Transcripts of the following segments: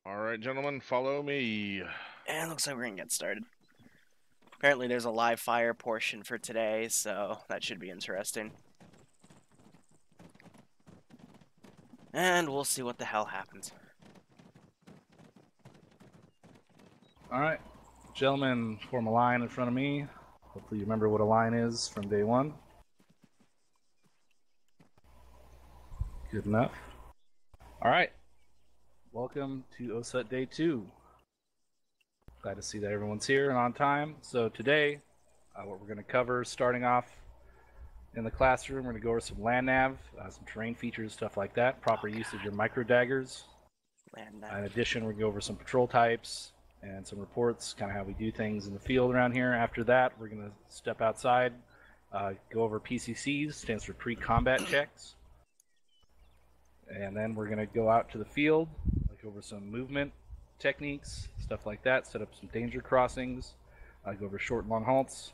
Alright, gentlemen, follow me. And looks like we're gonna get started. Apparently there's a live fire portion for today, so that should be interesting. And we'll see what the hell happens. Alright, gentlemen, form a line in front of me. Hopefully you remember what a line is from day one. Good enough. Alright, welcome to OSUT Day 2. Glad to see that everyone's here and on time. So today, what we're going to cover, starting off in the classroom, we're going to go over some land nav, some terrain features, stuff like that, proper usage of micro daggers. Land nav. In addition, we're going to go over some patrol types and some reports, kind of how we do things in the field around here. After that, we're going to step outside, go over PCCs, stands for pre-combat checks. And then we're going to go out to the field, like over some movement techniques, stuff like that, set up some danger crossings, go over short and long halts.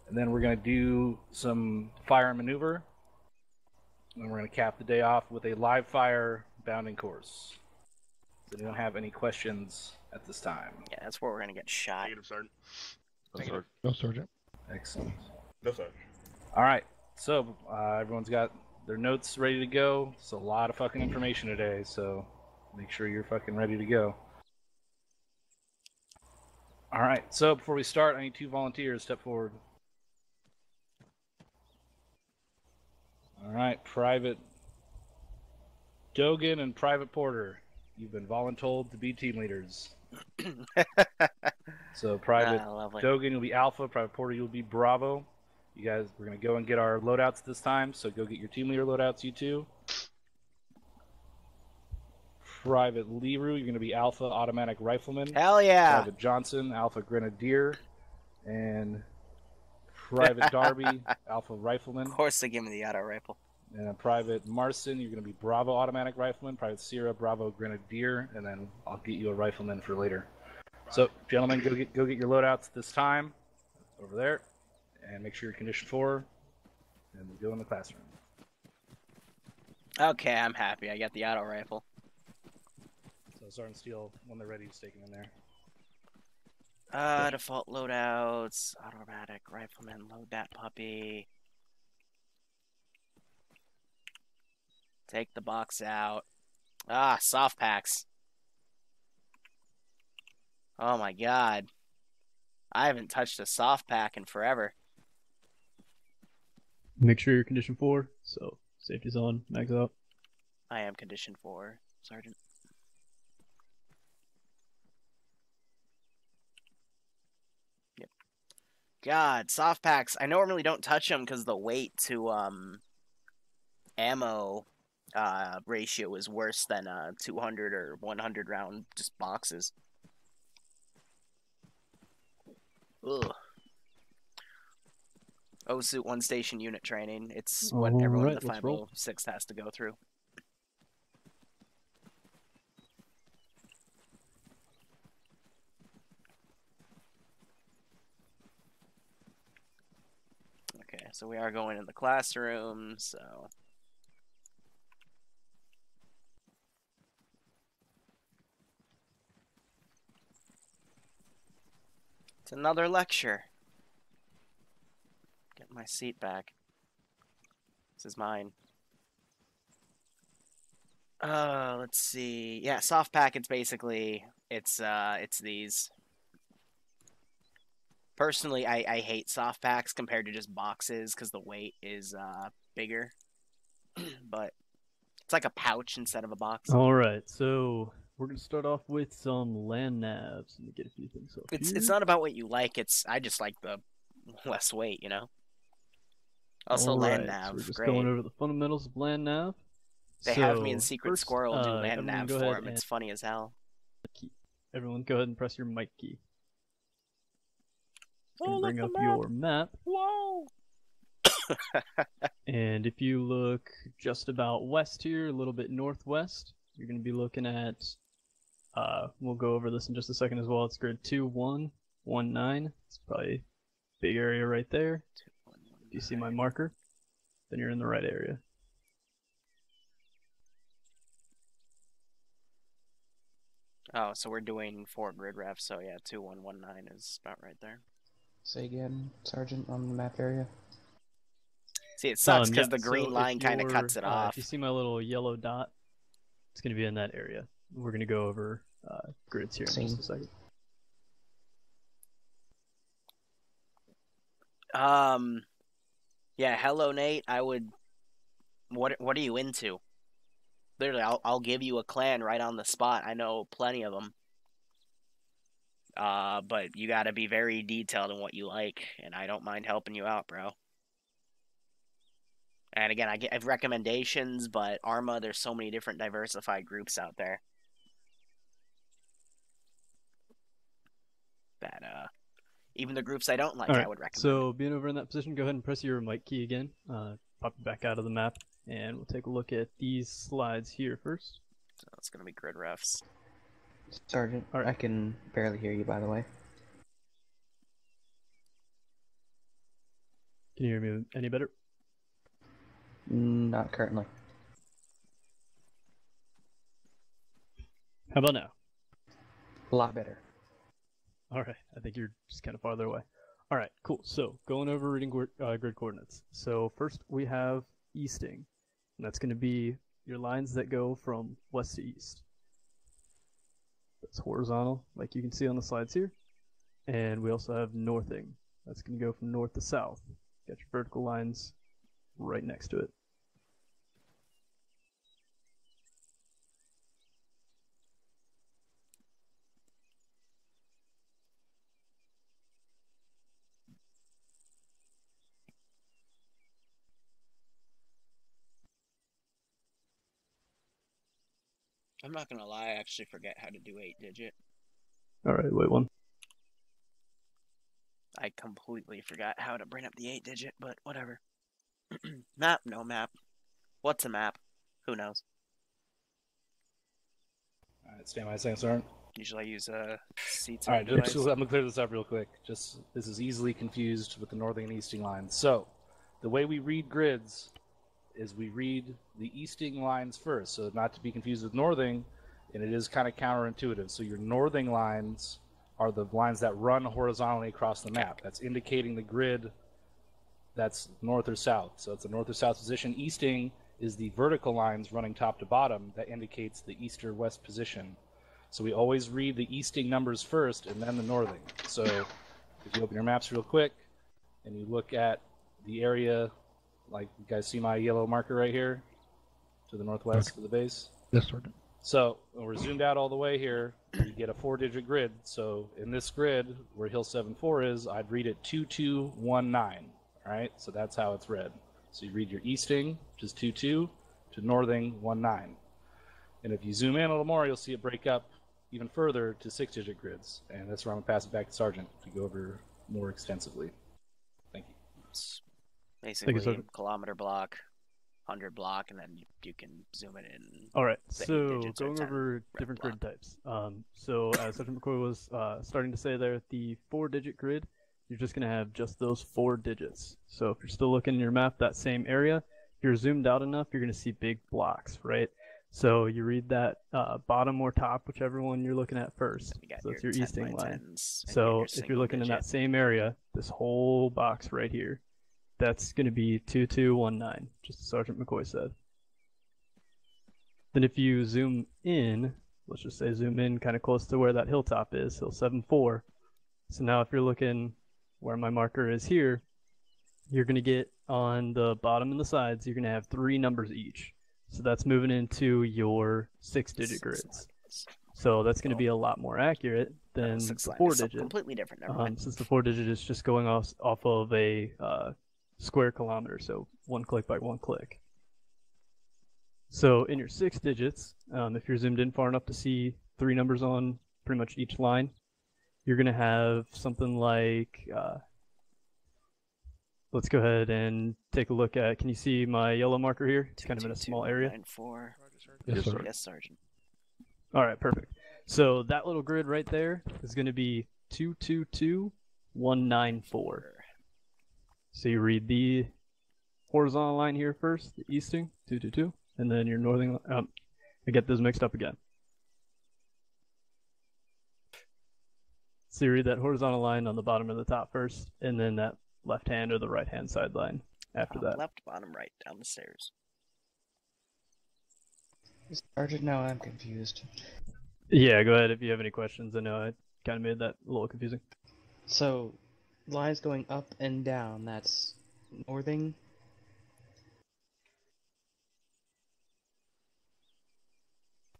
And then we're going to do some fire and maneuver. And we're going to cap the day off with a live fire bounding course. Does anyone have any questions at this time? Yeah, that's where we're gonna get shot. Negative, Sergeant. No, Sergeant. Excellent. No, Sergeant. Alright, so everyone's got their notes ready to go. It's a lot of fucking information today, so make sure you're fucking ready to go. Alright, so before we start, I need 2 volunteers. Step forward. Alright, Private Dogan and Private Porter. You've been voluntold to be team leaders. So Private Dogan, you'll be Alpha. Private Porter, you'll be Bravo. You guys, we're going to go and get our loadouts this time, so go get your team leader loadouts, you two. Private Liru, you're going to be Alpha Automatic Rifleman. Hell yeah! Private Johnson, Alpha Grenadier. And Private Darby, Alpha Rifleman. Of course they give me the auto rifle. And Private Marson, you're going to be Bravo Automatic Rifleman. Private Sierra, Bravo Grenadier. And then I'll get you a Rifleman for later. So, gentlemen, go get your loadouts this time. Over there. And make sure you're condition 4. And we'll go in the classroom. Okay, I'm happy. I got the auto rifle. So Sergeant Steele, when they're ready, just take them in there. Default loadouts, automatic rifleman, load that puppy. Take the box out. Ah, soft packs. Oh my god. I haven't touched a soft pack in forever. Make sure you're condition 4, so safety's on, mags out. I am condition 4, Sergeant. Yep. God, soft packs. I normally don't touch them because the weight to ammo ratio is worse than 200 or 100 round just boxes. Ugh. OSUT 1 station unit training. It's what everyone in the 506 has to go through. Okay, so we are going in the classroom, so... It's another lecture. Get my seat back. This is mine. Let's see. Yeah, soft packets basically. It's these. Personally, I hate soft packs compared to just boxes because the weight is bigger. But it's like a pouch instead of a box. Alright, so we're going to start off with some land navs. Let me get a few things off It's not about what you like. I just like the less weight, you know? Also, land nav. So we're just great. going over the fundamentals of land nav. They have me in Secret Squirrel do land nav go for ahead him. It's funny as hell. Everyone go ahead and press your mic key. It's Oh, going to bring look, up the map. your map. Whoa! And if you look just about west here, a little bit northwest, you're going to be looking at, we'll go over this in just a second as well. It's grid 2119. It's probably a big area right there. If you see my marker, then you're in the right area. Oh, so we're doing 4 grid refs, so yeah, 2119 is about right there. Say again, Sergeant, on the map area. See, it sucks because Yeah, the green so line if kind of you're, cuts it off. If you see my little yellow dot, it's going to be in that area. We're going to go over grids here in just a second. Yeah, hello Nate. I would. What are you into? Literally, I'll give you a clan right on the spot. I know plenty of them. But you got to be very detailed in what you like, and I don't mind helping you out, bro. And again, I have recommendations, but Arma, there's so many different diversified groups out there that even the groups I don't like, I would recommend. So being over in that position, go ahead and press your mic key again. Pop it back out of the map, and we'll take a look at these slides here first. So it's gonna be grid refs. Sergeant, I can barely hear you, by the way. Can you hear me any better? Not currently. How about now? A lot better. All right, I think you're just kind of farther away. All right, cool. So going over reading grid coordinates. So first we have easting, and that's going to be your lines that go from west to east. That's horizontal, like you can see on the slides here. And we also have northing. That's going to go from north to south. Got your vertical lines right next to it. I'm not gonna lie, I actually forget how to do 8-digit. All right, wait one. I completely forgot how to bring up the 8-digit, but whatever. Map, no map. What's a map? Who knows? Alright, stand by saying, Sergeant. Usually I use a C2 Alright, device. I'm gonna clear this up real quick. This is easily confused with the northing and easting lines. So, the way we read grids is we read the easting lines first, so not to be confused with northing, and it is kind of counterintuitive. So your northing lines are the lines that run horizontally across the map. That's indicating the grid that's north or south. So it's a north or south position. Easting is the vertical lines running top to bottom that indicates the east or west position. So we always read the easting numbers first and then the northing. So if you open your maps real quick and you look at the area, like you guys see my yellow marker right here to the northwest of the base? Yes, Sergeant. So when we're zoomed out all the way here, you get a 4-digit grid. So in this grid, where Hill 74 is, I'd read it 2219. All right, so that's how it's read. So you read your easting, which is 22, to northing 19. And if you zoom in a little more, you'll see it break up even further to 6-digit grids. And that's where I'm going to pass it back to Sergeant to go over more extensively. Thank you. It's basically Sergeant. kilometer block, 100 block, and then you can zoom it in. All right, the 8 so digits or going 10 over red different block. grid types. So as Sergeant McCoy was starting to say there, the 4-digit grid, you're just going to have just those 4 digits. So if you're still looking in your map, that same area, if you're zoomed out enough, you're going to see big blocks, right? So you read that bottom or top, whichever one you're looking at first. You got So it's your 10 easting by line. 10s, and So your if you're single looking in digit. that same area, this whole box right here, that's going to be 2219, just as Sergeant McCoy said. Then if you zoom in, let's just say zoom in kind of close to where that hilltop is, Hill 74. So now if you're looking where my marker is here, you're going to get on the bottom and the sides, you're going to have 3 numbers each. So that's moving into your 6-digit grids. So that's going to be a lot more accurate than the 4-digit. Completely different. Never mind. Since the 4-digit is just going off of a square kilometer, so 1 click by 1 click. So in your 6 digits, if you're zoomed in far enough to see 3 numbers on pretty much each line, you're going to have something like, let's go ahead and take a look at, can you see my yellow marker here? It's kind of in a small area. 94. Yes, sir. Yes, Sergeant. All right, perfect. So that little grid right there is going to be 222194. So you read the horizontal line here first, the easting, 222, and then your northern. I get those mixed up again. So you read that horizontal line on the bottom or the top first, and then that left hand or the right hand side line after that. Left, bottom, right, down the stairs. Sergeant, now I'm confused. Yeah, go ahead if you have any questions. I know I kind of made that a little confusing. So, lines going up and down, that's northing?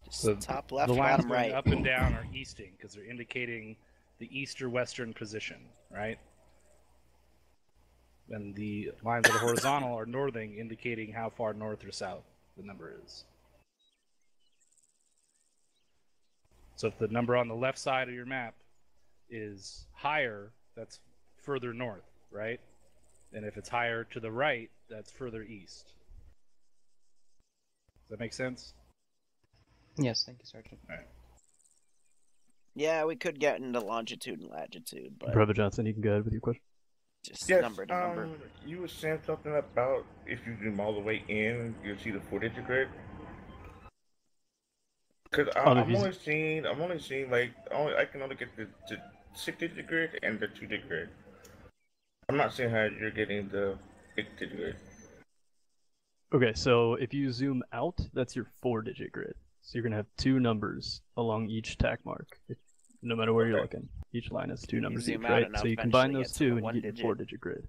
Just So top left, the lines bottom going right. up and down are easting because they're indicating the east or western position, right? And the lines that are horizontal are northing, indicating how far north or south the number is. So if the number on the left side of your map is higher, that's further north, right? And if it's higher to the right, that's further east. Does that make sense? Yes, thank you, Sergeant. All right. Yeah, we could get into longitude and latitude, but Private Johnson, you can go ahead with your question. just Yes, number to number. you were saying something about if you zoom all the way in, you'll see the 4-digit grid. Cause I'm only seeing like I can only get the 6-digit grid and the 2-digit grid. I'm not seeing how you're getting the 8-digit grid. Okay, so if you zoom out, that's your 4-digit grid. So you're gonna have two numbers along each tack mark, no matter where you're looking. Each line has two numbers zoom each, out right? enough, So you combine eventually those get to the two and you get your 4-digit grid.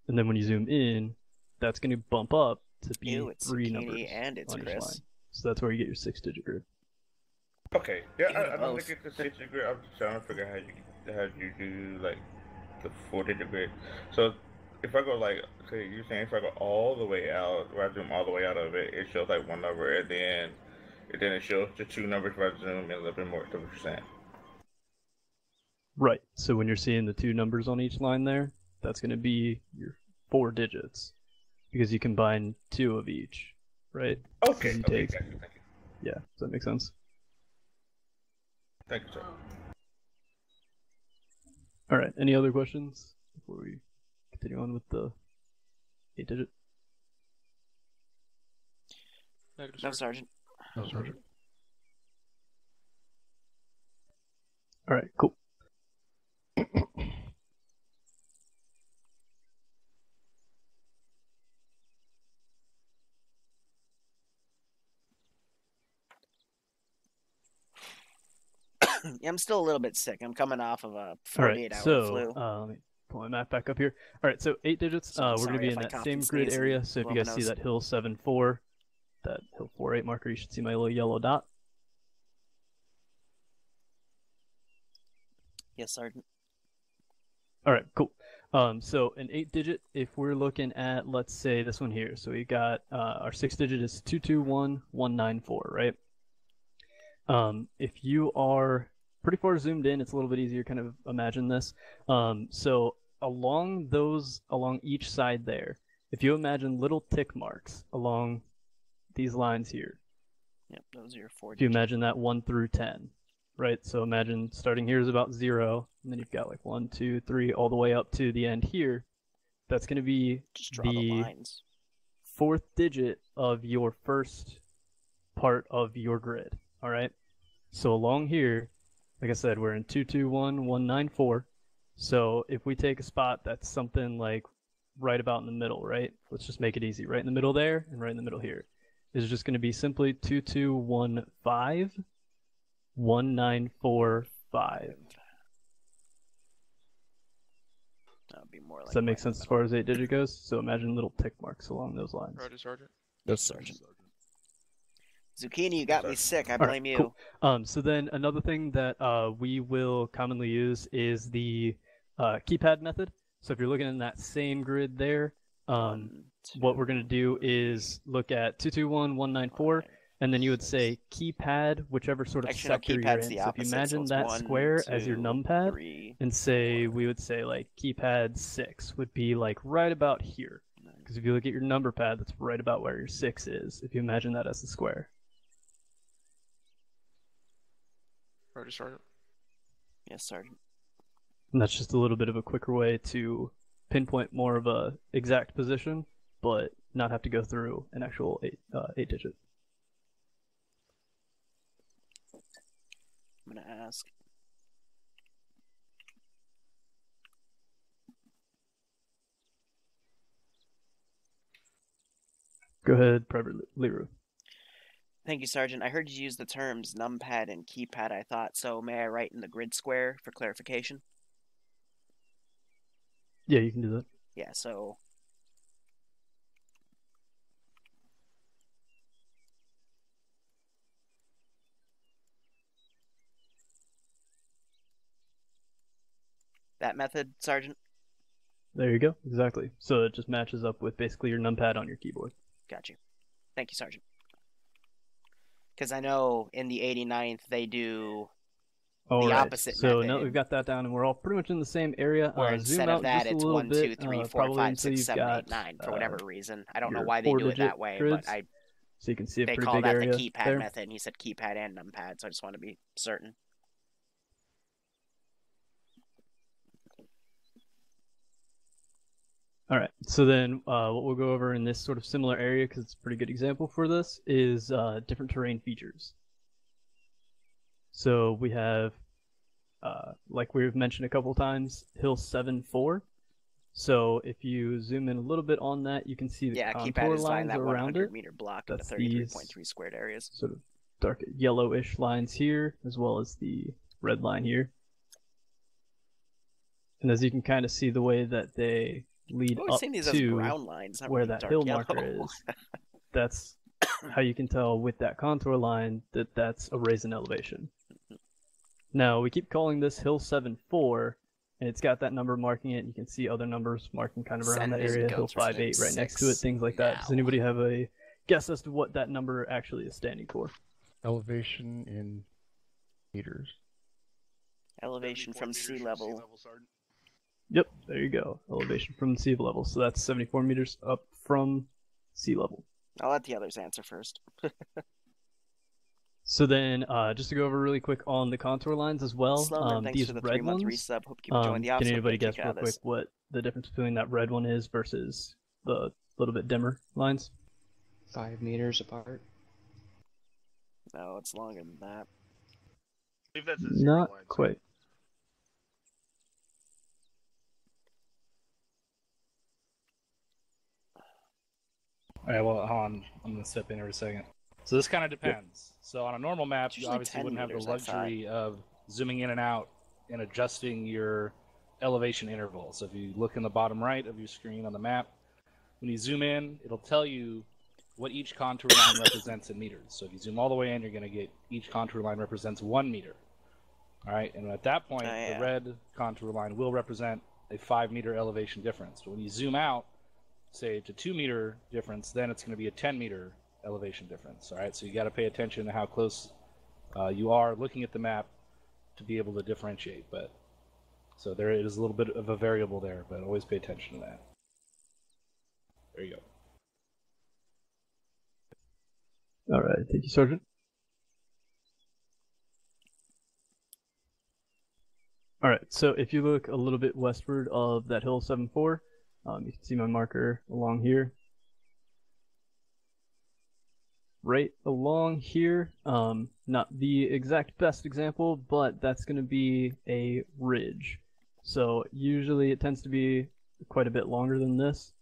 And then when you zoom in, that's gonna bump up to be Ew, it's three zucchini numbers and it's on each Chris. line. So that's where you get your 6-digit grid. Okay, yeah, Ew, I don't both. think it's the 6-digit grid. I'm just trying to figure out how you do like the 4-digit grid. So if I go like, say you're saying if I go all the way out, or I zoom all the way out of it, it shows like one number, and then it shows the two numbers if I zoom in a little bit more. Is that what you're saying? Right. So when you're seeing the two numbers on each line there, that's gonna be your 4 digits. Because you combine two of each, right? Okay, You okay, take- thank you. Yeah, does that make sense? Thank you, sir. Alright, any other questions before we continue on with the 8-digit? No, Sergeant. No, Sergeant. Alright, cool. Yeah, I'm still a little bit sick. I'm coming off of a Alright, 48-hour so flu. let me pull my map back up here. Alright, so 8 digits, So I'm we're going to sorry be if in I that cough same and grid sneeze and area, so if you blow guys my see nose. that hill 7-4, that hill 4-8 marker, you should see my little yellow dot. Yes, Sergeant. Alright, cool. So an 8-digit, if we're looking at, let's say this one here, so we got our 6-digit is 221194, right? If you are pretty far zoomed in, it's a little bit easier to kind of imagine this. So along each side there, if you imagine little tick marks along these lines here, Yep, those are your 4 if you digits. imagine that 1 through 10, right? So imagine starting here is about 0, and then you've got like 1, 2, 3, all the way up to the end here. That's going to be Just draw the lines. 4th digit of your first part of your grid, all right? So along here, like I said, we're in 221194. So if we take a spot that's something like right about in the middle, right? Let's just make it easy. Right in the middle there and right in the middle here is just going to be simply 2215 1945. That would be more like Does that make right in the sense as middle. far as 8-digit goes? So imagine little tick marks along those lines. Roger, Sergeant. Yes, Sergeant. Zucchini, you got me sick. I All right, blame you. cool. So then another thing that we will commonly use is the keypad method. So if you're looking in that same grid there, what we're going to do is look at 221194, and then you would say keypad, whichever sort of Actually, no, sector you're in. keypad's the So if you opposite, so imagine it's that 1, square as your 2, numpad, 3, and say 4. we would say like keypad 6 would be like right about here. Because if you look at your number pad, that's right about where your 6 is, if you imagine that as a square. Roger, Sergeant. Yes, Sergeant. And that's just a little bit of a quicker way to pinpoint more of a exact position, but not have to go through an actual 8-digit. I'm going to ask, Go ahead, Beverly Liru. Thank you, Sergeant. I heard you use the terms numpad and keypad, I thought, so may I write in the grid square for clarification? Yeah, you can do that. Yeah, so... That method, Sergeant? There you go. Exactly. So it just matches up with basically your numpad on your keyboard. Got you. Thank you, Sergeant. Because I know in the 89th they do the opposite so method. now that we've got that down and we're all pretty much in the same area, where zoom instead out of that just a it's little 1, bit, 2, 3, 4, probably 5, until 6, you've 7, 8, got 9 for whatever reason. I don't know your why they do it 4-digit that way, grids. but So you can see a they pretty call big that area the keypad there. method, and he said keypad and numpad, so I just want to be certain. All right, so then what we'll go over in this sort of similar area, because it's a pretty good example for this, is different terrain features. So we have, like we've mentioned a couple times, Hill 7-4. So if you zoom in a little bit on that, you can see the keypad contour is designed lines that around 100 it. meter block That's into 33.3 squared areas. Sort of dark yellowish lines here, as well as the red line here. And as you can kind of see the way that they lead I've always up seen these as to ground lines, not where really that dark hill yellow. marker is, that's how you can tell with that contour line that that's a raise in elevation. Now, we keep calling this Hill 7-4, and it's got that number marking it. You can see other numbers marking kind of around that area, Hill 5-8 right next to it, things like that. Does anybody have a guess as to what that number actually is standing for? Elevation in meters. Elevation from sea level. Yep, there you go. Elevation from sea level. So that's 74 meters up from sea level. I'll let the others answer first. So then, just to go over really quick on the contour lines as well, Slowman, thanks these for the red 3-month ones, resub. Hope you keep enjoying the can anybody guess real quick this. what the difference between that red one is versus the little bit dimmer lines? 5 meters apart. No, it's longer than that. I believe that's a 0 Not line. quite. All right, well, hold on. I'm going to step in here a second. So this kind of depends. So on a normal map, It's you usually obviously 10 wouldn't have the meters, I thought. luxury of zooming in and out and adjusting your elevation interval. So if you look in the bottom right of your screen on the map, when you zoom in, it'll tell you what each contour line represents in meters. So if you zoom all the way in, you're going to get each contour line represents 1 meter. All right, and at that point, the red contour line will represent a 5 meter elevation difference. But when you zoom out, say to 2 meter difference, then it's going to be a 10 meter elevation difference. All right, so you got to pay attention to how close you are looking at the map to be able to differentiate. But so there is a little bit of a variable there, but always pay attention to that. There you go. All right, thank you, Sergeant. All right, so if you look a little bit westward of that hill 7-4, you can see my marker along here. Right along here, not the exact best example, but that's going to be a ridge. So usually it tends to be quite a bit longer than this,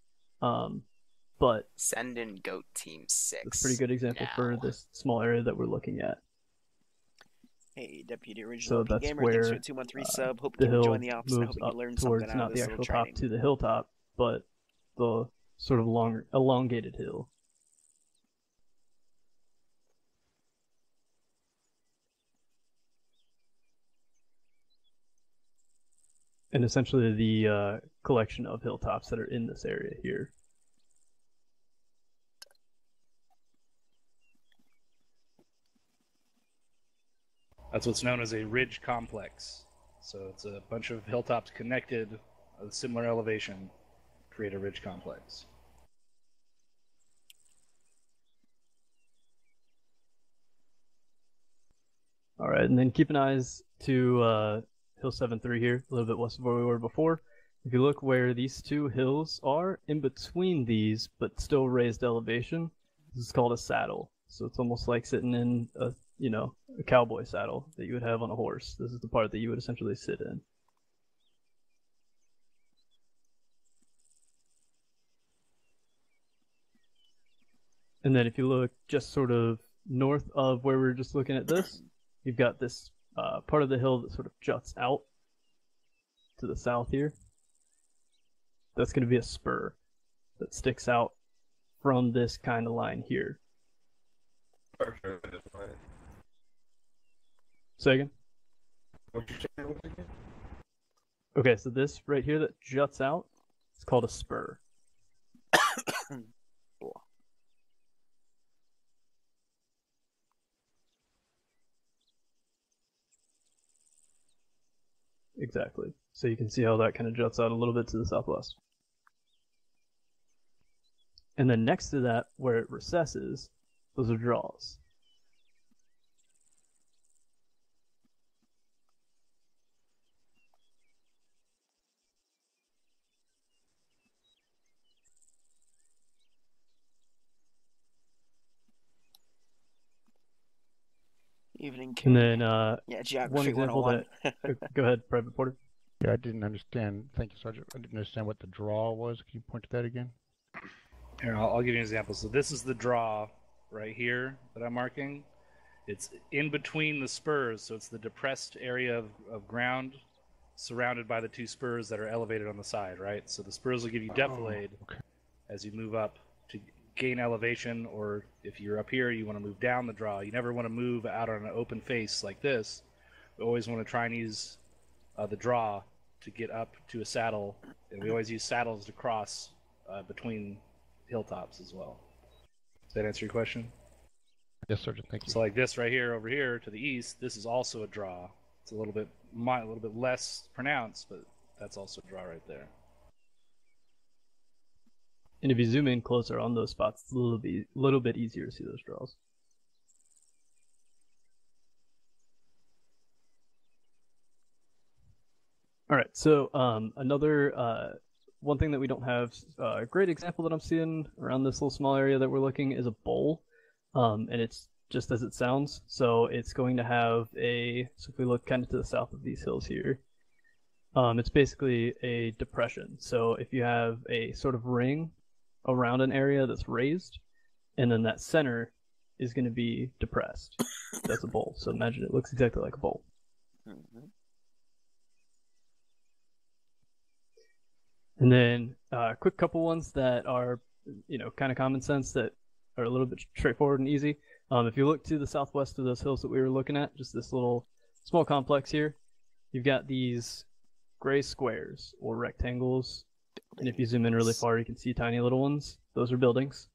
but Send in Goat Team 6. it's a pretty good example for this small area that we're looking at. Hey, Deputy Original So that's Gamer, where thanks for 2-month resub. Hope the you hill join the office and moves hope you up learn towards something out not of the this actual little top training. to the hilltop, but the sort of longer, elongated hill. And essentially the collection of hilltops that are in this area here. That's what's known as a ridge complex. So it's a bunch of hilltops connected at a similar elevation, create a ridge complex. All right, and then keep an eyes to Hill 7-3 here, a little bit west of where we were before. If you look where these two hills are, in between these, but still raised elevation, this is called a saddle. So it's almost like sitting in a, a cowboy saddle that you would have on a horse. This is the part that you would essentially sit in. And then if you look just sort of north of where we were just looking at this, you've got this part of the hill that sort of juts out to the south here. That's going to be a spur that sticks out from this kind of line here. Say again? Okay, so this right here that juts out, it's called a spur. Cool. Exactly. So you can see how that kind of juts out a little bit to the southwest. And then next to that, where it recesses, those are draws. Evening. And then Yeah, one geography example 101. that... Go ahead, Private Porter. Yeah, I didn't understand. Thank you, Sergeant. I didn't understand what the draw was. Can you point to that again? Here, I'll give you an example. So this is the draw right here that I'm marking. It's in between the spurs, so it's the depressed area of ground surrounded by the two spurs that are elevated on the side, right? So the spurs will give you defilade as you move up to gain elevation, or if you're up here, you want to move down the draw. You never want to move out on an open face like this. We always want to try and use the draw to get up to a saddle, and we always use saddles to cross between hilltops as well. Does that answer your question? Yes, Sergeant. Thank you. So like this right here, over here to the east, this is also a draw. It's a little bit less pronounced, but that's also a draw right there. And if you zoom in closer on those spots, it's a little bit easier to see those draws. All right, so another one thing that we don't have a great example that I'm seeing around this little small area that we're looking is a bowl, and it's just as it sounds. So it's going to have so if we look kind of to the south of these hills here, it's basically a depression. So if you have a sort of ring around an area that's raised, and then that center is going to be depressed. That's a bowl. So imagine it looks exactly like a bowl. Mm-hmm. And then a quick couple ones that are, kind of common sense that are a little bit straightforward and easy. If you look to the southwest of those hills that we were looking at, just this little small complex here, you've got these gray squares or rectangles. And if you zoom in really far, you can see tiny little ones. Those are buildings.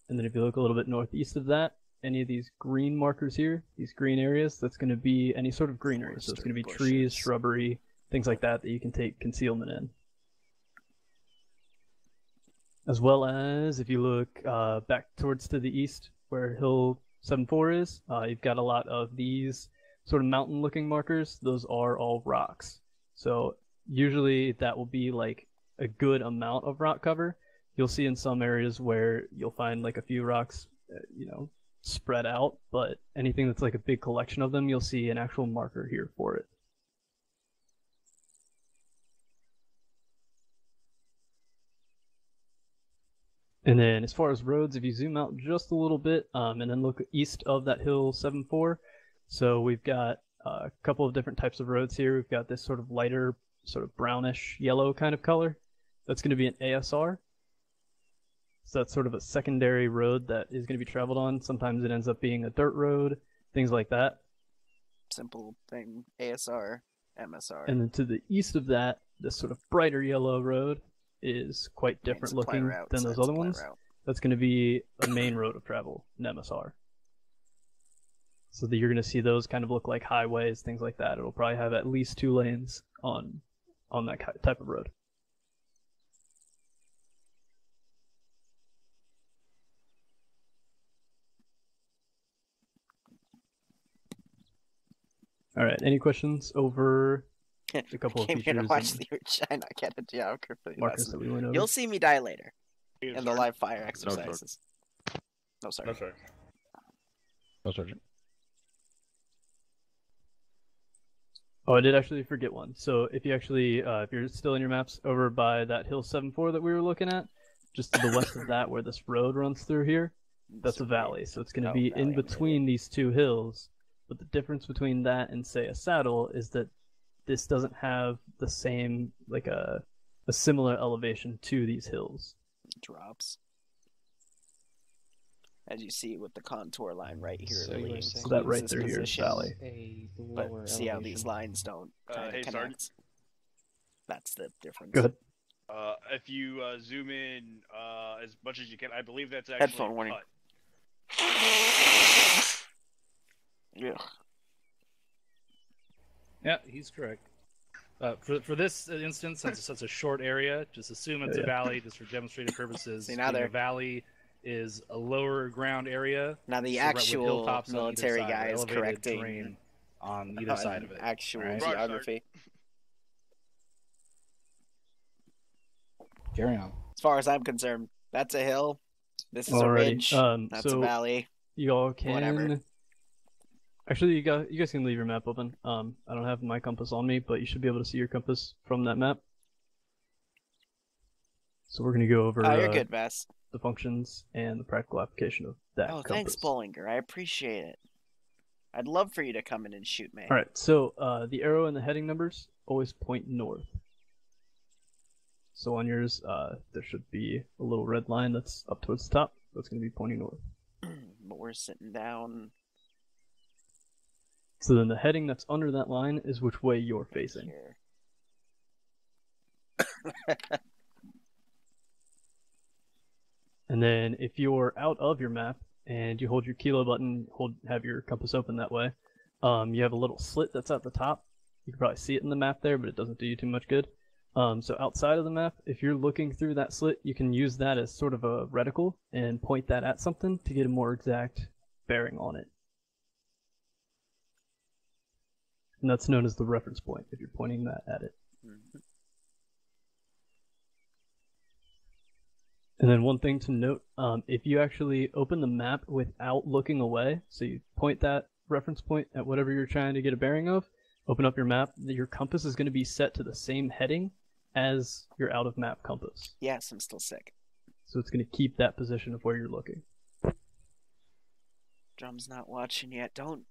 And then if you look a little bit northeast of that, any of these green markers here, these green areas, that's going to be any sort of greenery. So it's going to be trees, shrubbery, things like that you can take concealment in. As well as if you look back towards to the east where Hill 74 is, you've got a lot of these sort of mountain-looking markers. Those are all rocks. So usually that will be like a good amount of rock cover. You'll see in some areas where you'll find like a few rocks, spread out, but anything that's like a big collection of them, you'll see an actual marker here for it. And then as far as roads, if you zoom out just a little bit and then look east of that hill 7-4, so we've got a couple of different types of roads here. We've got this sort of lighter, sort of brownish yellow kind of color. That's going to be an ASR. So that's sort of a secondary road that is going to be traveled on. Sometimes it ends up being a dirt road, things like that. Simple thing, ASR, MSR. And then to the east of that, this sort of brighter yellow road is quite different looking than those other ones. That's going to be a main road of travel, an MSR. So that you're going to see those kind of look like highways, things like that. It'll probably have at least 2 lanes on that type of road. All right, any questions over a couple of Came here to features watch and the China get a geography markers that we went over? You'll see me die later Yes, in the sir. live fire exercises. No, sorry. No, sir. No, Sergeant. Oh, I did actually forget one. So if you actually, if you're still in your maps over by that hill 7-4 that we were looking at, just to the west of that, where this road runs through here, that's a valley. So it's going to be in between these two hills. But the difference between that and, say, a saddle is that this doesn't have the same, like a similar elevation to these hills. It drops. As you see with the contour line right here. So you were saying So that right there here is valley. A But lower see how elevation. these lines don't kind of hey, connect? Sergeant. That's the difference. Go ahead. If you zoom in as much as you can, I believe that's actually Headphone warning. cut. Yeah. Yeah, he's correct. For this instance, since it's such a short area, just assume it's a valley, just for demonstrative purposes. See, now Being they're- a valley is a lower ground area. Now the so right with actual hilltops on either military side, guy or is elevated correcting terrain on either side of it. actual right? Roger, geography. Carry on. As far as I'm concerned, that's a hill. This is a Alrighty. ridge. That's So a valley. y'all can. Whatever. Actually, you guys can leave your map open. I don't have my compass on me, but you should be able to see your compass from that map. So we're gonna go over Oh, you're good, Bess. the functions and the practical application of that Oh, compass. thanks, Bollinger. I appreciate it. I'd love for you to come in and shoot me. All right. So the arrow and the heading numbers always point north. So on yours, there should be a little red line that's up towards the top. That's going to be pointing north. But we're sitting down So then the heading that's under that line is which way you're facing. here. And then if you're out of your map and you hold your kilo button, have your compass open that way, you have a little slit that's at the top. You can probably see it in the map there, but it doesn't do you too much good. So outside of the map, if you're looking through that slit, you can use that as sort of a reticle and point that at something to get a more exact bearing on it. And that's known as the reference point if you're pointing that at it. Mhm. And then one thing to note, if you actually open the map without looking away, so you point that reference point at whatever you're trying to get a bearing of, open up your map, your compass is going to be set to the same heading as your out-of-map compass. Yes, I'm still sick. So it's going to keep that position of where you're looking. Drum's not watching yet. Don't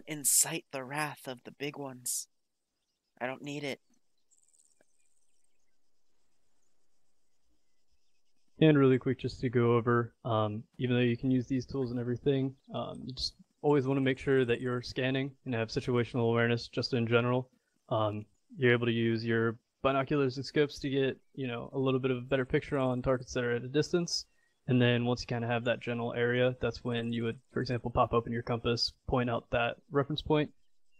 incite the wrath of the big ones. I don't need it. And really quick, just to go over, even though you can use these tools and everything, you just always want to make sure that you're scanning and have situational awareness just in general. You're able to use your binoculars and scopes to get, a little bit of a better picture on targets that are at a distance. And then once you kind of have that general area, that's when you would, for example, pop open your compass, point out that reference point,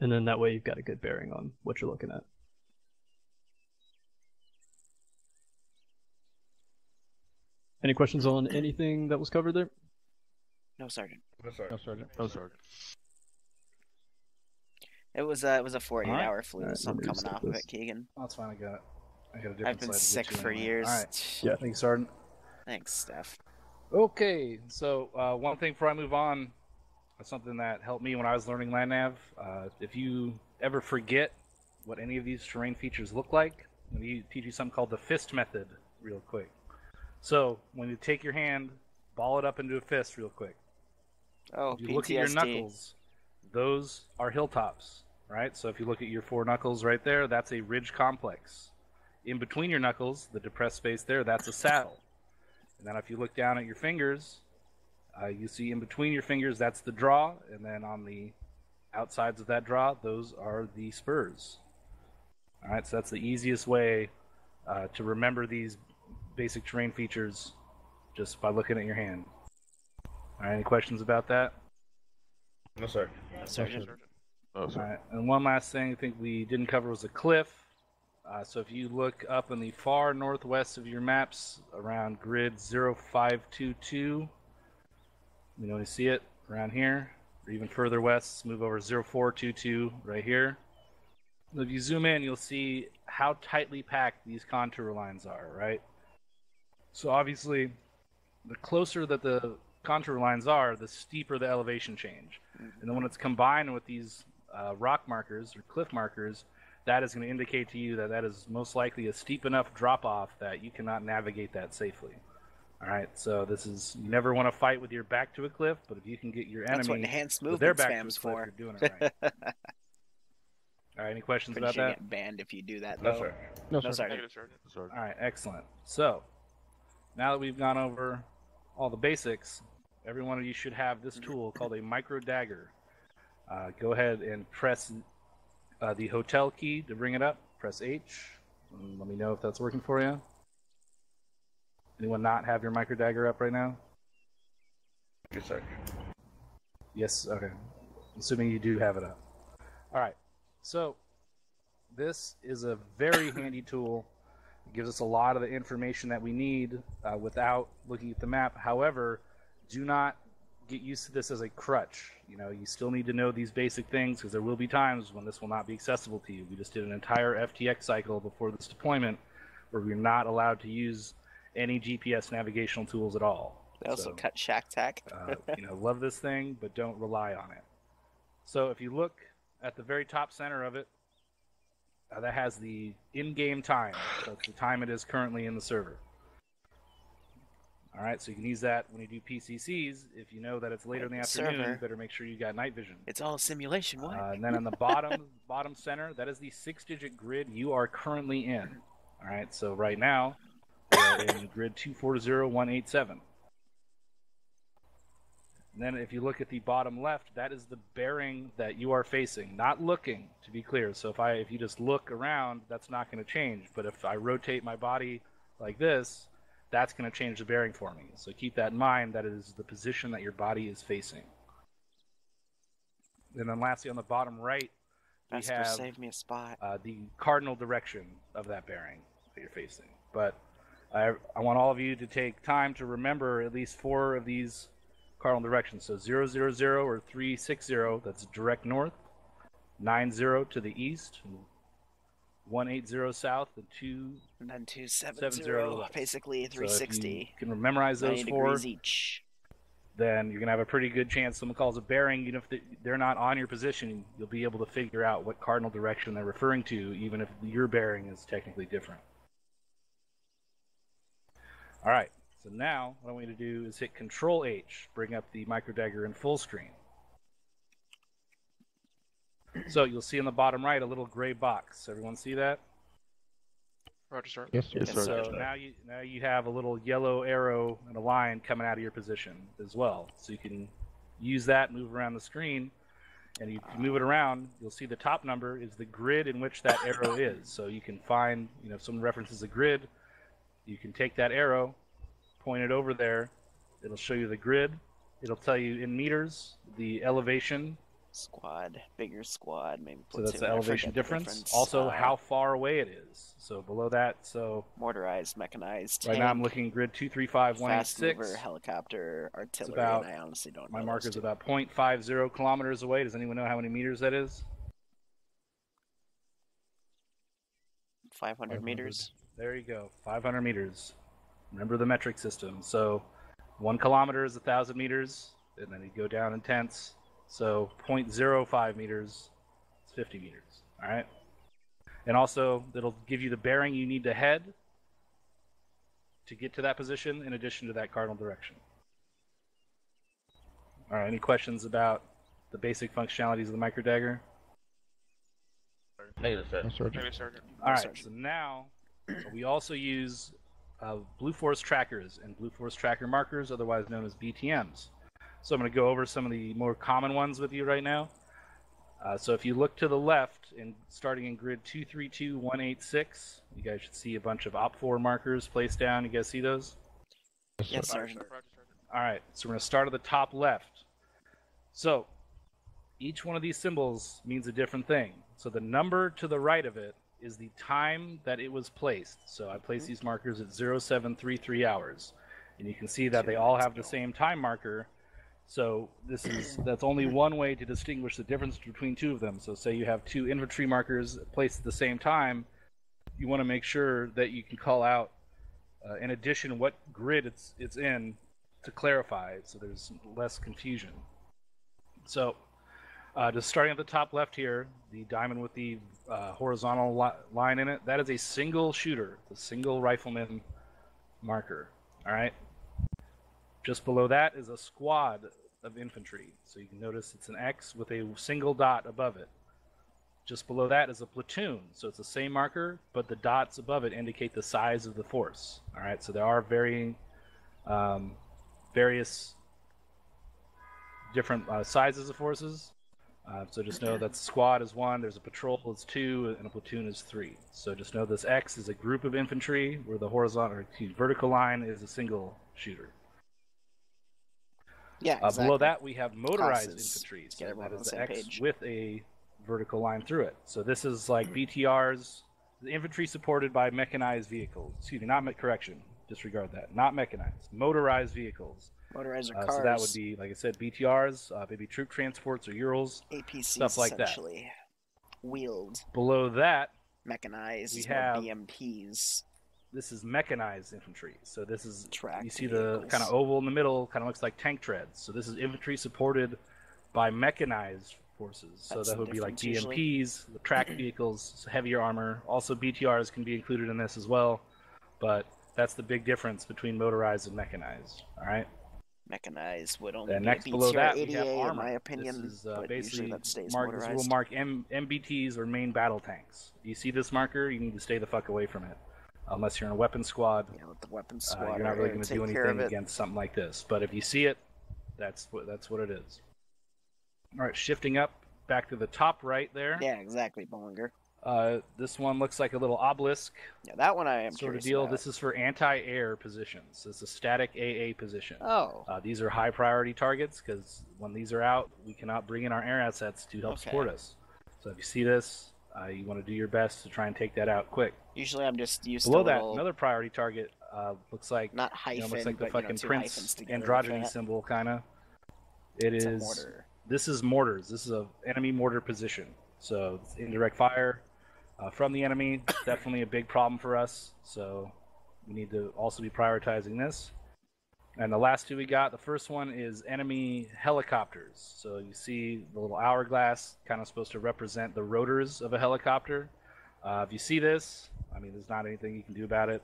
and then that way you've got a good bearing on what you're looking at. Any questions on anything that was covered there? No, Sergeant. No, sorry. No, Sergeant. No, Sergeant. It was a 48-hour flu, Alright, so I'm let me coming just off get of this. it, Keegan. That's fine. I got a different I've been slide to sick get you for anyway. years. All right. Yeah. Thanks, Sergeant. Thanks, Steph. Okay, so one thing before I move on, something that helped me when I was learning land nav. If you ever forget what any of these terrain features look like, I'm going to teach you something called the fist method real quick. So when you take your hand, ball it up into a fist real quick. Oh, If you look at your PTSD. knuckles, those are hilltops, right? So if you look at your four knuckles right there, that's a ridge complex. In between your knuckles, the depressed space there, that's a saddle. And then if you look down at your fingers, you see in between your fingers, that's the draw. And then on the outsides of that draw, those are the spurs. All right, so that's the easiest way to remember these basic terrain features just by looking at your hand. All right, any questions about that? No, sir. Sergeant. No, All sir. right, and one last thing I think we didn't cover was a cliff. So if you look up in the far northwest of your maps around grid 0522, you know, you see it around here, or even further west, move over 0422 right here. If you zoom in, you'll see how tightly packed these contour lines are, right? So obviously, the closer that the contour lines are, the steeper the elevation change. And then when it's combined with these rock markers or cliff markers, that is going to indicate to you that that is most likely a steep enough drop-off that you cannot navigate that safely. All right, so this is, you never want to fight with your back to a cliff, but if you can get your That's what enemy enhanced with their movement back to a spam's cliff, for. you're doing it right. All right, any questions Pretty about sure you that? get banned if you do that, No, though. sir. No, No, sir. sorry. Negative, Sergeant. All right, excellent. So, now that we've gone over all the basics, every one of you should have this tool called a micro dagger. Go ahead and press the hotel key to bring it up. Press H. And let me know if that's working for you. Anyone not have your micro dagger up right now? Yes, sir. Yes, okay. Assuming you do have it up. All right. So, this is a very handy tool. It gives us a lot of the information that we need without looking at the map. However, do not get used to this as a crutch. You know, you still need to know these basic things because there will be times when this will not be accessible to you. We just did an entire FTX cycle before this deployment where we're not allowed to use any GPS navigational tools at all. They also So, cut Shack Tack. love this thing, but don't rely on it. So if you look at the very top center of it, that has the in-game time. That's the time it is currently in the server. All right, so you can use that when you do PCCs. If you know that it's later in the afternoon, you better make sure you got night vision. It's all simulation. What? And then on the bottom center, that is the 6-digit grid you are currently in. All right, so right now, we're in grid 240187. And then if you look at the bottom left, that is the bearing that you are facing, not looking, to be clear. So if you just look around, that's not going to change. But if I rotate my body like this, that's going to change the bearing for me. So keep that in mind, that is the position that your body is facing. And then lastly, on the bottom right, we Vesper, have save me a spot. the cardinal direction of that bearing that you're facing. But I want all of you to take time to remember at least 4 of these cardinal directions. So 000 or 360, that's direct north, 90 to the east, 180 south, and 270, basically 360. So if you can memorize those 90 4, degrees each. then you're going to have a pretty good chance. Someone calls a bearing, even if they're not on your position, you'll be able to figure out what cardinal direction they're referring to, even if your bearing is technically different. All right, so now what I want you to do is hit Control H, bring up the micro dagger in full screen. So you'll see on the bottom right a little gray box. Everyone see that? Roger, sir. Yes, sir. Yes, sir. So now you have a little yellow arrow and a line coming out of your position as well. So you can use that, move around the screen, and if you move it around, you'll see the top number is the grid in which that arrow is. So you can find, if someone references a grid, you can take that arrow, point it over there. It'll show you the grid. It'll tell you in meters the elevation. Squad, bigger squad, maybe. So that's the elevation difference. Also, how far away it is. So below that, motorized, mechanized. Right now I'm looking grid 235186. Fast mover, helicopter, artillery. About, and I honestly don't know. My marker's about 0.50 kilometers away. Does anyone know how many meters that is? 500 meters. There you go, 500 meters. Remember the metric system. So 1 kilometer is 1,000 meters, and then you go down in tenths. So 0.05 meters is 50 meters. All right. And also, it'll give you the bearing you need to head to get to that position in addition to that cardinal direction. All right. Any questions about the basic functionalities of the micro dagger? Negative, sir. Yes, sir. Negative, Sergeant. All right. So now we also use Blue Force trackers and Blue Force tracker markers, otherwise known as BTMs. So I'm going to go over some of the more common ones with you right now. So if you look to the left, and starting in grid 232186, you guys should see a bunch of OP4 markers placed down. You guys see those? Yes, Sergeant. Roger, Sergeant. All right, so we're going to start at the top left. So each one of these symbols means a different thing. So the number to the right of it is the time that it was placed. So I placed these markers at 0733 hours. And you can see that they all have the same time marker. So that's only one way to distinguish the difference between 2 of them. So say you have 2 infantry markers placed at the same time, you want to make sure that you can call out, in addition, what grid it's in to clarify, so there's less confusion. So just starting at the top left here, the diamond with the horizontal line in it, that is a single shooter, the single rifleman marker. All right. Just below that is a squad of infantry. So you can notice it's an X with a single dot above it. Just below that is a platoon. So it's the same marker, but the dots above it indicate the size of the force. All right, so there are varying, various different sizes of forces. So just know that the squad is 1, there's a patrol is 2, and a platoon is 3. So just know this X is a group of infantry, where the vertical line is a single shooter. Yeah, exactly. Below that, we have motorized Classes. infantry. Get So everyone that on is the the same X page. with a vertical line through it. So this is like BTRs, the infantry supported by mechanized vehicles. Excuse me, Mm-hmm. disregard that. Not mechanized, motorized vehicles. Motorized cars. So that would be, like I said, BTRs, maybe troop transports or Urals, APCs, stuff like that. essentially. Wheeled, Below that, mechanized, we is more have- BMPs. this is mechanized infantry. So this is, Tracked you see the vehicles. kind of oval in the middle, kind of looks like tank treads. So this is infantry supported by mechanized forces. So That's that the would be like difference usually. BMPs, the tracked vehicles, heavier armor. Also BTRs can be included in this as well. But that's the big difference between motorized and mechanized. All right. Mechanized would only And be a next below BTR that, we 80A, have in armor. my opinion. This is but usually basically that stays this motorized. will mark MBTs or main battle tanks. You see this marker, you need to stay the fuck away from it. Unless you're in a weapons squad, Yeah, with the weapons squad, you're not really going to take do care of anything it. against something like this. But if you see it, that's what it is. All right, shifting up back to the top right there. Yeah, exactly, Bollinger. This one looks like a little obelisk Yeah, that one I am sort of curious deal. about. This is for anti-air positions. It's a static AA position. Oh, These are high priority targets because when these are out, we cannot bring in our air assets to help Okay. support us. So if you see this, you want to do your best to try and take that out quick. usually I'm just used Below to that, little, another priority target looks like not hyphen, looks like the but fucking two Prince hyphens together like androgyny that. symbol, kind of. It It's a is. mortar. This is mortars. This is a enemy mortar position. So it's indirect fire from the enemy. Definitely a big problem for us. So we need to also be prioritizing this. And the last two we got, the first one is enemy helicopters. So you see the little hourglass, kind of supposed to represent the rotors of a helicopter. If you see this, I mean, there's not anything you can do about it.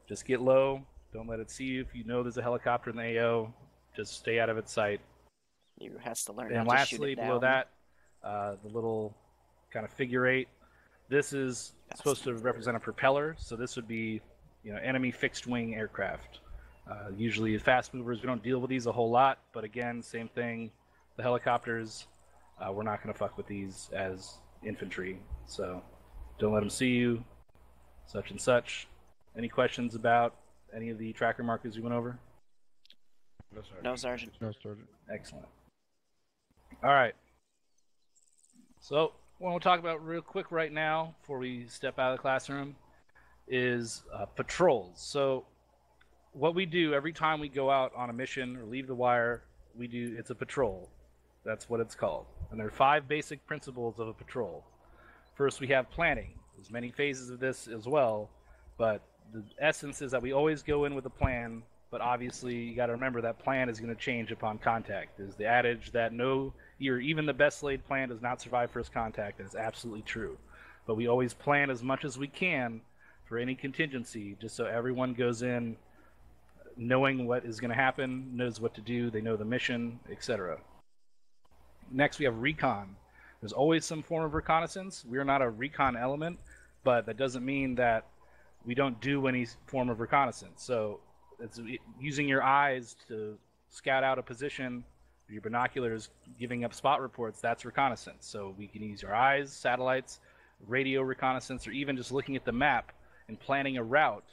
Just get low. Don't let it see you. If you know there's a helicopter in the AO, just stay out of its sight. You has to learn And how to shoot lastly, it below down. that, the little kind of figure 8. This is supposed to represent a propeller. So this would be, enemy fixed wing aircraft. Usually fast movers, we don't deal with these a whole lot. But again, same thing. The helicopters, we're not going to fuck with these as infantry. So don't let them see you, such and such. Any questions about any of the tracker markers you went over? No, Sergeant. No, Sergeant. Excellent. All right. So, what we'll talk about real quick right now, before we step out of the classroom, is patrols. So, what we do every time we go out on a mission or leave the wire, it's a patrol. That's what it's called. And there are 5 basic principles of a patrol. First, we have planning. There's many phases of this as well, but the essence is that we always go in with a plan. But obviously, you got to remember that plan is going to change upon contact. There's the adage that even the best laid plan does not survive first contact. That is absolutely true. But we always plan as much as we can for any contingency, just so everyone goes in knowing what is going to happen, knows what to do, they know the mission, etc. Next, we have recon. There's always some form of reconnaissance. We are not a recon element, but that doesn't mean that we don't do any form of reconnaissance. So it's using your eyes to scout out a position, your binoculars giving up spot reports, that's reconnaissance. So we can use our eyes, satellites, radio reconnaissance, or even just looking at the map and planning a route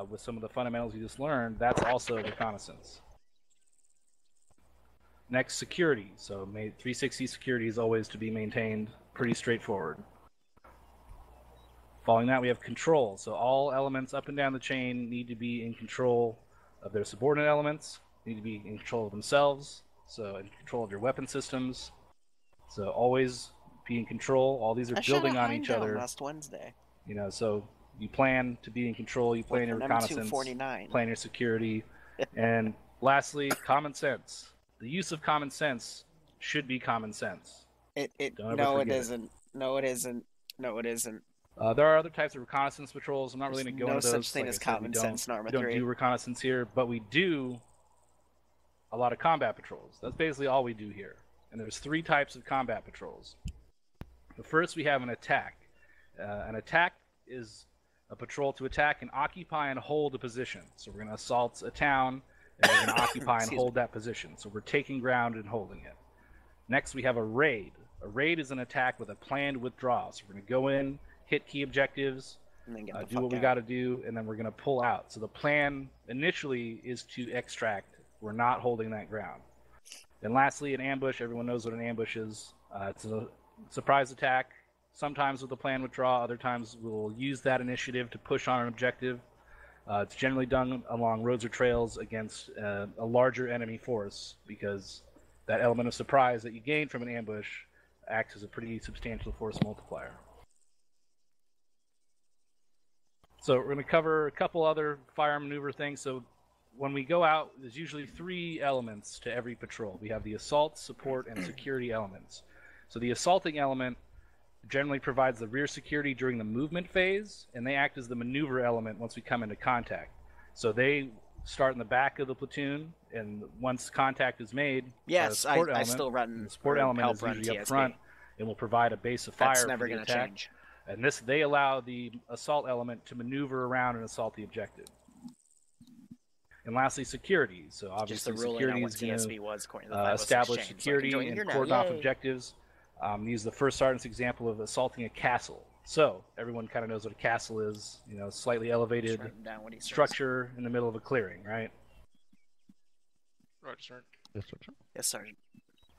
with some of the fundamentals you just learned. That's also reconnaissance. Next, security. So 360 security is always to be maintained, pretty straightforward. Following that, we have control. So all elements up and down the chain need to be in control of their subordinate elements, need to be in control of themselves, so in control of your weapon systems. So always be in control. All these are building on each other. Last Wednesday. So you plan to be in control, you plan your reconnaissance, plan your security, and lastly, common sense. The use of common sense should be common sense. It isn't. No, it isn't. There are other types of reconnaissance patrols. I'm not really going to go into those. No such thing as common sense in Arma 3. We don't do reconnaissance here, but we do a lot of combat patrols. That's basically all we do here. And there's 3 types of combat patrols. The first, we have an attack. An attack is a patrol to attack and occupy and hold a position. So we're going to assault a town, and we're going to occupy and hold that position. So we're taking ground and holding it. Next, we have a raid. A raid is an attack with a planned withdrawal. So we're going to go in, hit key objectives, And then do what we got to do, and then we're going to pull out. So the plan initially is to extract. We're not holding that ground. And lastly, an ambush. Everyone knows what an ambush is. It's a surprise attack, sometimes with a planned withdrawal. Other times we'll use that initiative to push on an objective. It's generally done along roads or trails against a larger enemy force, because that element of surprise that you gain from an ambush acts as a pretty substantial force multiplier. So we're going to cover a couple other firearm maneuver things. So when we go out, there's usually 3 elements to every patrol. We have the assault, support, and security elements. So the assaulting element generally provides the rear security during the movement phase, and they act as the maneuver element once we come into contact. So they start in the back of the platoon, and once contact is made, Yes, I still run. the support element help is run usually up TSB. front and will provide a base of fire That's for never the going to attack. change. And they allow the assault element to maneuver around and assault the objective. And lastly, security. So Just obviously, the ruling security on what is going TSB to was according to the 506 establish chain, so I can security join and here now. cordon off Yay. objectives. Use the first sergeant's example of assaulting a castle. So everyone kind of knows what a castle is. You know, slightly elevated Just write down what he says. structure in the middle of a clearing, right? Roger, Sergeant. Yes, Sergeant. Yes, Sergeant.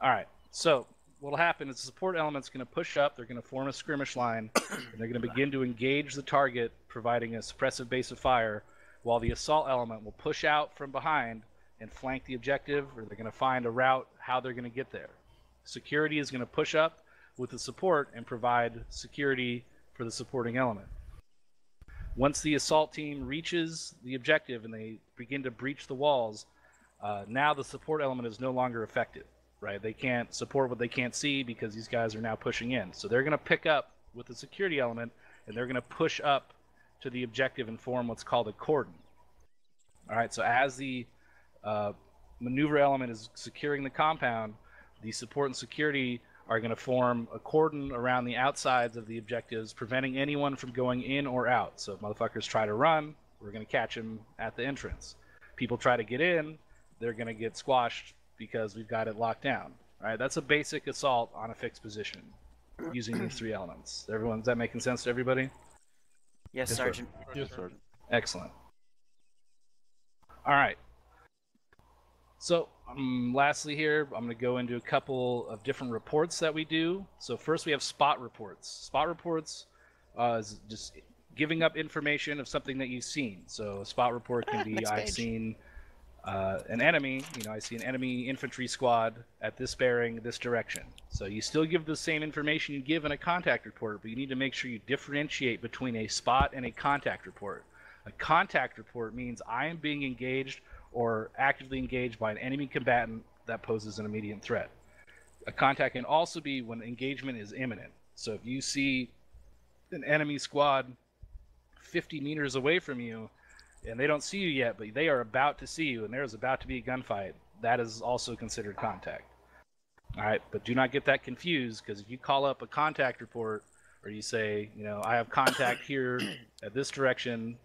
All right. So what'll happen is the support element's going to push up. They're going to form a skirmish line, and they're going to begin to engage the target, providing a suppressive base of fire, while the assault element will push out from behind and flank the objective, or they're going to find a route how they're going to get there. Security is going to push up with the support and provide security for the supporting element. Once the assault team reaches the objective and they begin to breach the walls, now the support element is no longer effective, right? They can't support what they can't see because these guys are now pushing in. So they're going to pick up with the security element, and they're going to push up to the objective and form what's called a cordon. All right, so as the maneuver element is securing the compound, the support and security are going to form a cordon around the outsides of the objectives, preventing anyone from going in or out. So if motherfuckers try to run, we're going to catch them at the entrance. People try to get in, they're going to get squashed because we've got it locked down. All right, that's a basic assault on a fixed position using these 3 elements. Is that making sense to everybody? Yes, Yes, Sergeant. Yes, Sergeant. Excellent. All right. So, lastly here, I'm going to go into a couple of different reports that we do. So first we have spot reports. Spot reports is just giving up information of something that you've seen. So a spot report can be, Next I've page. seen an enemy, I see an enemy infantry squad at this bearing, this direction. So you still give the same information you give in a contact report, but you need to make sure you differentiate between a spot and a contact report. A contact report means I am being engaged or actively engaged by an enemy combatant that poses an immediate threat. A contact can also be when engagement is imminent. So if you see an enemy squad 50 meters away from you, and they don't see you yet, but they are about to see you, and there's about to be a gunfight, that is also considered contact. All right, but do not get that confused, because if you call up a contact report, or you say, I have contact here at this direction,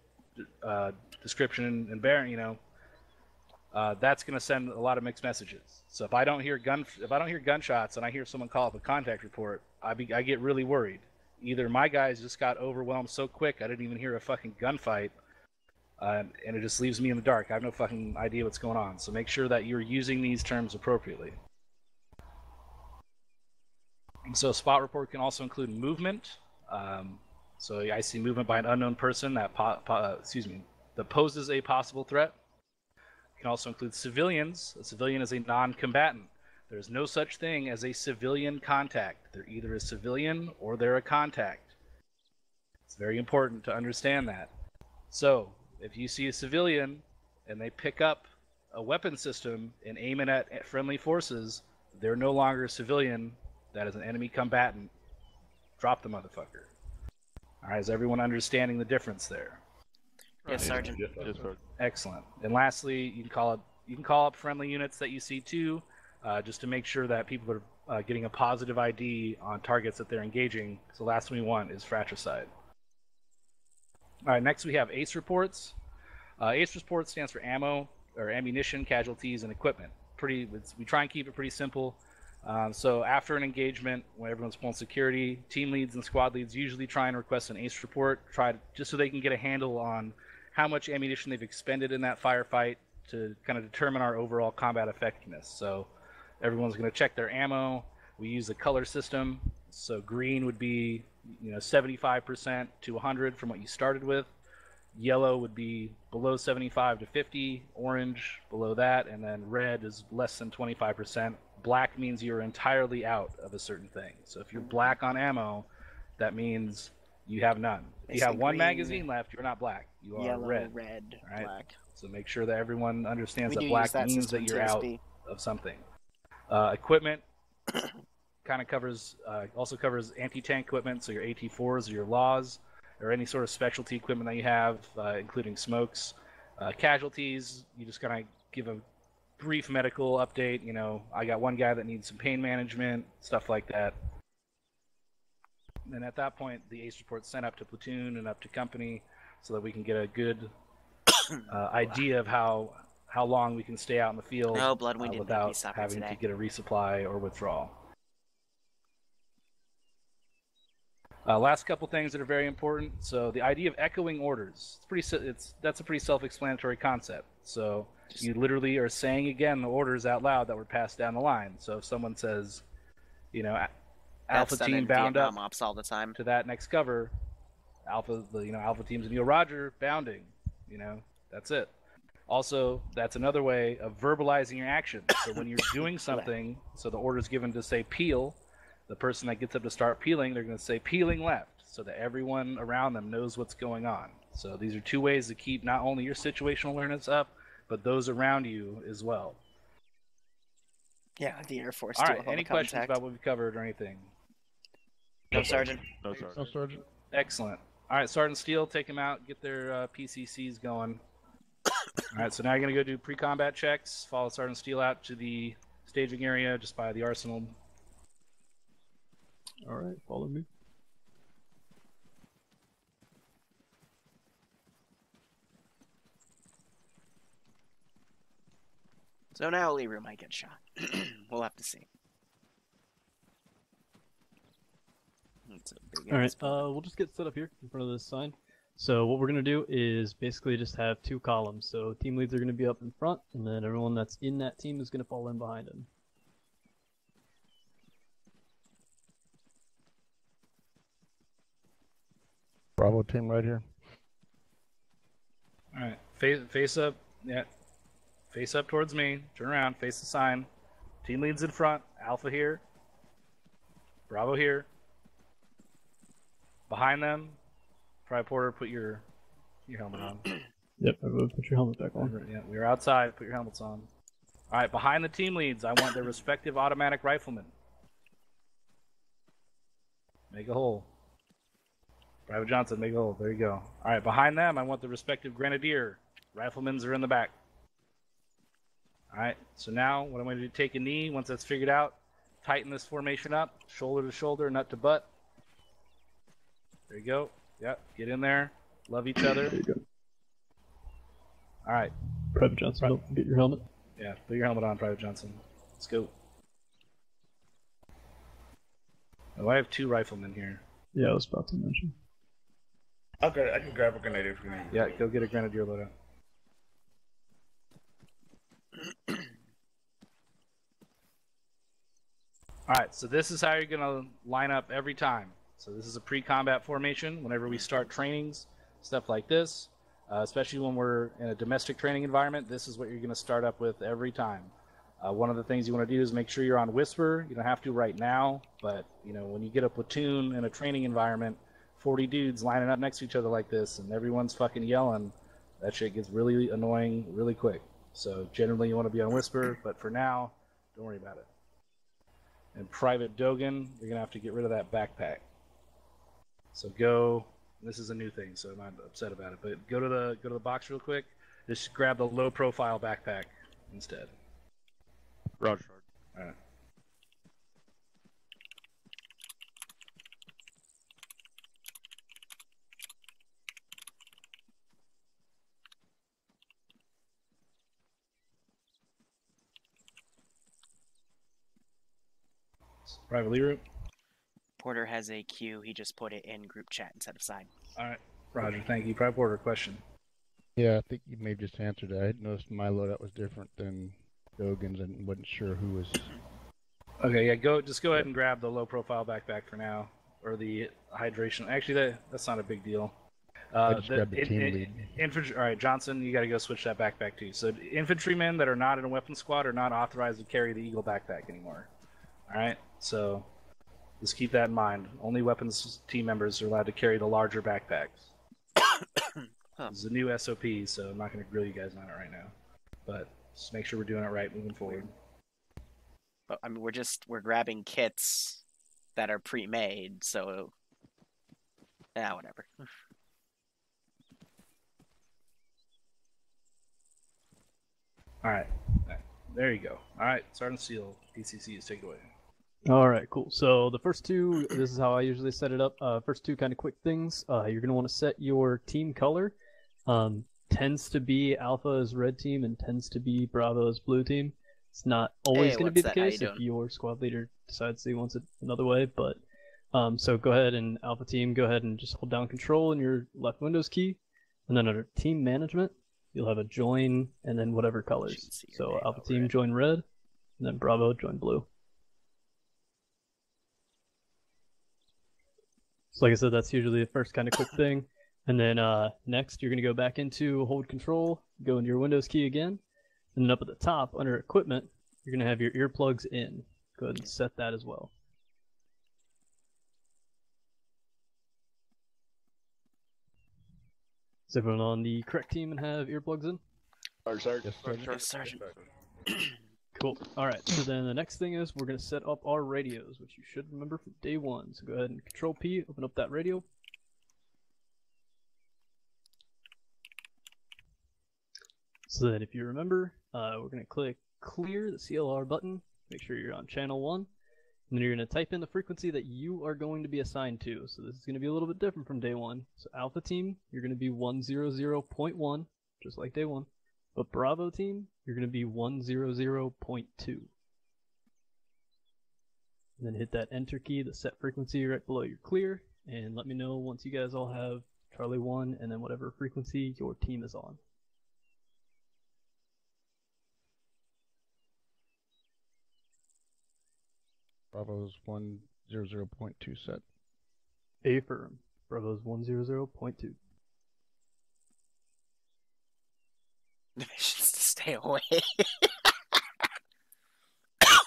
description and bearing, that's going to send a lot of mixed messages. So if I don't hear gunshots and I hear someone call up a contact report, I get really worried. Either my guys just got overwhelmed so quick I didn't even hear a fucking gunfight, and it just leaves me in the dark. I have no fucking idea what's going on. So make sure that you're using these terms appropriately. So a spot report can also include movement. So I see movement by an unknown person that poses a possible threat. It can also include civilians. A civilian is a non-combatant. There's no such thing as a civilian contact. They're either a civilian or they're a contact. It's very important to understand that. So if you see a civilian and they pick up a weapon system and aim it at friendly forces, they're no longer a civilian. That is an enemy combatant. Drop the motherfucker. All right, is everyone understanding the difference there? Yes, Sergeant. Yes, Sergeant. Excellent. And lastly, you can call it You can call up friendly units that you see too, just to make sure that people are getting a positive ID on targets that they're engaging. So the last one we want is fratricide. All right, next we have ACE reports. ACE reports stands for ammo or ammunition, casualties, and equipment. We try and keep it pretty simple. So after an engagement, when everyone's pulling security, team leads and squad leads usually try and request an ACE report, just so they can get a handle on how much ammunition they've expended in that firefight to kind of determine our overall combat effectiveness. So everyone's going to check their ammo. We use a color system. So green would be 75% to 100 from what you started with. Yellow would be below 75 to 50, orange below that, and then red is less than 25%. Black means you're entirely out of a certain thing. So if you're black on ammo, that means you have none. If you have one green, magazine left, you're not black. You are yellow, red. Right? Black. So make sure that everyone understands We that do black use that means system that you're in out TSP. of something. Equipment kind of also covers anti-tank equipment, so your AT4s or your LAWs, or any sort of specialty equipment that you have, including smokes. Casualties, you just kind of give a brief medical update. I got one guy that needs some pain management, stuff like that. And at that point, the ACE report's sent up to platoon and up to company so that we can get a good idea of how long we can stay out in the field without having to get a resupply or withdrawal. Last couple things that are very important. So the idea of echoing orders. That's a pretty self-explanatory concept. So you literally are saying again the orders out loud that were passed down the line. So if someone says, Alpha team bound up ops all the time to that next cover, Alpha team's Neil Roger bounding. That's it. Also, that's another way of verbalizing your action. So when you're doing something, so the order's given to say peel. The person that gets up to start peeling, they're going to say peeling left, so that everyone around them knows what's going on. So these are two ways to keep not only your situational awareness up, but those around you as well. Yeah, the Air Force. All right, any questions about what we covered or anything? No, Sergeant. No, Sergeant. Excellent. All right, Sergeant Steele, take them out, get their PCCs going. All right, so now you're going to go do pre-combat checks, follow Sergeant Steele out to the staging area just by the arsenal. All right, follow me. So now Liru might get shot. We'll have to see. All right, we'll just get set up here in front of this sign. So what we're going to do is basically just have two columns. So team leads are going to be up in front, and then everyone that's in that team is going to fall in behind them. Bravo team right here. All right, face up. Yeah, face up towards me. Turn around, face the sign. Team leads in front. Alpha here. Bravo here. Behind them. Private Porter, put your helmet on. Yep, everyone put your helmet back on. Yeah, we are outside. Put your helmets on. All right, behind the team leads, I want their respective automatic riflemen. Make a hole. Private Johnson, make a hole. There you go. All right, behind them, I want the respective grenadier. Riflemen's are in the back. All right, so now what I'm going to do, take a knee. Once that's figured out, tighten this formation up, shoulder to shoulder, nut to butt. There you go. Yep, get in there. Love each other. There you go. All right. Private Johnson, get your helmet. Yeah, put your helmet on, Private Johnson. Let's go. Oh, I have two riflemen here. Yeah, I was about to mention. Okay, I can grab a grenadier if you need. Yeah, go get a grenadier loadout. Alright, so this is how you're going to line up every time. So this is a pre-combat formation. Whenever we start trainings, stuff like this, especially when we're in a domestic training environment, this is what you're going to start up with every time. One of the things you want to do is make sure you're on whisper. You don't have to right now, but when you get a platoon in a training environment, 40 dudes lining up next to each other like this, and everyone's fucking yelling, that shit gets really annoying really quick. So generally you want to be on whisper, but for now, don't worry about it. And Private Dogan, you're going to have to get rid of that backpack. So go, this is a new thing, so I'm not upset about it, but go to the box real quick. Just grab the low profile backpack. instead. Roger. All right. Private Liru. Porter has a queue. He just put it in group chat instead of side. All right, Roger. Thank you. Private Porter, question. Yeah, I think you may have just answered that. I noticed my loadout was different than Dogan's and wasn't sure who was. Okay, yeah, just go ahead and grab the low profile backpack for now, or the hydration. Actually, that's not a big deal. I just grabbed the team lead. Infantry. All right, Johnson, you got to go switch that backpack too. So infantrymen that are not in a weapon squad are not authorized to carry the Eagle backpack anymore. All right, so just keep that in mind. Only weapons team members are allowed to carry the larger backpacks. This is a new SOP, so I'm not going to grill you guys on it right now. But just make sure we're doing it right moving forward. But I mean, we're grabbing kits that are pre-made, so whatever. All right, there you go. All right, Sergeant Seal, PCC is take it away. All right, cool. So the first two, this is how I usually set it up. First two kind of quick things. You're going to want to set your team color. Tends to be Alpha is red team and tends to be Bravo is blue team. It's not always going to be the case if your squad leader decides he wants it another way. But so go ahead and Alpha team, go ahead and just hold down control in your left Windows key. And then under team management, you'll have a join and then whatever colors. So Alpha team join red and then Bravo join blue. So like I said, that's usually the first kind of quick thing. And then next, you're going to go back into hold control, go into your Windows key again, and then up at the top, under equipment, you're going to have your earplugs in. Go ahead and set that as well. Is everyone on the correct team and have earplugs in? Sergeant. Yes, Sergeant. Cool. Alright, so then the next thing is we're going to set up our radios, which you should remember from day one. So go ahead and Control P, open up that radio. So then if you remember, we're going to click clear the CLR button, make sure you're on channel 1, and then you're going to type in the frequency that you are going to be assigned to. So this is going to be a little bit different from day 1. So Alpha team, you're going to be 100.1, just like day 1. But Bravo team, you're going to be 100.2. And then hit that enter key, the set frequency right below your clear, and let me know once you guys all have Charlie 1 and then whatever frequency your team is on. Bravo's 100.2 set. Affirm. Bravo's 100.2. Just to stay away.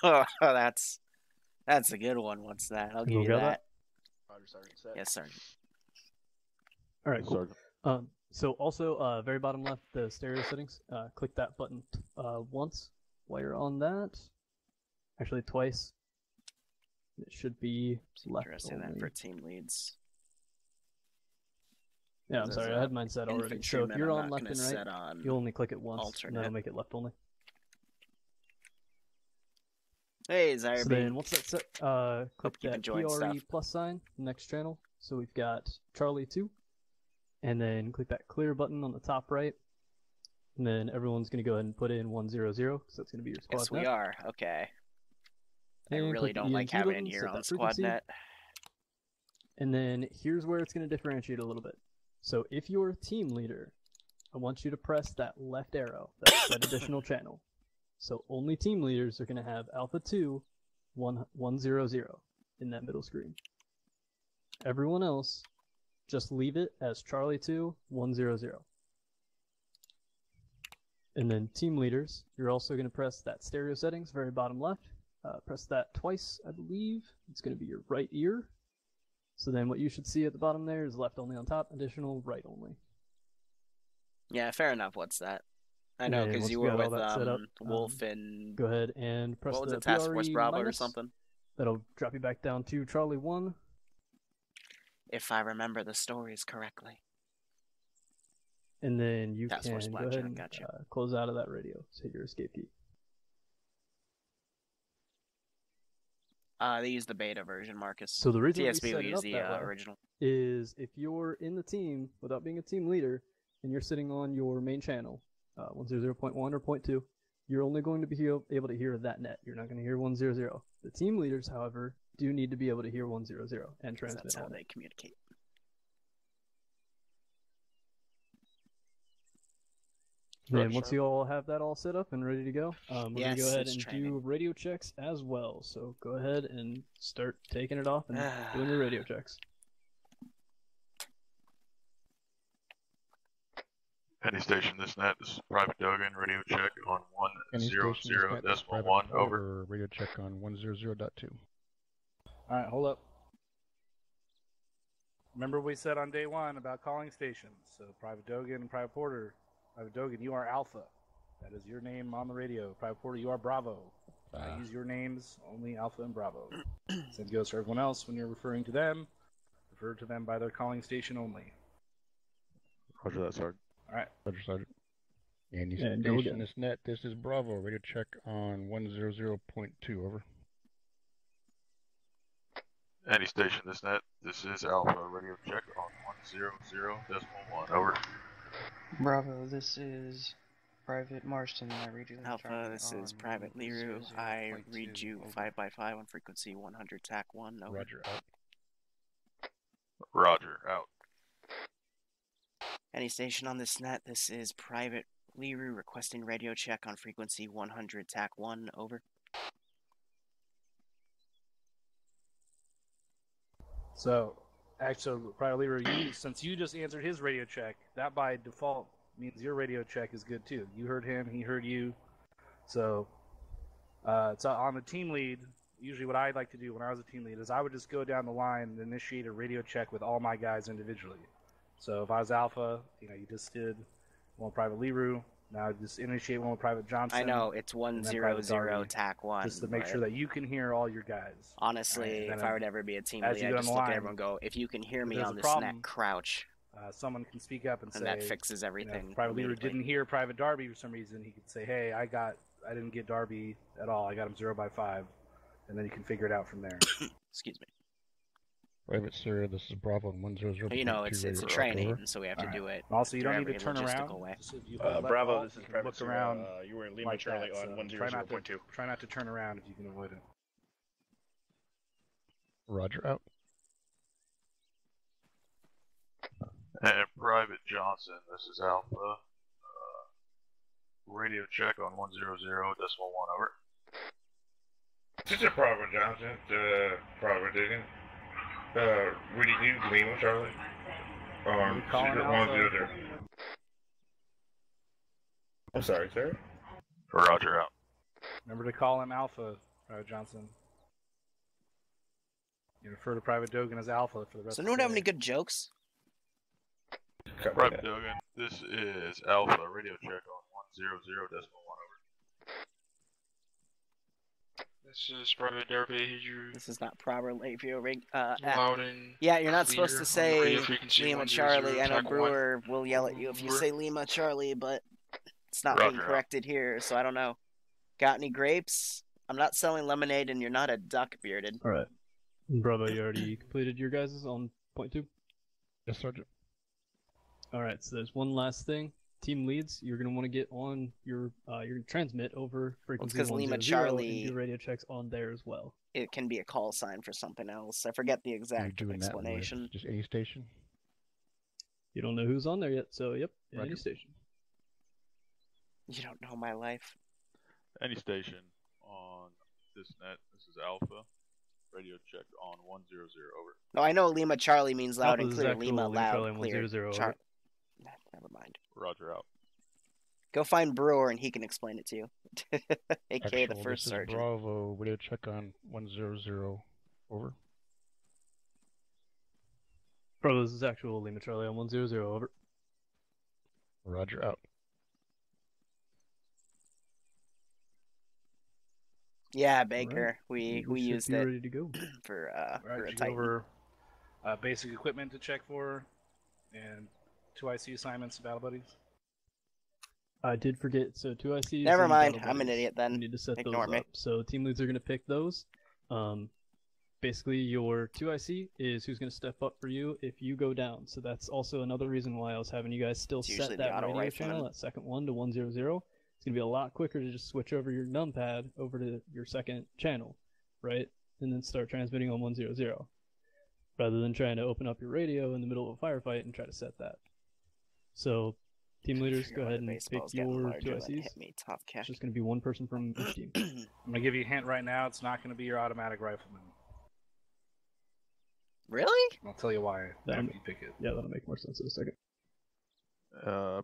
Oh, that's a good one. What's that? I'll give you that. Roger, Sergeant. Set. Yes, Sergeant. All right, cool. So also, very bottom left, the stereo settings. Click that button once while you're on that. Actually, twice. It should be left Interesting only. that for team leads. Yeah, I'm sorry, I had mine set already. So if you're on left and right, you'll only click it once, alternate. and that'll make it left only. Hey, Zyre. So then once that's set, click that enjoying PRE stuff. plus sign, next channel. So we've got Charlie 2, and then click that clear button on the top right, and then everyone's going to go ahead and put in 100, because that's going to be your squad Yes, net. we are. Okay. I And really click the don't like ENT having it button, here set on that Squad frequency. Net. And then here's where it's going to differentiate a little bit. So if you're a team leader, I want you to press that left arrow, that additional channel. So only team leaders are going to have Alpha 2 100 in that middle screen. Everyone else, just leave it as Charlie 2 100. And then team leaders, you're also going to press that stereo settings, very bottom left. Press that twice, I believe. It's going to be your right ear. So then what you should see at the bottom there is left only on top, additional right only. Yeah, fair enough. What's that? I know, Yeah, because once you we were got all with that set up, Wolf and... Go ahead and press what was the it, Task Force PRE Bravo or minus. something? That'll drop you back down to Charlie 1. If I remember the stories correctly. And then you Task can Force go ahead Blackjack, and gotcha. close out of that radio. So hit your escape key. They use the beta version, Marcus. So the reason we TSB set will it use up the that way original. is if you're in the team without being a team leader and you're sitting on your main channel, 100.1 or 0.2, you're only going to be able to hear that net. You're not going to hear 100. The team leaders, however, do need to be able to hear 100 and transmit. That's how on they it. communicate. Then once you all have that all set up and ready to go, we're going to Yes, go ahead it's and training. do radio checks as well. So go ahead and start taking it off and doing your radio checks. Any station this net, this is Private Dogan, radio check on Any station this net, this is Private 100.1, over. Oliver, radio check on 100.2. Alright, hold up. Remember what we said on day one about calling stations. So Private Dogan and Private Porter. Private Dogan, you are Alpha. That is your name on the radio. Private Porter, you are Bravo. I use your names, only Alpha and Bravo. Same goes for everyone else. When you're referring to them, refer to them by their calling station only. Roger that, Sergeant. Alright. Roger, Sergeant. Any And go station again. this net, this is Bravo, radio check on 100.2, over. Any station this net, this is Alpha, radio check on 100.1, over. Bravo, this is Private Marston. I read you Alpha, this is Private Liru. I read you 5x5 on frequency 100 TAC 1. Over. Roger, out. Roger, out. Any station on this net, this is Private Liru requesting radio check on frequency 100 TAC 1. Over. So, actually, Private Liru, since you just answered his radio check, that by default means your radio check is good too. You heard him, he heard you. So, it's on the team lead. Usually what I'd like to do when I was a team lead is I would just go down the line and initiate a radio check with all my guys individually. So if I was Alpha, you just did one with Private Liru. Now just initiate one with Private Johnson. I know, it's 100 TAC 1. Just to make sure that you can hear all your guys. Honestly, Right, if I would ever be a team as lead, you I'd go just down look the at everyone and go, if you can hear me there's on a this problem, net, crouch. Someone can speak up and say, And that fixes everything. if Private Liru immediately. didn't hear Private Darby for some reason, he could say, hey, I didn't get Darby at all. I got him 0x5. And then you can figure it out from there. Excuse me. Private Sir, this is Bravo on 100.2. But, it's a training, so we have to do it. Also, you don't need through to turn every around. logistical way. Just if you hold Bravo, left this is alt, you can Private look Sierra. around You were in Lima like Charlie that, on so 100.2. try not to turn around if you can avoid it. Roger, out. And Private Johnson, this is Alpha. Radio check on 100.1, over. This is Private Johnson, Private Diggin. Reading you, Lima Charlie. Calling Secret Alpha. 100. I'm sorry, sir. Roger, out. Remember to call him Alpha, Private Johnson. You refer to Private Dogan as Alpha for the rest So of anyone the have day. any good jokes? Copy Private that. Dogan, this is Alpha, radio check on 100.1, over. This is Private Derby. You This is not proper radio ring. loud and Yeah, you're not clear supposed to on the say radio frequency Lima 100, Charlie. I know TAC 1. Brewer will yell at you if you Over. say Lima Charlie, but it's not Roger, being out. corrected here, so I don't know. Got any grapes? I'm not selling lemonade, and you're not a duck bearded. All right. Bravo, you already completed your guys' on 0.2? Yes, Sergeant. All right, so there's one last thing. Team leads, you're going to want to get on your transmit over frequency 'cause Lima 100 Charlie- and do radio checks on there as well. It can be a call sign for something else. I forget the You're exact doing that explanation. with just any station? You don't know who's on there yet, so yep, any Roger. station. You don't know my life. Any station on this net, this is Alpha. Radio check on 100, over. No, I know Lima Charlie means loud Alpha and is clear. actual Lima Lima loud, Charlie clear. 100, over. Never mind. Roger, out. Go find Brewer and he can explain it to you. AKA the Actual, first this is sergeant. Bravo, radio check on 100, over. Bro, this is actual Lima Charlie on 100, over. Roger, out. Yeah, Baker. Alright. We should used be it ready to go. for Alright, a you go Titan. over basic equipment to check for, and 2IC assignments, battle buddies? I did forget. So 2ICs. Never and mind. battle I'm an buddies, idiot then. You need to set Ignore those me. up. So team leads are going to pick those. Basically, your 2IC is who's going to step up for you if you go down. So that's also another reason why I was having you guys still It's usually set the that auto radio rifleman. channel, that second one to 100. It's going to be a lot quicker to just switch over your numpad over to your second channel, right? And then start transmitting on 100, rather than trying to open up your radio in the middle of a firefight and try to set that. So, team leaders, go ahead and pick your 2ICs. Tough It's just going to be one person from each team. I'm going to give you a hint right now. It's not going to be your automatic rifleman. Really? I'll tell you why after you pick it. Yeah, that'll make more sense in a second.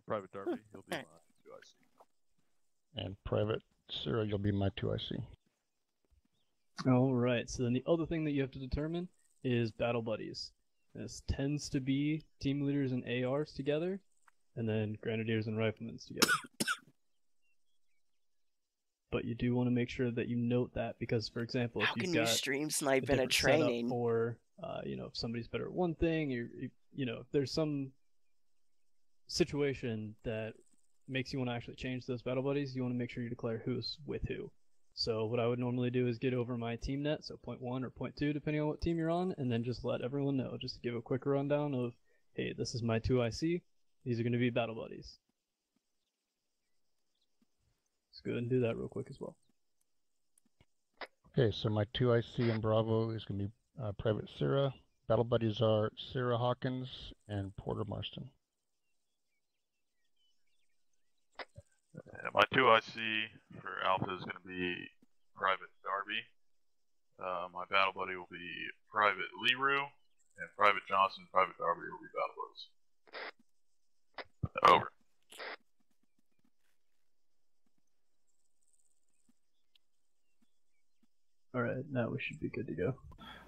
Private Darby, he'll be my 2IC. And Private Sarah, you'll be my 2IC. Alright, so then the other thing that you have to determine is battle buddies. This tends to be team leaders and ARs together, and then grenadiers and riflemen together. But you do want to make sure that you note that, because, for example, if How you've can got you stream snipe in a different setup training? for, if somebody's better at one thing, if there's some situation that makes you want to actually change those battle buddies, you want to make sure you declare who's with who. So what I would normally do is get over my team net, so point 1 or point 2, depending on what team you're on, and then just let everyone know, just to give a quick rundown of, hey, this is my 2IC, these are going to be battle buddies. Let's go ahead and do that real quick as well. Okay, so my 2IC in Bravo is going to be Private Sarah. Battle buddies are Sarah Hawkins and Porter Marston. My 2IC for Alpha is going to be Private Darby. My battle buddy will be Private Liru, and Private Johnson and Private Darby will be battle buddies. Over. Alright, now we should be good to go.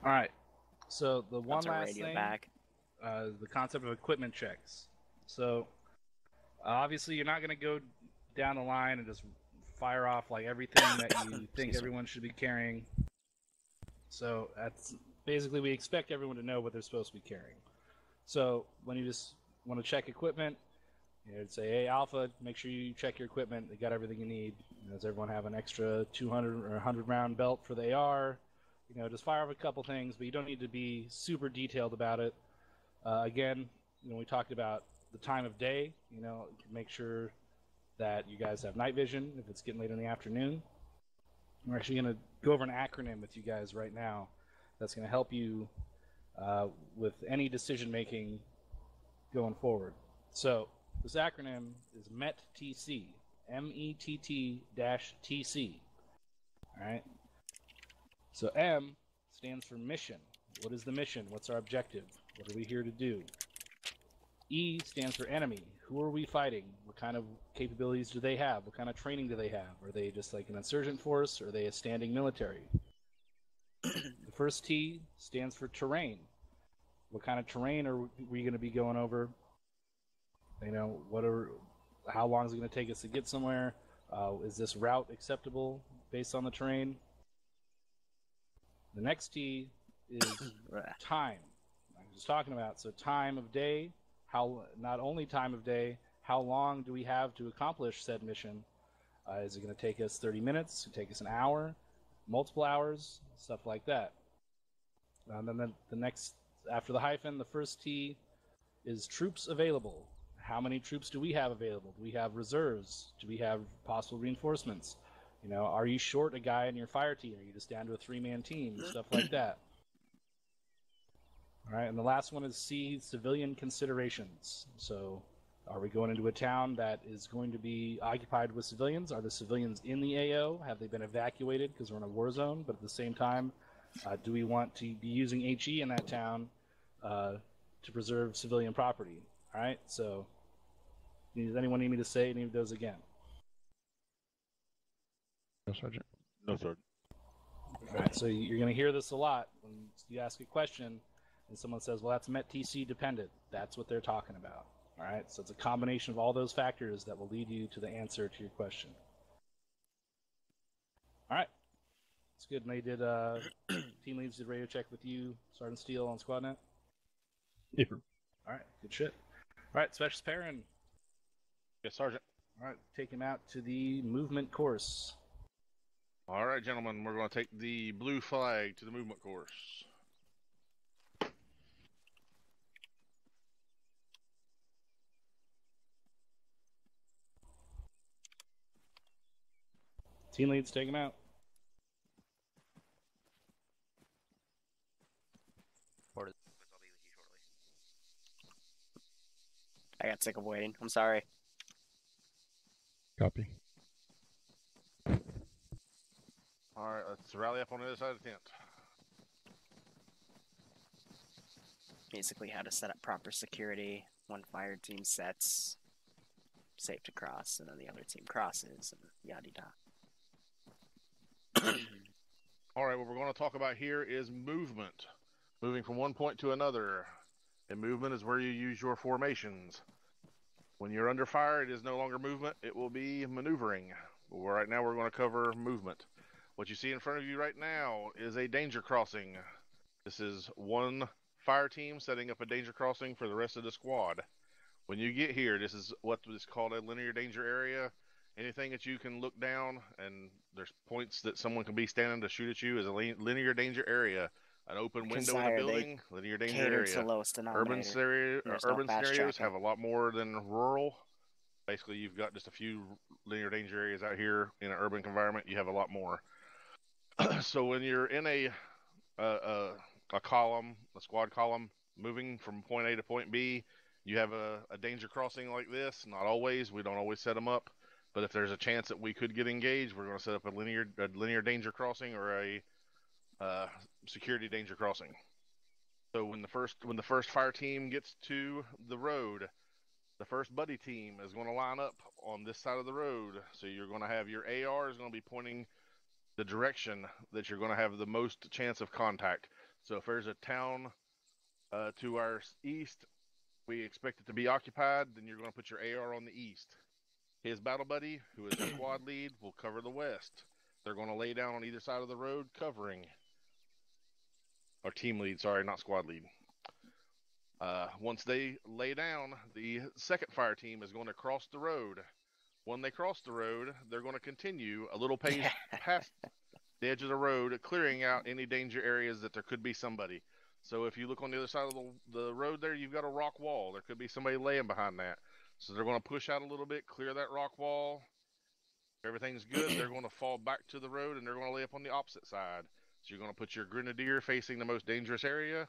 Alright, so the one That's our last radio thing back. is the concept of equipment checks. So, obviously you're not going to go down the line and just fire off like everything that you think everyone should be carrying. So that's basically, we expect everyone to know what they're supposed to be carrying. So when you just want to check equipment, you'd say, hey, Alpha, make sure you check your equipment. They got everything you need. Does everyone have an extra 200 or 100 round belt for the AR? Just fire off a couple things, but you don't need to be super detailed about it. Again, we talked about the time of day. Make sure that you guys have night vision if it's getting late in the afternoon. We're actually going to go over an acronym with you guys right now that's going to help you with any decision making going forward. So this acronym is METTC, METT-TC. All right. So M stands for mission. What is the mission? What's our objective? What are we here to do? E stands for enemy. Who are we fighting? What kind of capabilities do they have? What kind of training do they have? Are they just like an insurgent force, or are they a standing military? The first T stands for terrain. What kind of terrain are we going to be going over? How long is it going to take us to get somewhere? Is this route acceptable based on the terrain? The next T is time. I was just talking about. So time of day. Not only time of day, how long do we have to accomplish said mission? Is it going to take us 30 minutes? Take us an hour? Multiple hours? Stuff like that. And then the next, after the hyphen, the first T is troops available. How many troops do we have available? Do we have reserves? Do we have possible reinforcements? Are you short a guy in your fire team? Are you just down to a 3-man team? Stuff like that. All right, and the last one is C, civilian considerations. So, are we going into a town that is going to be occupied with civilians? Are the civilians in the AO? Have they been evacuated because we're in a war zone? But at the same time, do we want to be using HE in that town to preserve civilian property? All right, so does anyone need me to say any of those again? No, Sergeant. No, Sergeant. All right, so you're going to hear this a lot when you ask a question and someone says, well, that's MET-TC dependent. That's what they're talking about. All right, so it's a combination of all those factors that will lead you to the answer to your question. All right, that's good. And they did, team leads did radio check with you, Sergeant Steele, on SquadNet? Yeah. All right, good shit. All right, Specialist Perrin. Yes, Sergeant. All right, take him out to the movement course. All right, gentlemen, we're going to take the blue flag to the movement course. Team leads, take him out. I'll be with you shortly. I got sick of waiting. I'm sorry. Copy. All right, let's rally up on the other side of the tent. Basically, how to set up proper security. One fire team sets, safe to cross, and then the other team crosses, and yada-da. All right, what we're going to talk about here is movement. Moving from one point to another. And movement is where you use your formations. When you're under fire, it is no longer movement. It will be maneuvering. Well, right now, we're going to cover movement. What you see in front of you right now is a danger crossing. This is one fire team setting up a danger crossing for the rest of the squad. When you get here, this is what is called a linear danger area. Anything that you can look down and there's points that someone can be standing to shoot at you is a linear danger area. An open window in a building, linear danger area. To lowest Urban scenarios have a lot more than rural. Basically, you've got just a few linear danger areas out here in an urban environment. You have a lot more. So when you're in a column, a squad column, moving from point A to point B, you have a danger crossing like this. Not always. We don't always set them up. But if there's a chance that we could get engaged, we're going to set up a linear danger crossing or a security danger crossing. So when the first fire team gets to the road, the first buddy team is going to line up on this side of the road. So you're going to have your AR is going to be pointing the direction that you're going to have the most chance of contact. So if there's a town to our east, we expect it to be occupied, then you're going to put your AR on the east. His battle buddy, who is the squad lead, will cover the west. They're going to lay down on either side of the road covering. Or team lead, sorry, not squad lead. Once they lay down, the second fire team is going to cross the road. When they cross the road, they're going to continue a little pace past the edge of the road, clearing out any danger areas that there could be somebody. So if you look on the other side of the road there, you've got a rock wall. There could be somebody laying behind that. So they're going to push out a little bit, clear that rock wall. If everything's good, they're going to fall back to the road, and they're going to lay up on the opposite side. So you're going to put your grenadier facing the most dangerous area,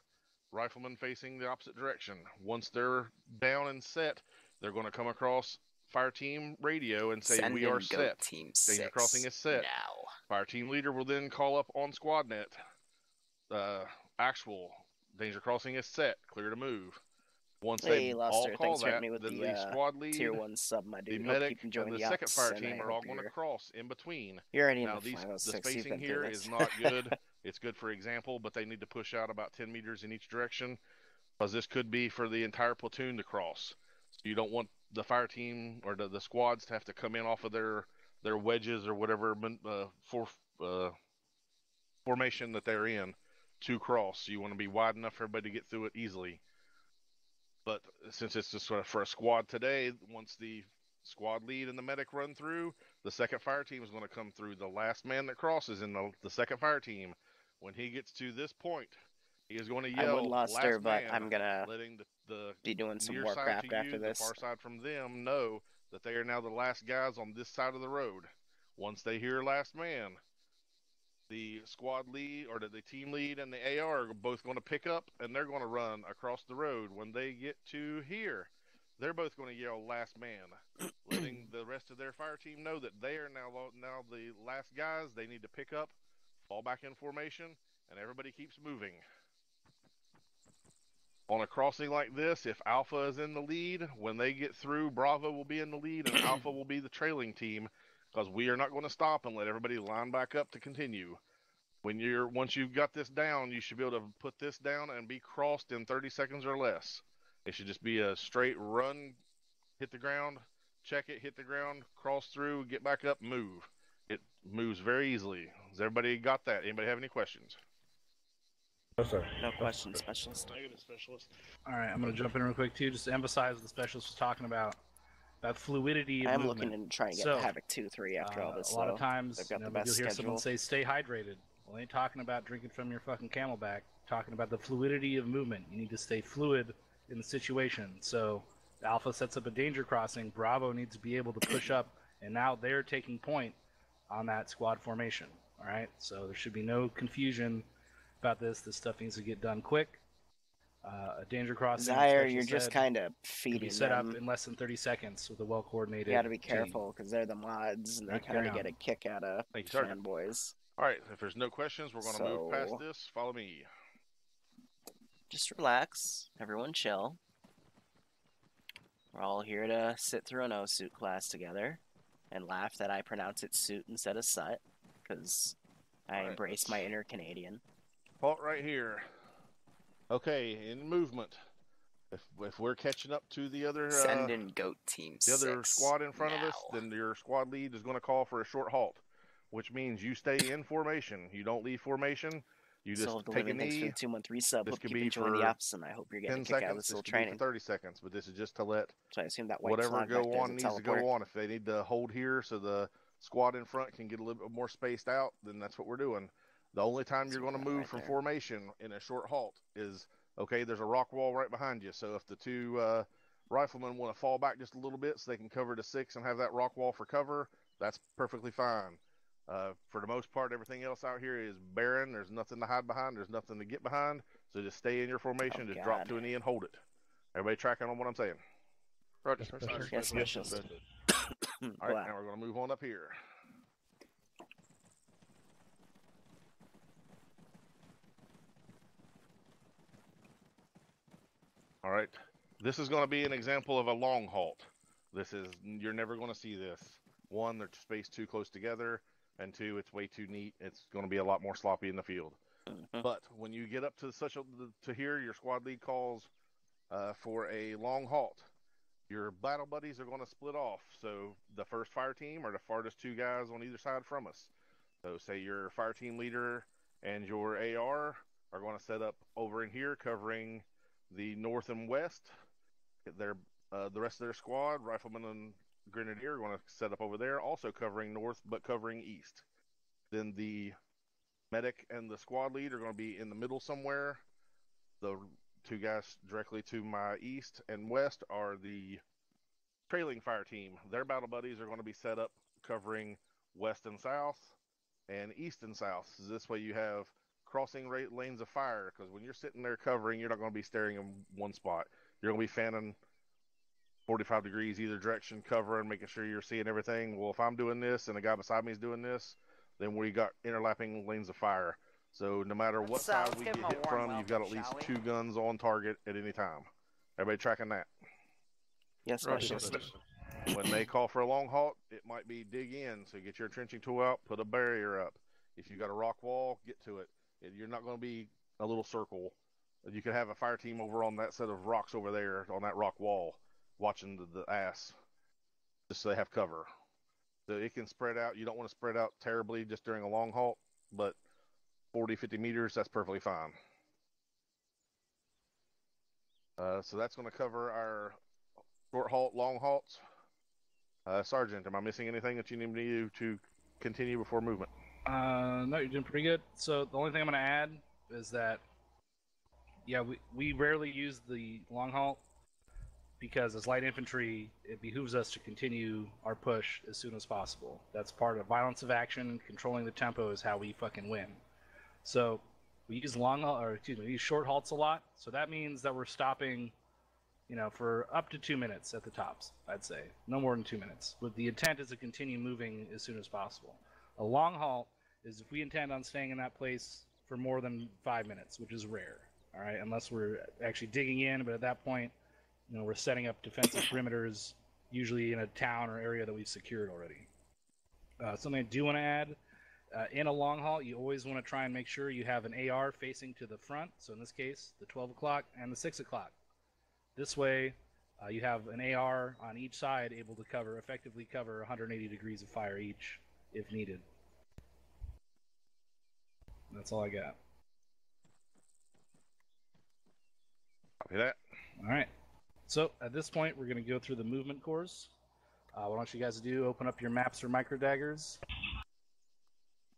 rifleman facing the opposite direction. Once they're down and set, they're going to come across fire team radio and say, we are set. Danger crossing is set. Now. Fire team leader will then call up on SquadNet. Actual danger crossing is set. Clear to move. Once they all call that, then the squad lead, tier 1 sub, my dude. the medic, and the second fire team are all going to cross in between. You're already now, the spacing here is not good. It's good for example, but they need to push out about 10 meters in each direction because this could be for the entire platoon to cross. So you don't want the fire team or the squads to have to come in off of their wedges or whatever formation that they're in to cross. So you want to be wide enough for everybody to get through it easily. But since it's just sort of for a squad today, once the squad lead and the medic run through, the second fire team is going to come through. The last man that crosses in the second fire team, when he gets to this point, he is going to yell, I would lost her, but man, I'm going to letting the be doing some near Warcraft side to after you, this. The far side from them know that they are now the last guys on this side of the road. Once they hear last man, the squad lead or the team lead and the AR are both going to pick up and they're going to run across the road. When they get to here, they're both going to yell last man, letting the rest of their fire team know that they are now the last guys. They need to pick up, fall back in formation, and everybody keeps moving. On a crossing like this, if Alpha is in the lead, when they get through, Bravo will be in the lead and Alpha will be the trailing team. Because we are not going to stop and let everybody line back up to continue. Once you've got this down, you should be able to put this down and be crossed in 30 seconds or less. It should just be a straight run, hit the ground, check it, hit the ground, cross through, get back up, move. It moves very easily. Has everybody got that? Anybody have any questions? No, sir. No question, specialist. Negative specialist. All right, I'm going to jump in real quick too, just to emphasize what the specialist was talking about. That fluidity of I'm movement. looking to try and get So, the Havoc 2-3 after all this. A lot of though. times, They've got you the know, best you'll hear schedule. someone say, "Stay hydrated." Well, they ain't talking about drinking from your fucking Camelback. Talking about the fluidity of movement. You need to stay fluid in the situation. So, Alpha sets up a danger crossing. Bravo needs to be able to push up, and now they're taking point on that squad formation. All right, so there should be no confusion about this. This stuff needs to get done quick. A danger crossing. Zaire, you're just kind of can feeding be set them. up in less than 30 seconds with a well-coordinated. You got to be team. careful because they're the mods, and they Right kind of down. get a kick out of Thank you, Sergeant. fanboys. All right, if there's no questions, we're going to move past this. Follow me. Just relax. Everyone chill. We're all here to sit through an OSUT class together and laugh that I pronounce it suit instead of sut because I embrace my inner Canadian. Halt right here. Okay, in movement. If we're catching up to the other Send in goat team the other 6 squad in front now. of us, then your squad lead is going to call for a short halt, which means you stay in formation. You don't leave formation. You just take a knee. Thanks for the 2-1-3 sub. This Hope could you've be enjoyed for the ups, and I hope you're getting 10 a kick out of seconds. this This little could be training. for 30 seconds, but this is just to let So I assume that white whatever flag go back there is on a needs to teleporter. go on. If they need to hold here so the squad in front can get a little bit more spaced out, then that's what we're doing. The only time you're going to move from formation in a short halt is, okay, there's a rock wall right behind you. So if the two riflemen want to fall back just a little bit so they can cover the 6 and have that rock wall for cover, that's perfectly fine. For the most part, everything else out here is barren. There's nothing to hide behind. There's nothing to get behind. So just stay in your formation. Just drop to a knee and hold it. Everybody tracking on what I'm saying? Roger. Yes, specialist. All right, now we're going to move on up here. All right, this is going to be an example of a long halt. You're never going to see this. One, they're spaced too close together, and two, it's way too neat. It's going to be a lot more sloppy in the field. But when you get up to here, your squad lead calls for a long halt. Your battle buddies are going to split off. So the first fire team are the farthest 2 guys on either side from us. So say your fire team leader and your AR are going to set up over in here, covering the north and west. The rest of their squad, riflemen and grenadier, are going to set up over there, also covering north but covering east. Then the medic and the squad lead are going to be in the middle somewhere. The 2 guys directly to my east and west are the trailing fire team. Their battle buddies are going to be set up covering west and south and east and south. So this way you have crossing lanes of fire, because when you're sitting there covering, you're not going to be staring in one spot. You're going to be fanning 45 degrees either direction, covering, making sure you're seeing everything. Well, if I'm doing this and the guy beside me is doing this, then we got interlapping lanes of fire. So no matter what side we get hit from, you've got at least 2 guns on target at any time. Everybody tracking that? Yes, specialist. When they call for a long halt, it might be dig in. So get your entrenching tool out, put a barrier up. If you got a rock wall, get to it. You're not going to be a little circle. You could have a fire team over on that set of rocks over there on that rock wall watching the ass, just so they have cover. So it can spread out. You don't want to spread out terribly just during a long halt, but 40, 50 meters, that's perfectly fine. So that's going to cover our short halt, long halts. Sergeant, am I missing anything that you need me to continue before movement? No, you're doing pretty good. So the only thing I'm going to add is that, yeah, we rarely use the long halt because as light infantry, it behooves us to continue our push as soon as possible. That's part of violence of action. Controlling the tempo is how we fucking win. So we use we use short halts a lot. So that means that we're stopping, for up to 2 minutes at the tops, I'd say. No more than 2 minutes. But the intent is to continue moving as soon as possible. A long halt is if we intend on staying in that place for more than 5 minutes, which is rare, all right, unless we're actually digging in, but at that point, we're setting up defensive perimeters, usually in a town or area that we've secured already. Something I do want to add, in a long halt, you always want to try and make sure you have an AR facing to the front, so in this case, the 12 o'clock and the 6 o'clock. This way, you have an AR on each side able to effectively cover 180 degrees of fire each, if needed. That's all I got. Copy that. All right. So at this point, we're going to go through the movement course. What I want you guys to do, open up your maps or micro daggers.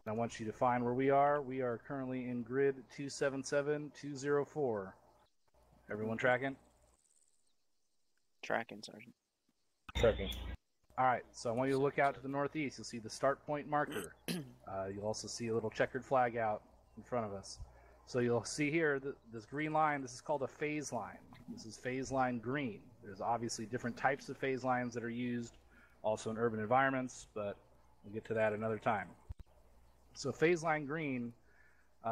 I want you to find where we are. We are currently in grid 277204. Everyone tracking? Tracking, Sergeant. Tracking. All right, so I want you to look out to the northeast. You'll see the start point marker. You'll also see a little checkered flag out in front of us. So you'll see here this green line. This is called a phase line. This is phase line green. There's obviously different types of phase lines that are used also in urban environments, but we'll get to that another time. So phase line green,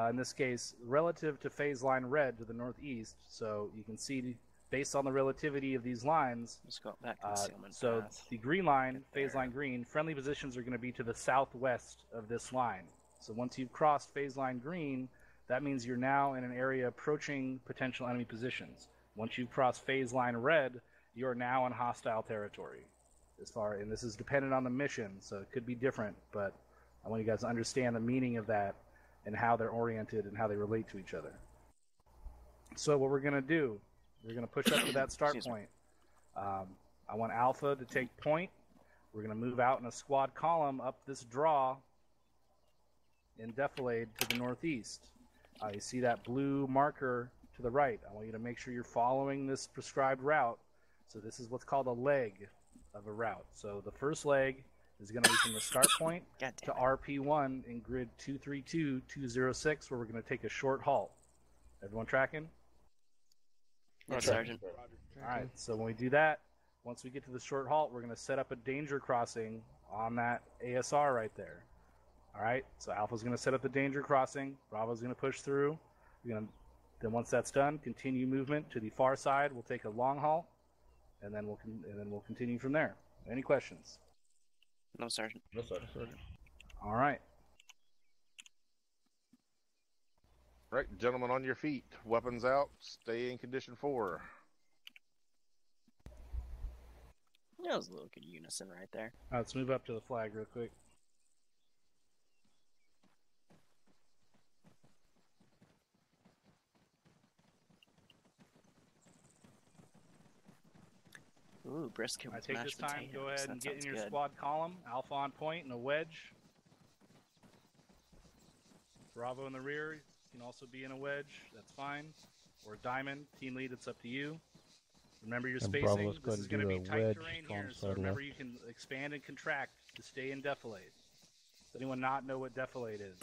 in this case, relative to phase line red to the northeast. So you can see, based on the relativity of these lines, Let's go back concealment so path. the green line, Get phase there. line green, friendly positions are going to be to the southwest of this line. So once you've crossed phase line green, that means you're now in an area approaching potential enemy positions. Once you've crossed phase line red, you're now in hostile territory. And this is dependent on the mission, so it could be different, but I want you guys to understand the meaning of that and how they're oriented and how they relate to each other. So what we're going to do, we're going to push up to that start point. I want Alpha to take point. We're going to move out in a squad column up this draw in defilade to the northeast. You see that blue marker to the right. I want you to make sure you're following this prescribed route. So this is what's called a leg of a route. So the first leg is going to be from the start point to RP1 in grid 232206, where we're going to take a short halt. Everyone tracking? Yes, Sergeant. All right, so when we do that, once we get to the short halt, we're going to set up a danger crossing on that ASR right there. All right, so Alpha's going to set up the danger crossing. Bravo's going to push through. Then once that's done, continue movement to the far side. We'll take a long halt, and then we'll continue from there. Any questions? No, Sergeant. No, Sergeant. All right. Right, gentlemen, on your feet. Weapons out. Stay in condition 4. That was a little good unison right there. Let's move up to the flag real quick. Ooh, brisket I with take mashed this time, potatoes. go ahead That and get in sounds your good. squad column. Alpha on point and a wedge. Bravo in the rear. You can also be in a wedge. That's fine. Or a diamond. Team lead, it's up to you. Remember your And spacing. Bravo, let's go This ahead is and going to do be a tight wedge terrain strong here, so side remember left. you can expand and contract to stay in defilade. Does anyone not know what defilade is?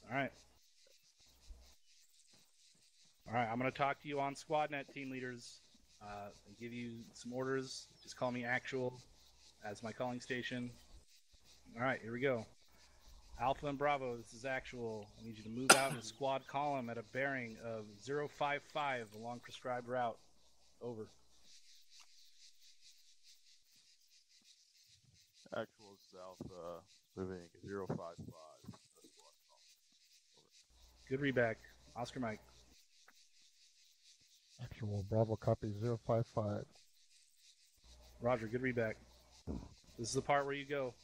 All right. All right, I'm going to talk to you on SquadNet, team leaders, and give you some orders. Just call me actual as my calling station. All right, here we go. Alpha and Bravo, this is actual. I need you to move out in a squad column at a bearing of 055 along prescribed route. Over. Actual south, moving 055. Good readback. Oscar Mike. Actual Bravo copy 055. Roger, good readback. This is the part where you go.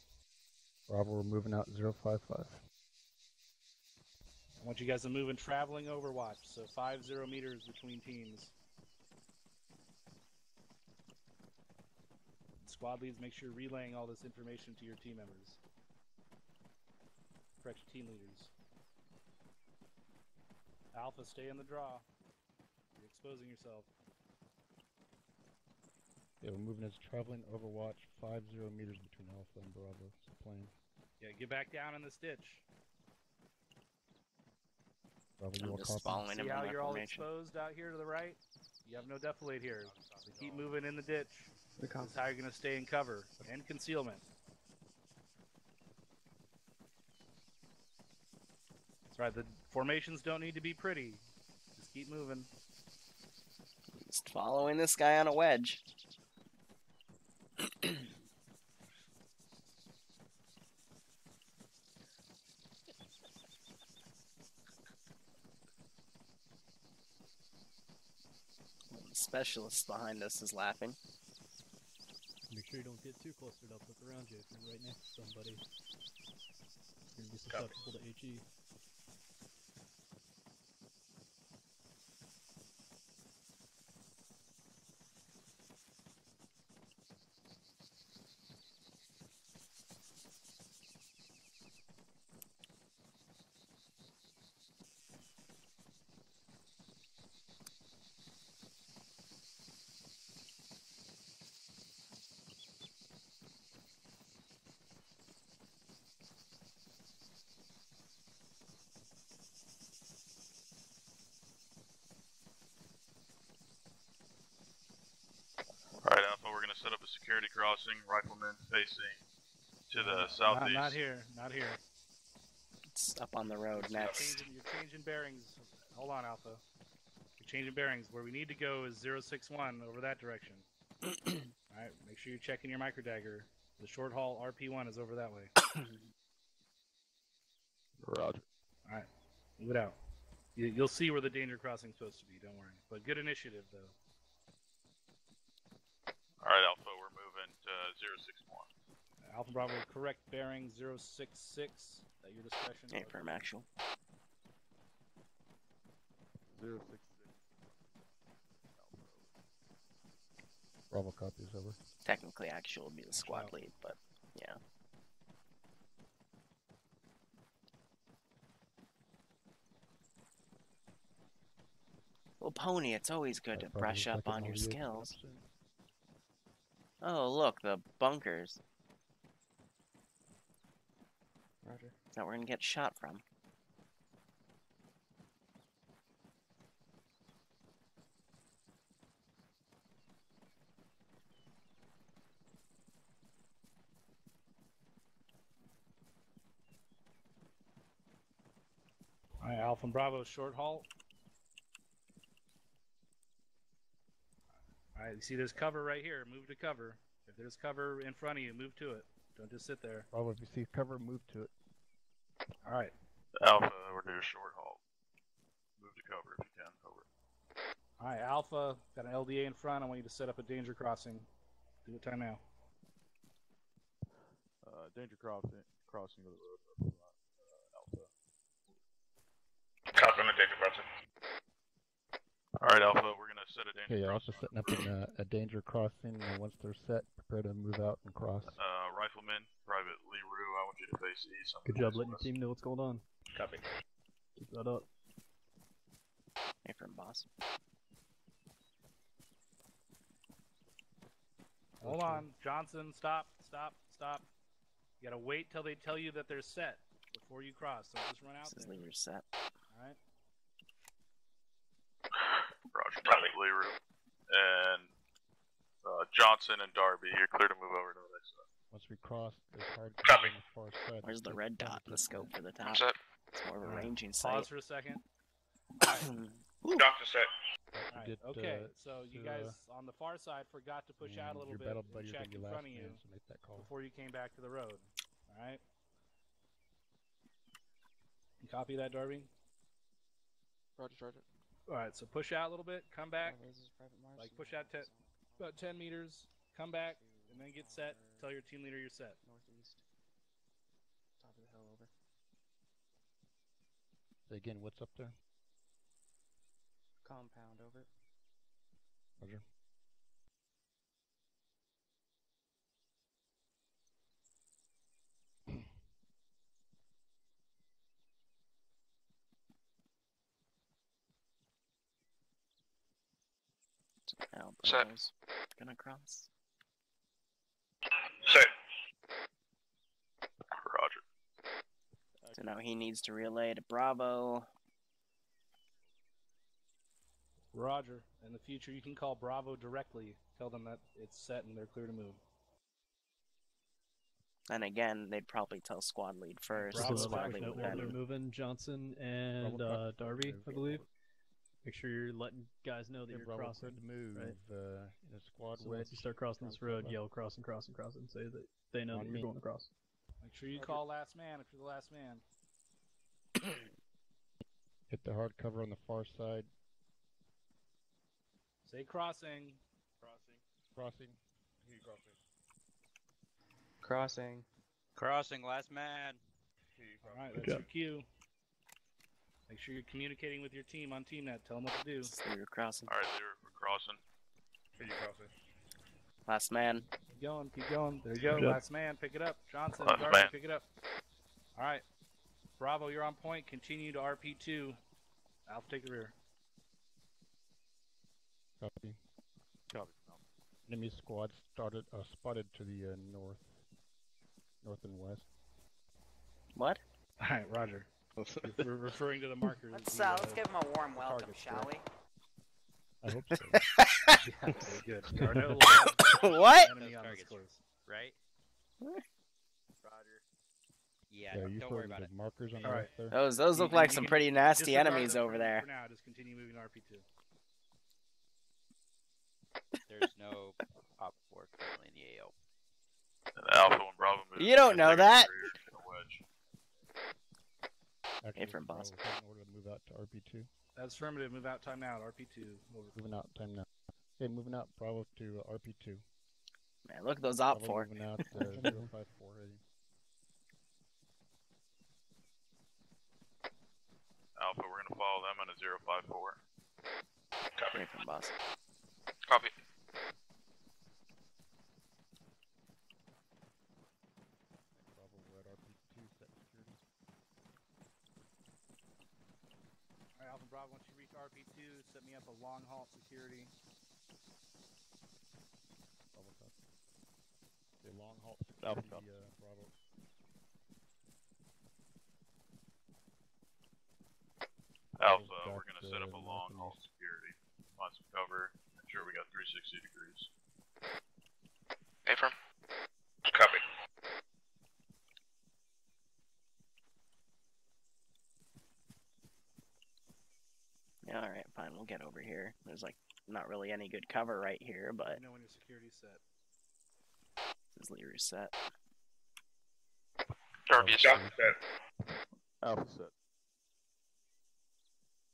Bravo, we're moving out 055. I want you guys to move in traveling overwatch, so 50 meters between teams. Squad leads, make sure you're relaying all this information to your team members. Correct, team leaders. Alpha, stay in the draw. You're exposing yourself. Yeah, we're moving as traveling overwatch 50 meters between Alpha and Bravo. It's the plan. Yeah, get back down in this ditch. Bravo, you I'm all just copy? following See him how in you're all formation. exposed out here to the right? You have no defilade here. So keep moving in the ditch. This is how you're going to stay in cover and concealment. That's right, the formations don't need to be pretty. Just keep moving. Just following this guy on a wedge. The specialist behind us is laughing. Make sure you don't get too clustered up. Look around you if you're right next to somebody. You're going to be susceptible to HE. set up a security crossing. Riflemen facing to the southeast. Not here. Not here. It's up on the road next. You're changing bearings. Hold on, Alpha. You're changing bearings. Where we need to go is 061 over that direction. Alright, make sure you're checking your microdagger. The short haul RP1 is over that way. Roger. Alright, move it out. You'll see where the danger crossing is supposed to be, don't worry. But good initiative, though. Alright, Alpha, we're moving to 061. Alpha Bravo, correct bearing 066 at your discretion. Affirm actual. 066. Bravo copies, over. Technically, actual would be the squad lead, but yeah. Well, Pony, it's always good to brush up on your skills. Oh, look, the bunkers. Roger. That we're gonna get shot from. Alright, Alpha and Bravo, short halt. Alright, you see there's cover right here. Move to cover. If there's cover in front of you, move to it. Don't just sit there. Bravo, if you see cover, move to it. Alright. Alpha, we're doing a short halt. Move to cover if you can. Over. Alright, Alpha, got an LDA in front. I want you to set up a danger crossing. Do it time now. Danger crossing of the road. Alpha. Copy on the danger crossing. Alright, Alpha, we're gonna set a danger Okay, you're crossing. also setting up a danger crossing, and once they're set, prepare to move out and cross. Rifleman, Private Liru, I want you to face east. Good job letting your team know what's going on. Copy. Keep that up. Affirm, boss. Hold on. Johnson, stop. You gotta wait till they tell you that they're set before you cross. Don't just run out This is there. Liru's set. Alright? Roger, Private Liru. And Johnson and Darby, you're clear to move over to the next side. Once we cross, there's hard Copy. on the far side. Where's the red dot in the scope for the top? Set. It's more of a Alright. ranging sight. Pause for a second. Doctor set. Alright, okay, so you guys on the far side forgot to push out a little your bit battle and buddy check will be in last front of you man, so make that call. before you came back to the road. Alright? You copy that, Darby? Roger. Alright, so push out a little bit, come back, Raises Private Mars like and push out about 10 meters, come back, and then get set. Tell your team leader you're set. Northeast. Top of the hill, over. Say again, what's up there? Compound, over. Roger. Now, Set. Bravo's gonna cross. Set. Roger. So now he needs to relay to Bravo. Roger. In the future, you can call Bravo directly. Tell them that it's set and they're clear to move. And again, they'd probably tell squad lead first. Bravo, and squad back lead note would While they're then. moving, Johnson and Bravo Darby, copy. I believe. Make sure you're letting guys know that Yeah, you're Bravo, crossing. good to move. right? In a squad So wedge. once you start crossing this road, left. yell crossing, and say that they know On that me. you're going across. Make sure you call last man if you're the last man. Hit the hard cover on the far side. Say crossing. Crossing. Crossing. Crossing, last man. Alright, Good that's your job. cue. Make sure you're communicating with your team on TeamNet. Tell them what to do. This is Liru crossing. Alright, we're crossing. Last man. Keep going. There you go. Good job. Last man, pick it up. Johnson, Last Darby, man. pick it up. Alright. Bravo, you're on point. Continue to RP2. Alpha, take the rear. Copy. Enemy squad spotted to the north and west. What? Alright, Roger. We're referring to the markers. Let's the, give him a warm welcome, targets, shall we? I hope so. Yeah, very good. There are no What? enemy on this Targets. course. Right? Roger. Yeah, you don't worry put about the it. markers on the All left there. Those look like some pretty nasty disregard enemies them over for there. For now, just continue moving to RP2. There's no op 4 currently in the AO. Alpha and Bravo move. You don't know that. Actually, from Bravo boss. is in order to move out to RP2. That's affirmative. Move out. Time now. RP2. Over. Moving out. Time now. Okay, moving out. Bravo to RP2. Man, look at those op Bravo 4. moving out 054 heading. Alpha, we're gonna follow them on a 054. Copy from boss. Copy. Bravo, we're at RP2. Set security. All right, Alpha Bravo. Once you reach RP2, set me up a long halt security. Bravo copy. Okay, long halt Alpha security. Bravo. Alpha, Back we're gonna set up a long haul security. Find some cover. Make sure we got 360 degrees. Affirm. Copy. Yeah, all right, fine. We'll get over here. There's like not really any good cover right here, but You know when your security's set. this is Liru set. Darby is set. Alpha set.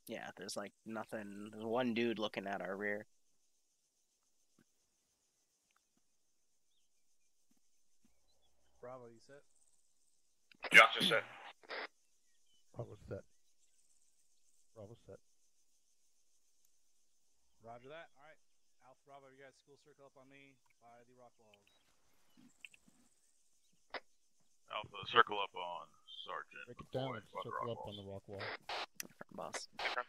Yeah, there's like nothing. There's one dude looking at our rear. Bravo, you set? Johnson set. Bravo set. Bravo set. Roger that. All right. Alpha Bravo, you guys school circle up on me by the rock walls. Alpha, circle up on Sergeant. Break it down McCoy, and by the circle rock up on walls. the rock wall. Boss. Affirm.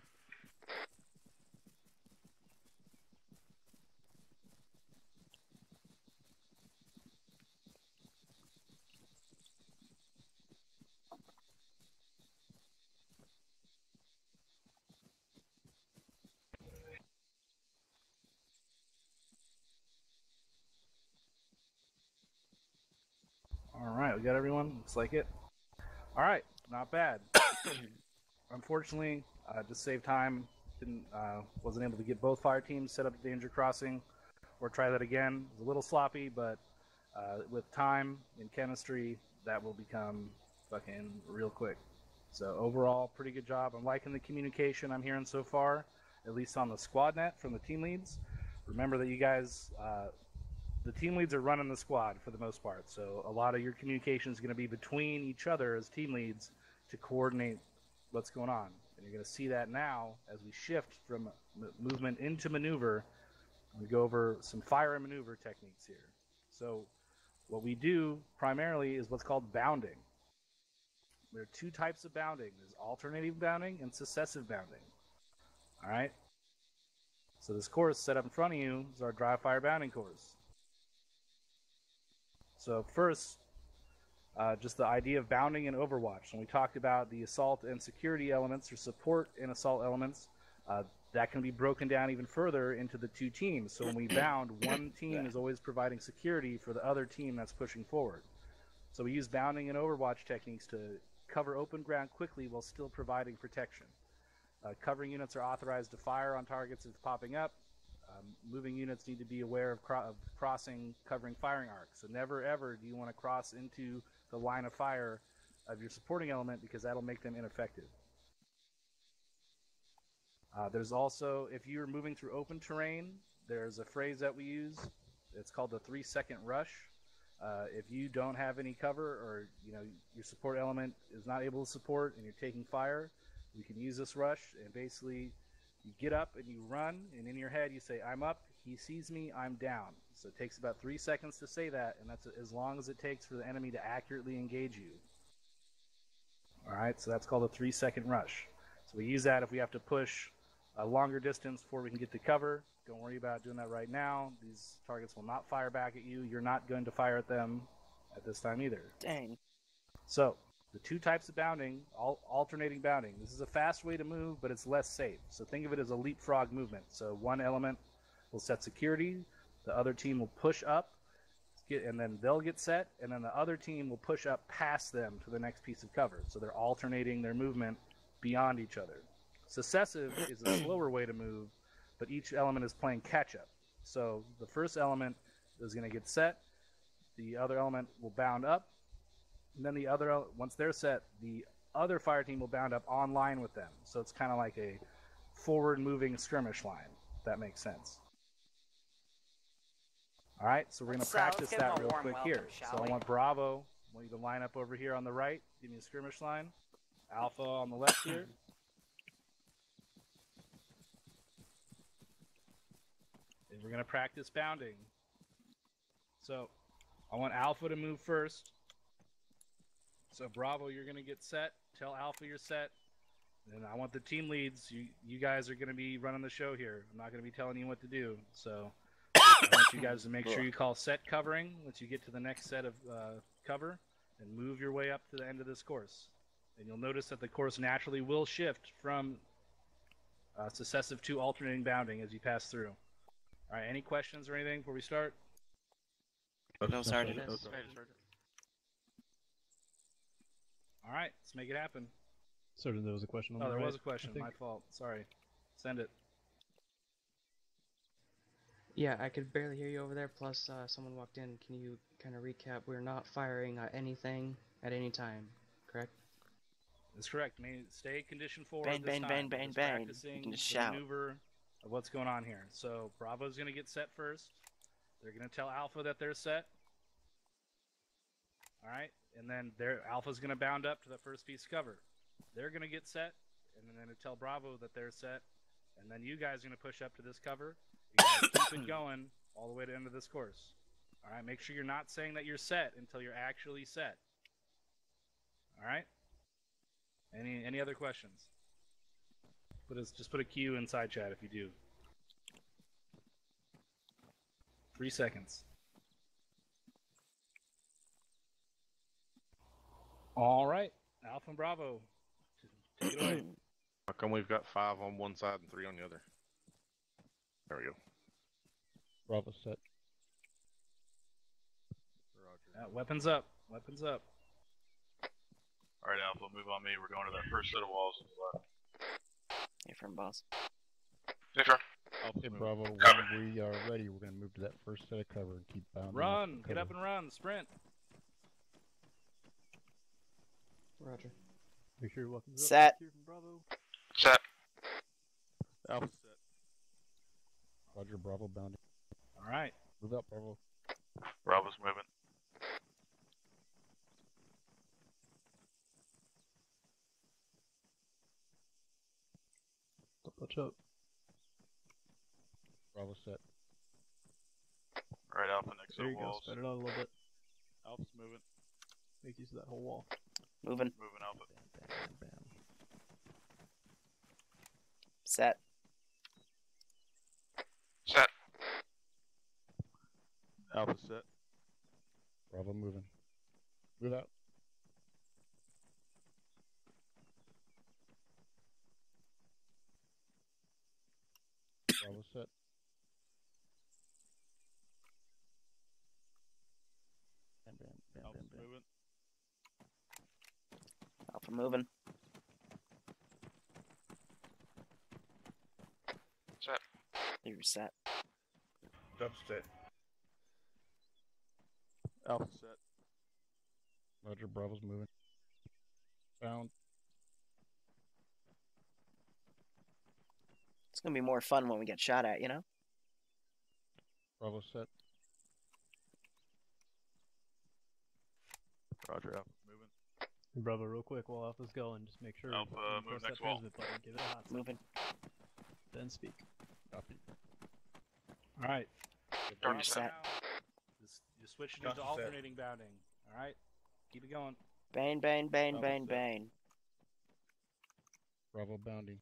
All right, we got everyone. Looks like it. All right, not bad. Unfortunately, to save time, wasn't able to get both fire teams set up at danger crossing, or try that again. It was a little sloppy, but with time and chemistry, that will become fucking real quick. So overall, pretty good job. I'm liking the communication I'm hearing so far, at least on the squad net from the team leads. Remember that you guys, the team leads are running the squad for the most part, so a lot of your communication is going to be between each other as team leads to coordinate what's going on. And you're going to see that now as we shift from movement into maneuver. We go over some fire and maneuver techniques here. So what we do primarily is what's called bounding. There are two types of bounding. There's alternating bounding and successive bounding. All right? So this course set up in front of you is our dry fire bounding course. So first, just the idea of bounding and overwatch. When we talked about the assault and security elements or support and assault elements, that can be broken down even further into the two teams. So when we bound, one team is always providing security for the other team that's pushing forward. So we use bounding and overwatch techniques to cover open ground quickly while still providing protection. Covering units are authorized to fire on targets if it's popping up. Moving units need to be aware of crossing covering firing arcs. So never ever do you want to cross into the line of fire of your supporting element because that'll make them ineffective. There's also, if you're moving through open terrain, there's a phrase that we use. It's called the 3-second rush. If you don't have any cover or your support element is not able to support and you're taking fire, we can use this rush, and basically you get up and you run, and in your head you say, I'm up, he sees me, I'm down. So it takes about 3 seconds to say that, and that's as long as it takes for the enemy to accurately engage you. Alright, so that's called a 3-second rush. So we use that if we have to push a longer distance before we can get to cover. Don't worry about doing that right now. These targets will not fire back at you. You're not going to fire at them at this time either. Dang. So the two types of bounding, alternating bounding. This is a fast way to move, but it's less safe. So think of it as a leapfrog movement. So one element will set security, the other team will push up, and then they'll get set, and then the other team will push up past them to the next piece of cover. So they're alternating their movement beyond each other. Successive is a slower way to move, but each element is playing catch-up. So the first element is going to get set, the other element will bound up, and then the other, once they're set, the other fire team will bound up on line with them. So it's kind of like a forward-moving skirmish line, if that makes sense. All right, so we're going to practice that real quick here. So I want Bravo, I want you to line up over here on the right, give me a skirmish line. Alpha on the left here. And we're going to practice bounding. So I want Alpha to move first. So Bravo, you're going to get set. Tell Alpha you're set. And I want the team leads. You guys are going to be running the show here. I'm not going to be telling you what to do. So I want you guys to make sure you call set covering once you get to the next set of cover and move your way up to the end of this course. And you'll notice that the course naturally will shift from successive to alternating bounding as you pass through. All right, any questions or anything before we start? No, Sergeant. All right, let's make it happen. Sergeant, there was a question on the right. Oh, there was a question. My fault. Sorry. Send it. Yeah, I could barely hear you over there, plus someone walked in. Can you kind of recap? We're not firing anything at any time, correct? That's correct. I mean, stay condition forward Bang, this bang, time. bang, bang, Just bang. practicing You can just the shout. maneuver of what's going on here. So Bravo's going to get set first. They're going to tell Alpha that they're set. All right, and then Alpha's going to bound up to the first piece of cover. They're going to get set, and then they're going to tell Bravo that they're set, and then you guys are going to push up to this cover. You guys keep it going all the way to the end of this course. All right, make sure you're not saying that you're set until you're actually set. All right? Any other questions? Just put a Q in side chat if you do. 3 seconds. All right, Alpha and Bravo, take it away. How come we've got 5 on one side and 3 on the other? There we go. Bravo set. Roger. Weapons up. Weapons up. All right, Alpha, move on me. We're going to that first set of walls on the left. Hey, from boss. Hey, sir. Okay, Bravo, when we are ready, we're going to move to that first set of cover and keep bounding. Run! Get up and run! Sprint! Roger. Make sure your weapons up. Set. Here from Bravo. Set. Alpha set. Roger, Bravo bounding. All right. Move up, Bravo. Bravo's moving. Don't touch up. Bravo set. All right, Alpha, next set There of you go. walls. Spread it out a little bit. Alpha's moving. Make use of that whole wall. Moving. Moving, Alpha. Set. Set. Alpha set. Bravo moving. Move out. Bravo set. Alpha's moving. Alpha moving. Set. You're set. Jump set. Alpha set. Roger, Bravo's moving. Bound. It's gonna be more fun when we get shot at, you know? Bravo set. Roger, Alpha moving. Bravo, real quick while Alpha's going, just make sure. Alpha, you move press that next wall. transmit button, give it a hot second, Moving. then speak. Copy. All right. Darn You're set. set. You're switching Just into set. alternating bounding. All right. Keep it going. Bane, bane, bane, Bravo bane, set. bane. Bravo bounding.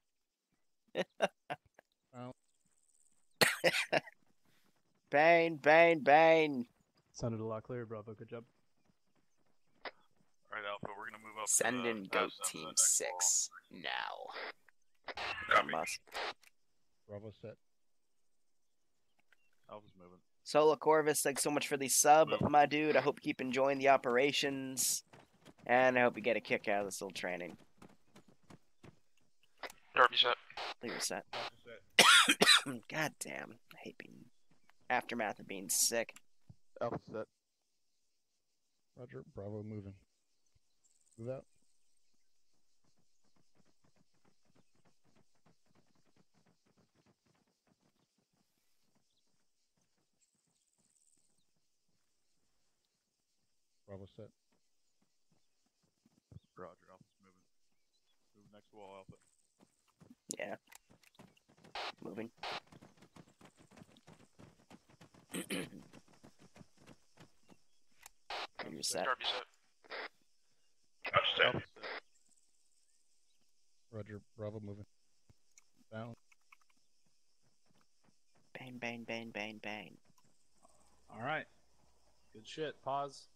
Bane, bane, bane. Sounded a lot clearer, Bravo. Good job. All right, Alpha, we're gonna move up. Send in pass Goat them to the Team next 6 now. Copy. Boss. Bravo set. Alpha's moving. Solo Corvus, thanks so much for the sub, my dude. I hope you keep enjoying the operations. And I hope you get a kick out of this little training. Derby set. Leave set. God damn. I hate being aftermath of being sick. Alpha set. Roger. Bravo moving. Move out. Bravo set. Roger. Alpha's moving. Move next wall, Alpha. Yeah. Moving. You're set. Derby set. Upset. Roger. Bravo moving. Down. Bang, bang, bang, bang, bang. All right. Good shit. Pause.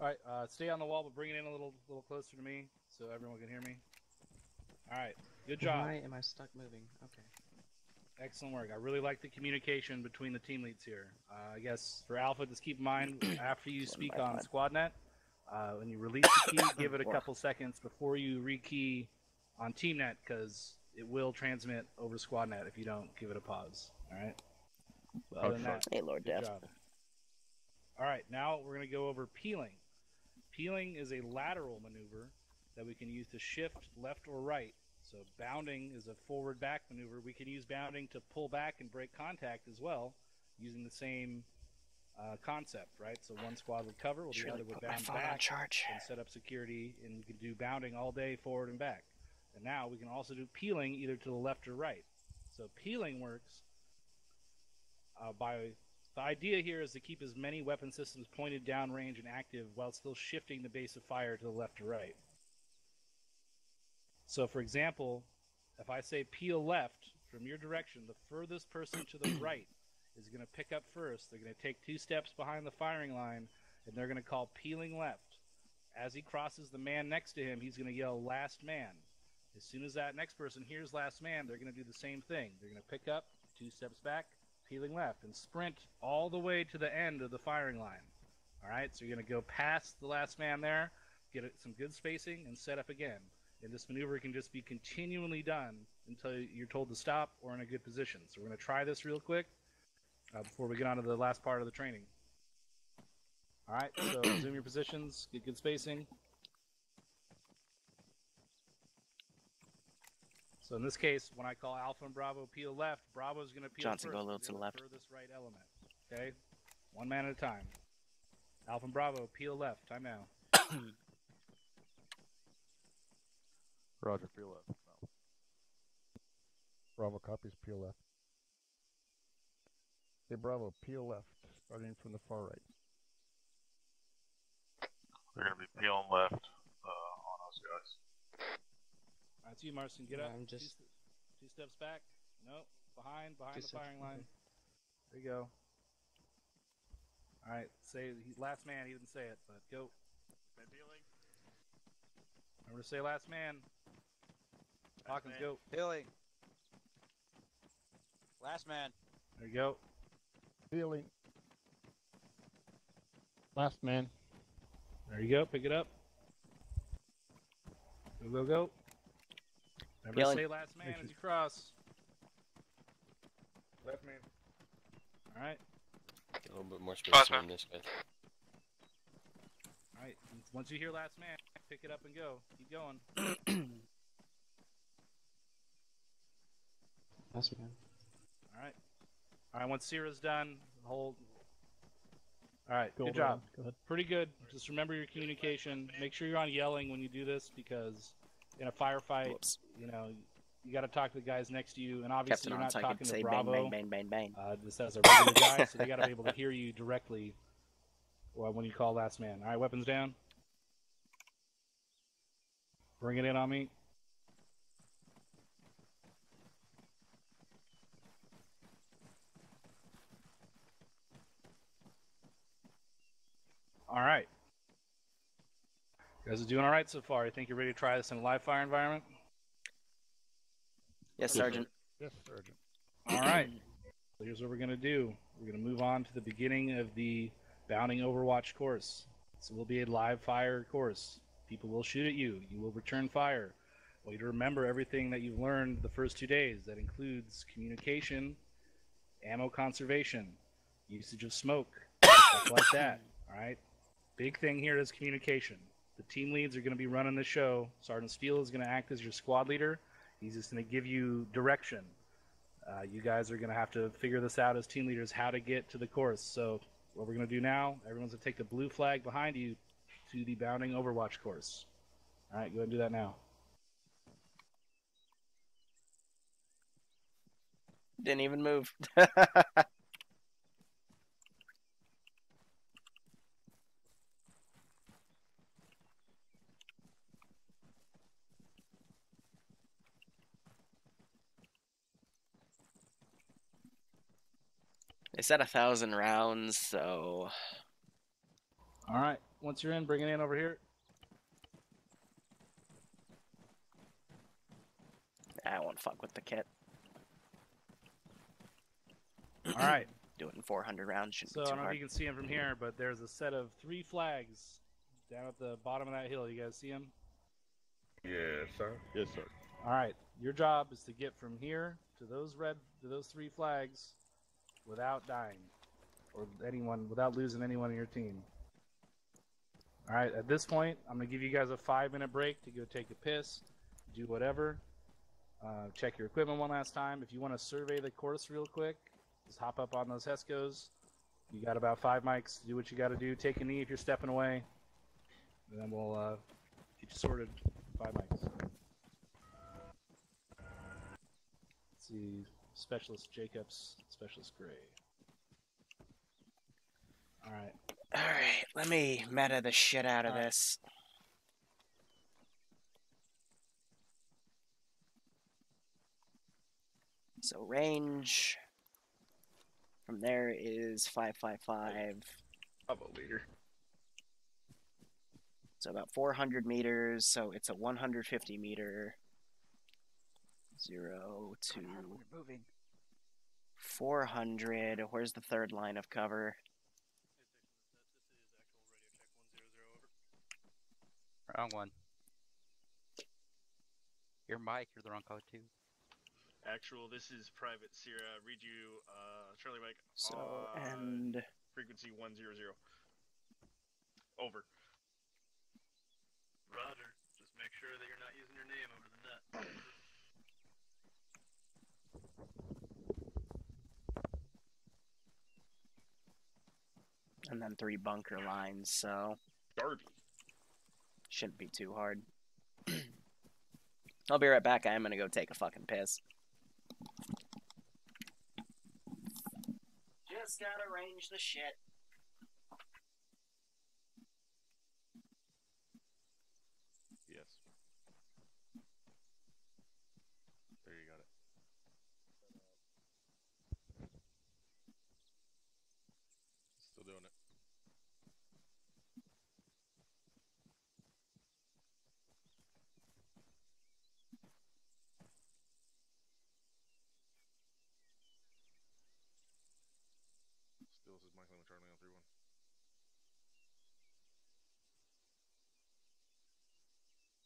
All right. Stay on the wall, but bring it in a little closer to me so everyone can hear me. All right. Good job. Why am I stuck moving? Okay. Excellent work. I really like the communication between the team leads here. I guess for Alpha, just keep in mind after you speak on SquadNet, when you release the key, give it a couple seconds before you rekey on TeamNet, because it will transmit over SquadNet if you don't give it a pause. All right. But other than that, hey, Lord good Death. job. All right. Now we're going to go over peeling. Peeling is a lateral maneuver that we can use to shift left or right. So bounding is a forward-back maneuver. We can use bounding to pull back and break contact as well, using the same concept, right? So one squad would cover, while the other would bound back and set up security, and we can do bounding all day, forward and back. And now we can also do peeling either to the left or right. So peeling works by... The idea here is to keep as many weapon systems pointed downrange and active while still shifting the base of fire to the left or right. So, for example, if I say peel left from your direction, the furthest person to the right is going to pick up first. They're going to take 2 steps behind the firing line, and they're going to call peeling left. As he crosses the man next to him, he's going to yell last man. As soon as that next person hears last man, they're going to do the same thing. They're going to pick up 2 steps back, peeling left, and sprint all the way to the end of the firing line. All right, so you're going to go past the last man there, get some good spacing, and set up again. And this maneuver can just be continually done until you're told to stop or in a good position. So we're going to try this real quick before we get on to the last part of the training. All right, so zoom your positions, get good spacing. So in this case, when I call Alpha and Bravo peel left, Bravo's going to peel Johnson, first. go a little to the left. Furthest right element. Okay, one man at a time. Alpha and Bravo peel left. Time now. Roger, peel left. No. Bravo copies. Peel left. Hey, Bravo, peel left, starting from the far right. They're going to be peeling left on us, guys. That's you, Marston. Get up. I'm just... 2 steps back. Nope. Behind the firing line. Okay. There you go. All right. Say last man. He didn't say it, but go. Peeling. Remember to say last man. Hawkins, go. Peeling. Last man. There you go. Peeling. Last man. There you go. Pick it up. Go, go, go. Remember Peeling. to say last man as you cross. Left man. All right. Get a little bit more space Last on man. this guy. All right. Once you hear last man, pick it up and go. Keep going. Last man. All right. All right. Once Sierra's done, hold. All right. Go Good ahead. job. Go ahead. Pretty good. Just remember your communication. Make sure you're on yelling when you do this, because in a firefight, Whoops. you know, you got to talk to the guys next to you, and obviously Captain you're on not so I talking could to say Bravo. bang, bang, bang, bang, bang. Just as a regular guy, so they got to be able to hear you directly when you call last man. All right, weapons down. Bring it in on me. All right. You guys are doing all right so far. I think you're ready to try this in a live fire environment? Yes, Sergeant. Yes, Sergeant. All right. So here's what we're going to do. We're going to move on to the beginning of the Bounding Overwatch course. This will be a live fire course. People will shoot at you. You will return fire. I want you to remember everything that you've learned the first 2 days. That includes communication, ammo conservation, usage of smoke, stuff like that. All right? Big thing here is communication. The team leads are going to be running the show. Sergeant Steele is going to act as your squad leader. He's just going to give you direction. You guys are going to have to figure this out as team leaders, how to get to the course. So what we're going to do now, everyone's going to take the blue flag behind you to the Bounding Overwatch course. All right, go ahead and do that now. Didn't even move. They said 1,000 rounds, so. All right, once you're in, bring it in over here. I won't fuck with the kit. All right. Doing 400 rounds shouldn't So be I too don't know if hard. you can see them from here, but there's a set of 3 flags down at the bottom of that hill. You guys see them? Yes, sir. Yes, sir. All right. Your job is to get from here to those 3 flags without dying, or without losing anyone in your team. All right. At this point, I'm gonna give you guys a 5-minute break to go take a piss, do whatever. Check your equipment one last time. If you want to survey the course real quick, just hop up on those HESCOs. You got about 5 mics to do what you got to do. Take a knee if you're stepping away, and then we'll get you sorted. 5 mics. Let's see, Specialist Jacobs, Specialist Gray. All right. Alright, let me meta the shit out of this. So range from there is 555. Bravo leader. So about 400 meters. So it's a 150 meter. 0 to 400. Where's the third line of cover? Wrong one. Your mic, you're the wrong color too. Actual, this is Private Sierra. Read you, Charlie Mike. So, and frequency 100. Over. Roger. Just make sure that you're not using your name over the net. and then 3 bunker lines, so Darby. shouldn't be too hard. I'll be right back. I am gonna go take a fucking piss. Just gotta arrange the shit. Yes. There you got it. Still doing it. Still, this is McLean with Charlie on 3-1.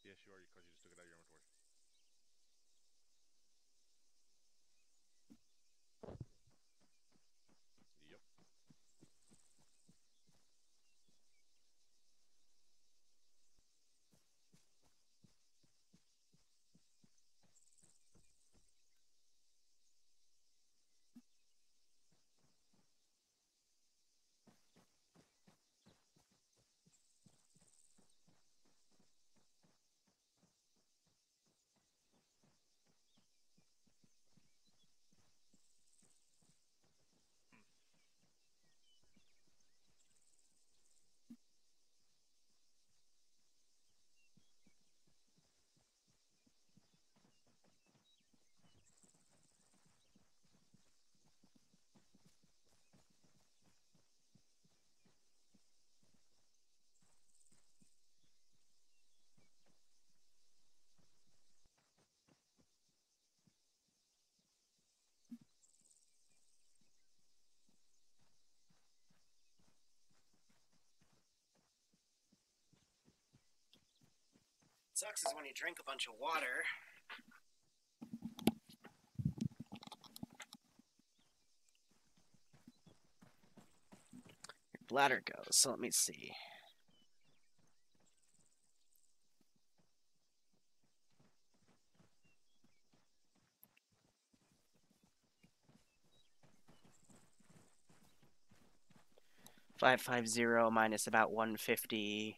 Yes, you are, because you just took it out of your inventory. Yep. Sucks is when you drink a bunch of water. Your bladder goes, so let me see. $550 minus about 150.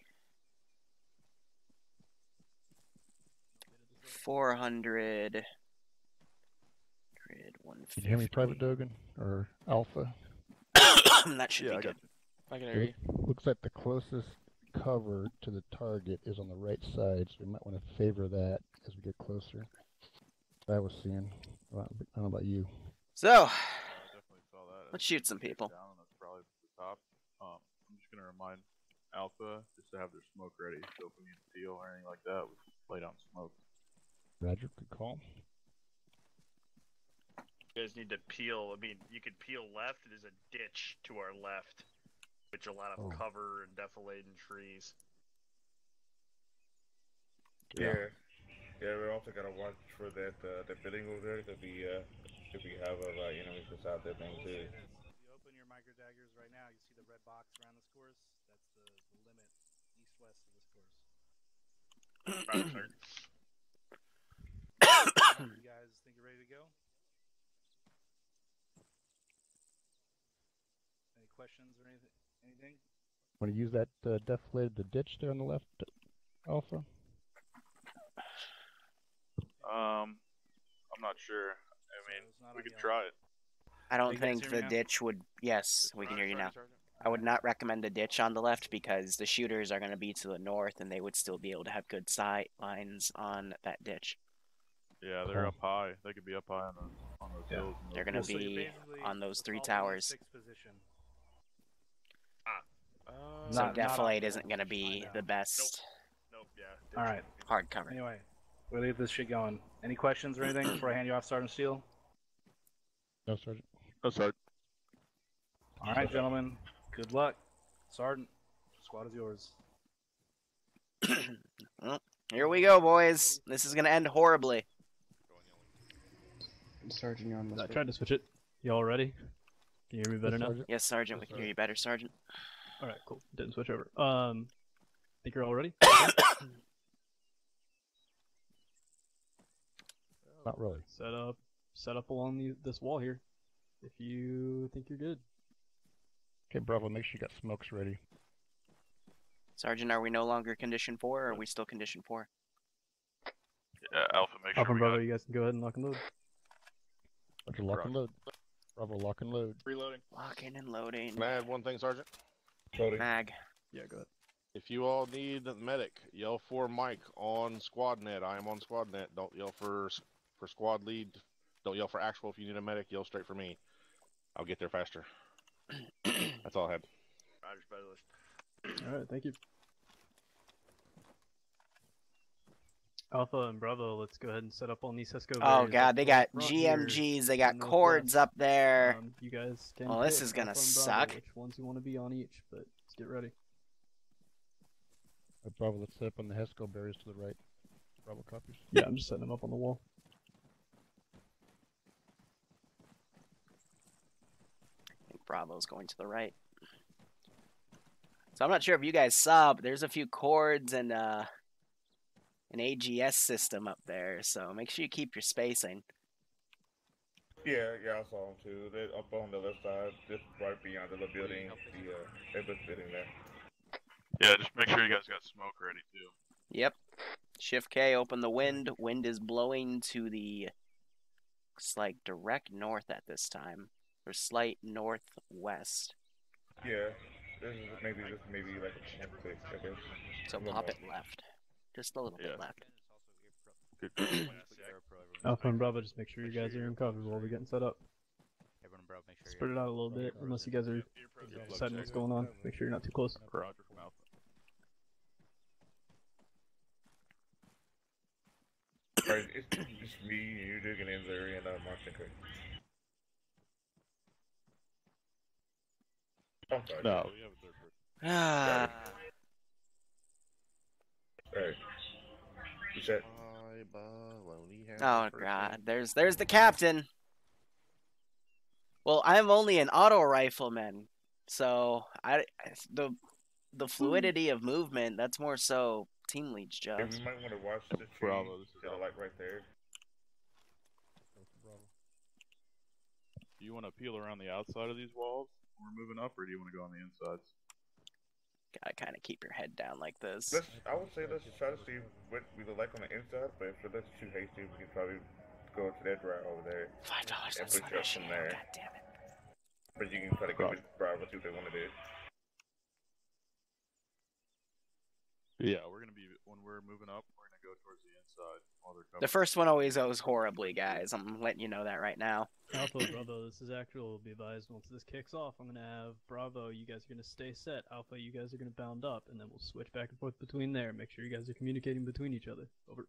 400. Can you hear me, Private Dogan or Alpha? That should be good. I can hear you. Looks like the closest cover to the target is on the right side, so we might want to favor that as we get closer. I was seeing. I don't know about you. So, Definitely saw that. let's shoot some people. Down, that's probably the top. I'm just gonna remind Alpha just to have their smoke ready. So if we need to peel or anything like that, we just lay down smoke. Roger, good call. You guys need to peel. I mean, you could peel left. There's a ditch to our left, which a lot of cover and defoliating trees. Yeah, we also gotta watch for that the building over there because we if we have enemies beside that thing too. If you open your micro daggers right now, you see the red box around this course. That's the limit east-west of this course. You guys think you're ready to go? Any questions or anything? Want to use that deflated the ditch there on the left, Alpha? I'm not sure. I mean, we could try it. I don't think the ditch would... Yes, we can hear you now. I would not recommend the ditch on the left because the shooters are going to be to the north and they would still be able to have good sight lines on that ditch. Yeah, they're up high. They could be up high on those hills. They're going to be on those 3 towers. So defilade isn't going to be the best. Nope, yeah. All right. Hard cover. Anyway, we'll leave this shit going. Any questions or anything before I hand you off, Sergeant Steele? No, Sergeant. No, Sergeant. All right, gentlemen. Good luck. Sergeant, squad is yours. Well, here we go, boys. This is going to end horribly. Sergeant, you're on the I tried to switch it. Y'all ready? Can you hear me better now? Yes, Sergeant. We can hear you better, Sergeant. All right, cool. Didn't switch over. Think you're all ready? Not really. Set up along this wall here. If you think you're good. Okay, Bravo, make sure you got smokes ready. Sergeant, are we no longer condition 4 or are we still condition 4? Yeah, Alpha, make sure Alpha and Bravo, you guys can go ahead and lock and load. Roger, lock and load. Bravo, lock and load. Reloading. Locking and loading. Can I add one thing, Sergeant? Mag. Yeah, go ahead. If you all need a medic, yell for Mike on SquadNet. I am on SquadNet. Don't yell for squad lead. Don't yell for actual. If you need a medic, yell straight for me. I'll get there faster. That's all I had. Roger, specialist. All right, thank you. Alpha and Bravo, let's go ahead and set up on these Cisco. Oh god, they got GMGs, they got cords up there. You guys can. Well, this is gonna suck. Which ones you want to be on each, but let's get ready. Bravo, let's set up on the Hesco barriers to the right. Bravo copies. Yeah, I'm just setting them up on the wall. I think Bravo's going to the right. So I'm not sure if you guys saw, but there's a few cords and an AGS system up there, so make sure you keep your spacing. Yeah, I saw them too. They're up on the left side, just right beyond the building. They're just sitting there. Yeah, just make sure you guys got smoke ready too. Yep. Shift K, open the wind. Wind is blowing to the, looks like direct north at this time, or slight northwest. Yeah, this is maybe like a 10-6, I guess. So pop it left, just a little bit left. Alpha and Bravo, just make sure you guys are in cover while we're getting set up. Spread it out a little bit, unless you guys are deciding what's going on. Make sure you're not too close. Roger from Alpha. Right, it's just me, you, Digging in there, and Martin Cook. I'm sorry. No, we have a third person. Ah. Right. You said. Oh god, there's the captain. Well, I'm only an auto rifleman, so the fluidity of movement, that's more so team lead's job. Yeah, we might want to watch the tree. Bravo, this is like right there. Do you want to peel around the outside of these walls when we're moving up, or do you want to go on the insides? Gotta kind of keep your head down like this. I would say let's try to see what we look like on the inside, but if that's too hasty, we can probably go to that route over there. $5 and push up from there. God damn it. But you can try to go with Bravo, see what they want to do. Yeah, we're gonna be when we're moving up. We're gonna go towards the inside while they're The first one always goes horribly, guys. I'm letting you know that right now. Alpha, Bravo, this is actual. Be advised, once this kicks off, I'm gonna have Bravo. You guys are gonna stay set. Alpha, you guys are gonna bound up, and then we'll switch back and forth between there. Make sure you guys are communicating between each other. Over.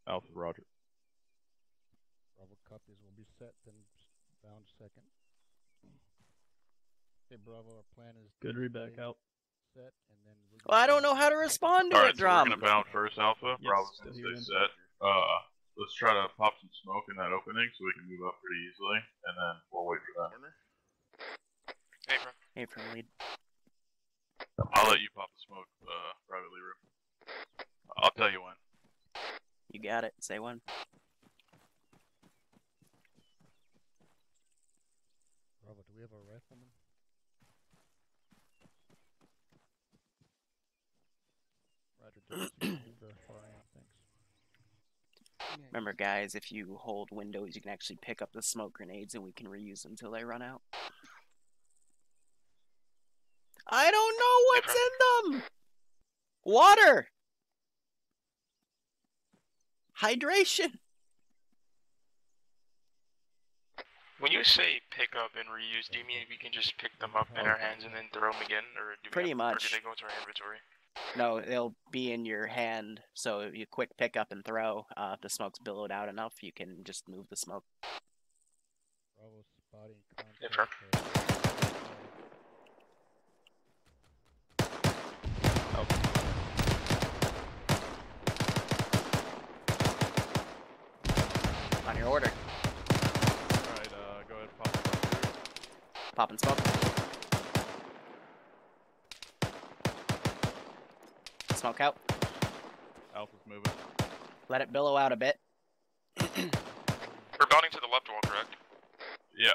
Alpha, Roger. Bravo copies will be set, then bound second. Okay, Bravo, our plan is good read back out. Set, and then well, I don't know how to respond to it, Drum. We're gonna bound first, Alpha. Yes, Bravo's gonna stay set. Let's try to pop some smoke in that opening so we can move up pretty easily, and then we'll wait for that. Apron lead. I'll let you pop the smoke, Private Liru. I'll tell you when. You got it. Say when. Bravo, do we have a rifleman? Roger, Remember, guys, if you hold windows, you can actually pick up the smoke grenades and we can reuse them until they run out. I don't know what's in them! Water! Hydration! When you say pick up and reuse, do you mean we can just pick them up in our hands and then throw them again? Or do Pretty much. Or do they go into our inventory? No, they'll be in your hand, so you quick pick up and throw. If the smoke's billowed out enough, you can just move the smoke. Bravo spotting On your order. Alright, go ahead and pop the smoke. Popping smoke. Smoke out. Alpha's moving. Let it billow out a bit. We're bounding to the left wall, correct? Yeah.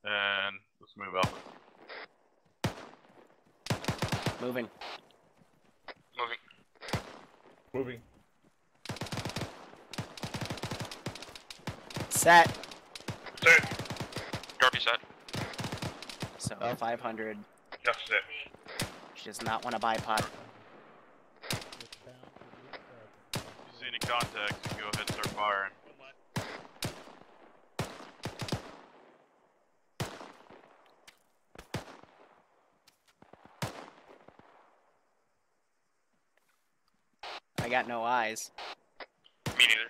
And let's move Alpha. Moving. Moving. Set. Darby set. So 500. Just set. She does not want to bipod. If you see any contacts, you can go ahead and start firing. I got no eyes. Me neither.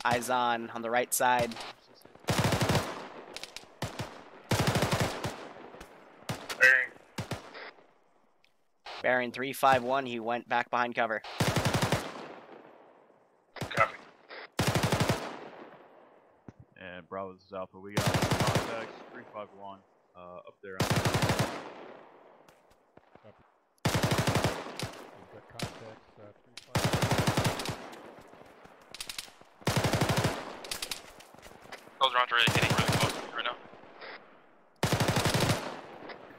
Eyes on the right side. Bearing 351, he went back behind cover. Copy. And Bravo, this is Alpha. We got contacts 351 up there. We've got contacts 351. Those rounds are hitting really close right now.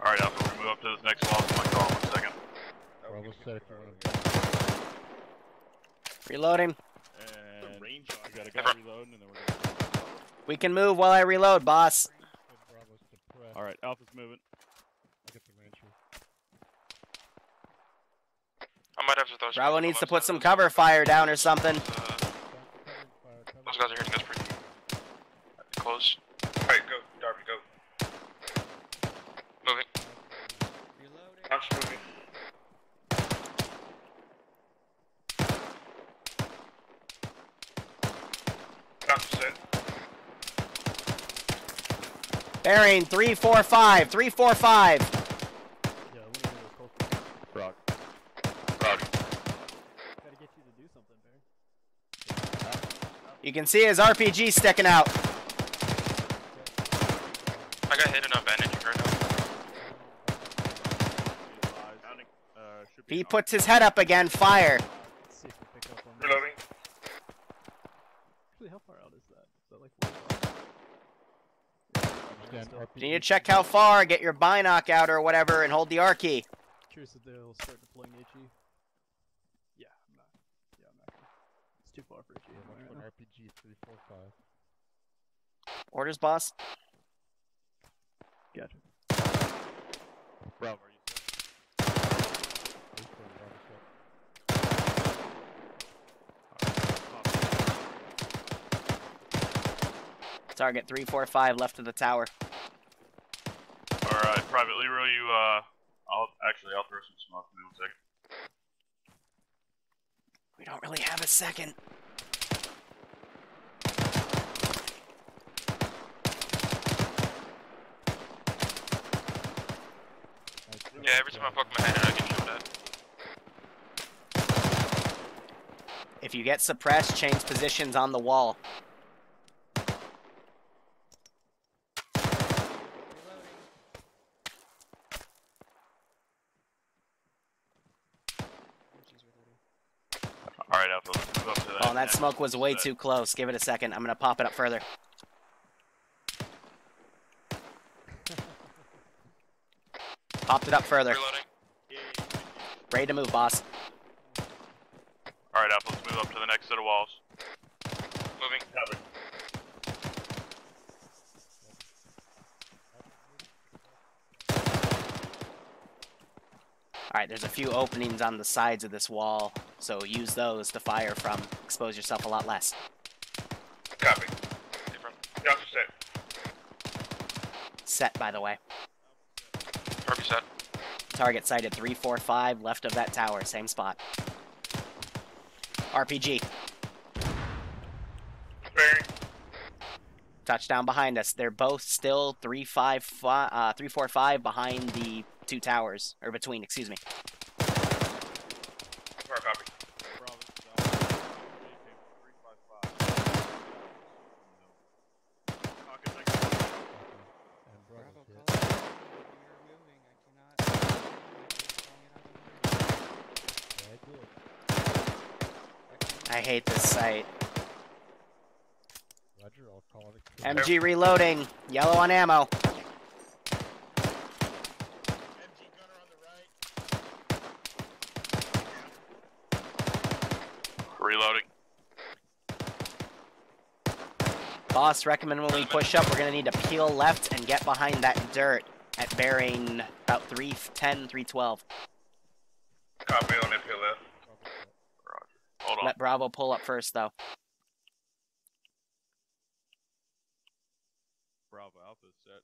Alright, Alpha, we're gonna move up to this next wall. So my call, 1 second. Bravo set if you want to. Reloading. And we got a guy reloading, and then we're gonna... We can move while I reload, boss. Alright, Alpha's moving. I'll get the rancher. I might have to throw Bravo needs to put some cover fire down or something. Those guys are hitting us pretty close. Alright, go. Darby, go. Moving. I'm just moving. Bearing 345. 345. Rock. You can see his RPG sticking out. I got hit enough energy right now. He puts his head up again. Fire. Let's see if we pick up on this. Reloading. Actually, how far out is that? Is that like 45? You need to check how far. Get your binoc out or whatever, and hold the R key. Curious if they'll start deploying HE. Yeah, I'm not. It's too far for HE. Watch for RPG 345. Orders, boss. Gotcha. Bravo, are you set? Target 345 left of the tower. Alright, Private Liru, I'll throw some smoke in 1 second. We don't really have a second. Yeah, every time I poke my head in, I get shot at. If you get suppressed, change positions on the wall. Alright, Alpha, let's move up to that. Oh, that smoke was way too close. Give it a second. I'm going to pop it up further. Popped it up further. Reloading. Ready to move, boss. Alright, Alpha, let's move up to the next set of walls. Moving. Cover. Alright, there's a few openings on the sides of this wall, so use those to fire from. Expose yourself a lot less. Copy. Different. Johnson set. Set, by the way. Harvey set. Target sighted 345 left of that tower, same spot. RPG. Bearing. Touchdown behind us. They're both still 345 behind the two towers, or between, excuse me. Copy. I hate this site. Roger, I'll call it. MG reloading. Yellow on ammo. Reloading. Boss, recommend when we push up, we're going to need to peel left and get behind that dirt at bearing about 310, 312. Copy on that peel left. Roger. Hold on. Let Bravo pull up first, though. Bravo, Alpha is set.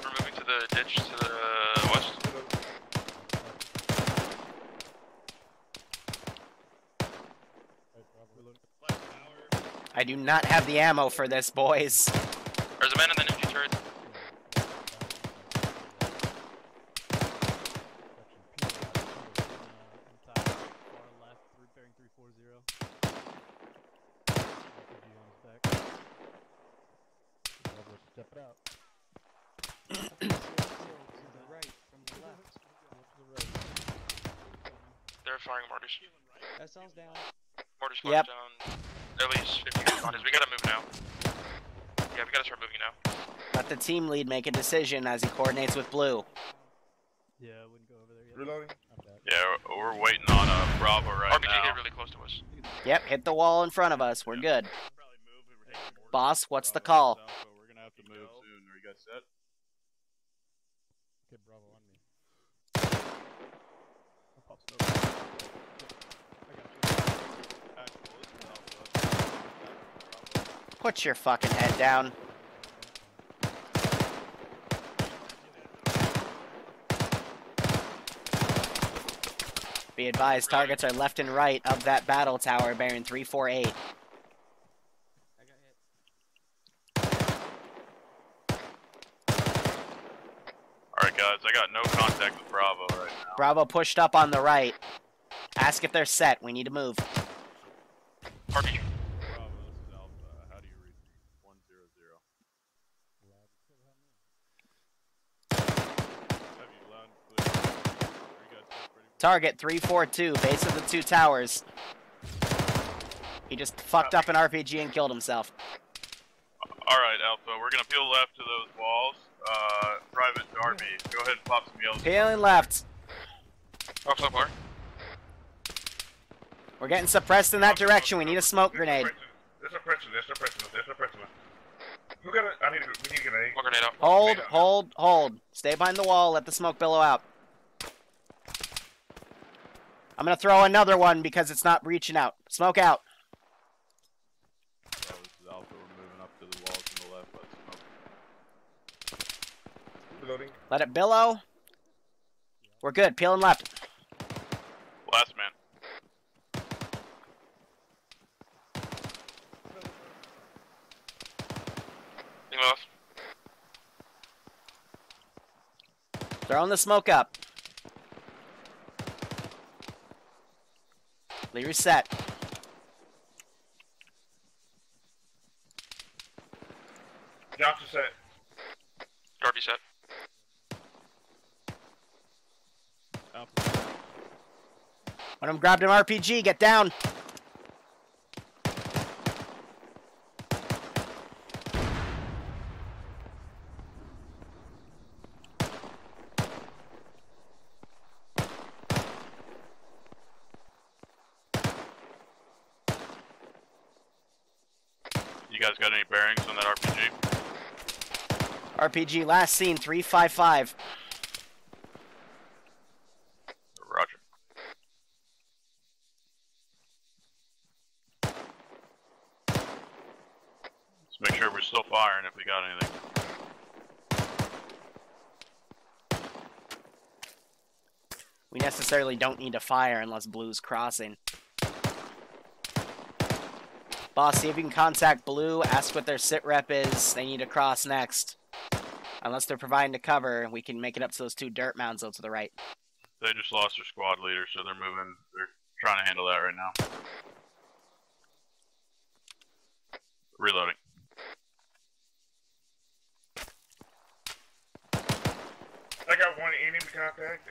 We're moving to the ditch to the west. I do not have the ammo for this, boys. There's a man in the ninja turret. Step it out. They're firing mortars. That sounds down. Mortar squad's Yep. down. At least 50 responders. We gotta move now. Yeah, we gotta start moving now. Let the team lead make a decision as he coordinates with Blue. Yeah, I wouldn't go over there yet. Reloading. Yeah, we're waiting on Bravo right RPG now. hit really close to us. Yep, hit the wall in front of us. We're good. Boss, what's the call? Alpha, we're gonna have to move soon. Are you guys set? Okay, Bravo on me. I'll pop smoke. I got you. Put your fucking head down. Be advised, targets are left and right of that battle tower bearing 348. Alright guys, I got no contact with Bravo right now. Bravo pushed up on the right. Ask if they're set. We need to move. RPG. Bravo, this is Alpha. How do you read me? 100. Have you loud and clear? Are you guys both ready? Target 342, base of the 2 towers. He just fucked up an RPG and killed himself. Alright, Alpha, we're gonna peel left to those walls. Private Darby, go ahead and pop some yellows. Peeling left. Off so far. We're getting suppressed in that direction. We need a smoke grenade. They're suppressing. Who got it? We need a grenade. Smoke grenade out. Hold. Stay behind the wall. Let the smoke billow out. I'm gonna throw another one because it's not reaching out. Smoke out. Bravo, this is Alpha. We're moving up to the walls on the left. Let's smoke. Reloading. Let it billow. We're good. Peeling left. Last man. Left. Throwing the smoke up. Liru set. Johnson set. Darby set. Alpha. When I'm grabbed an RPG, get down. You guys got any bearings on that RPG? RPG last seen 355. Roger. Let's make sure we're still firing if we got anything. We necessarily don't need to fire unless blue's crossing. Boss, see if you can contact blue, ask what their sit rep is. They need to cross next. Unless they're providing the cover, we can make it up to those 2 dirt mounds out to the right. They just lost their squad leader, so they're moving. They're trying to handle that right now. Reloading. I got one enemy contact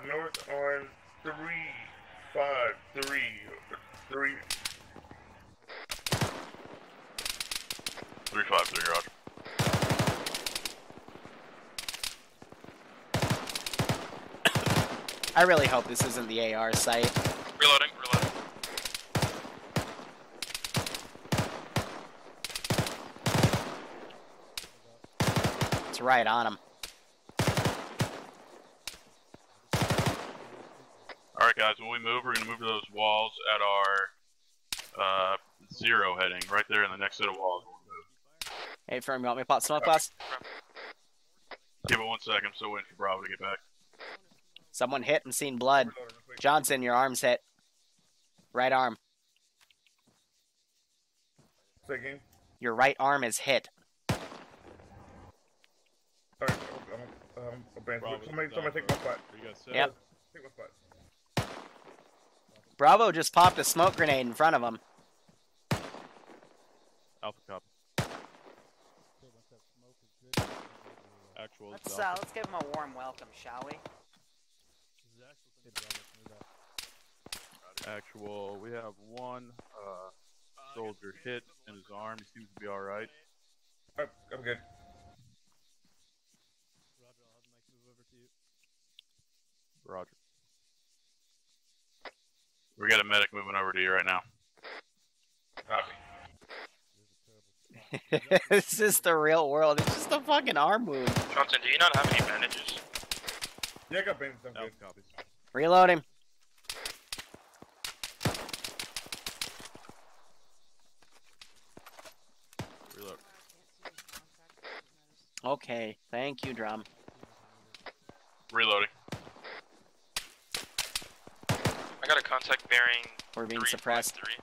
north on 353. 353, roger. I really hope this isn't the AR site. Reloading. It's right on him. Alright guys, when we move, we're going to move to those walls at our 0 heading, right there in the next set of walls. Hey, Firm, you want me to pop smoke glass? Give it 1 second, I'm still waiting for Bravo to get back. Someone hit and seen blood. Johnson, your arm's hit. Right arm. Say again? Your right arm is hit. Alright, somebody take my spot. Yep. Take my spot. Bravo just popped a smoke grenade in front of him. Alpha copy. Actual. Let's give him a warm welcome, shall we? Actual. We have one soldier hit in his arm. He seems to be all right. I'm good. Roger. We got a medic moving over to you right now. Copy. This is the real world. It's just a fucking arm wound. Johnson, do you not have any bandages? Yeah, I got bandages. I'm good. Copies. Reload him. Reload. Okay, thank you, Drum. Reloading. I got a contact bearing. We're being suppressed. 3.